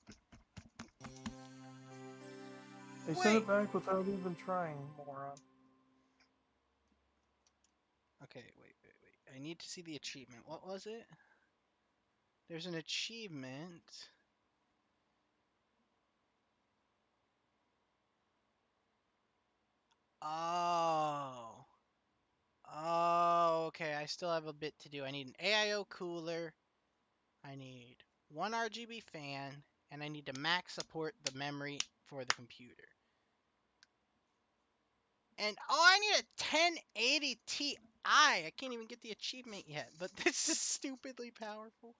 They sent Wait. it back without even trying, moron. Okay, wait. I need to see the achievement. What was it? There's an achievement. Oh. Oh, okay. I still have a bit to do. I need an AIO cooler. I need one RGB fan, and I need to max support the memory for the computer. And oh, I need a 1080 Ti. I can't even get the achievement yet, but this is stupidly powerful.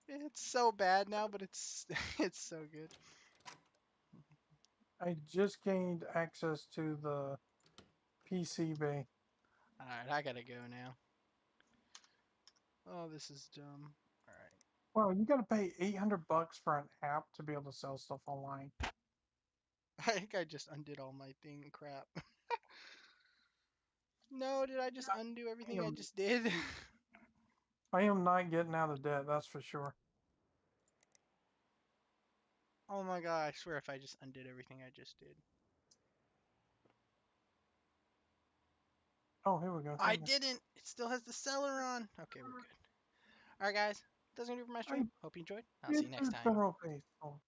It's so bad now, but it's it's so good. I just gained access to the PC bay. Alright, I gotta go now. Oh, this is dumb. Alright. Wow, you gotta pay $800 for an app to be able to sell stuff online. I think I just undid all my thing crap. No, did I just undo everything I just did? I am not getting out of debt, that's for sure. Oh my god, I swear if I just undid everything I just did. Oh, here we go. I didn't! It still has the seller on! Okay, we're good. Alright guys, that's gonna do it for my I stream. Hope you enjoyed. I'll see did you next do time. federal pay. Oh.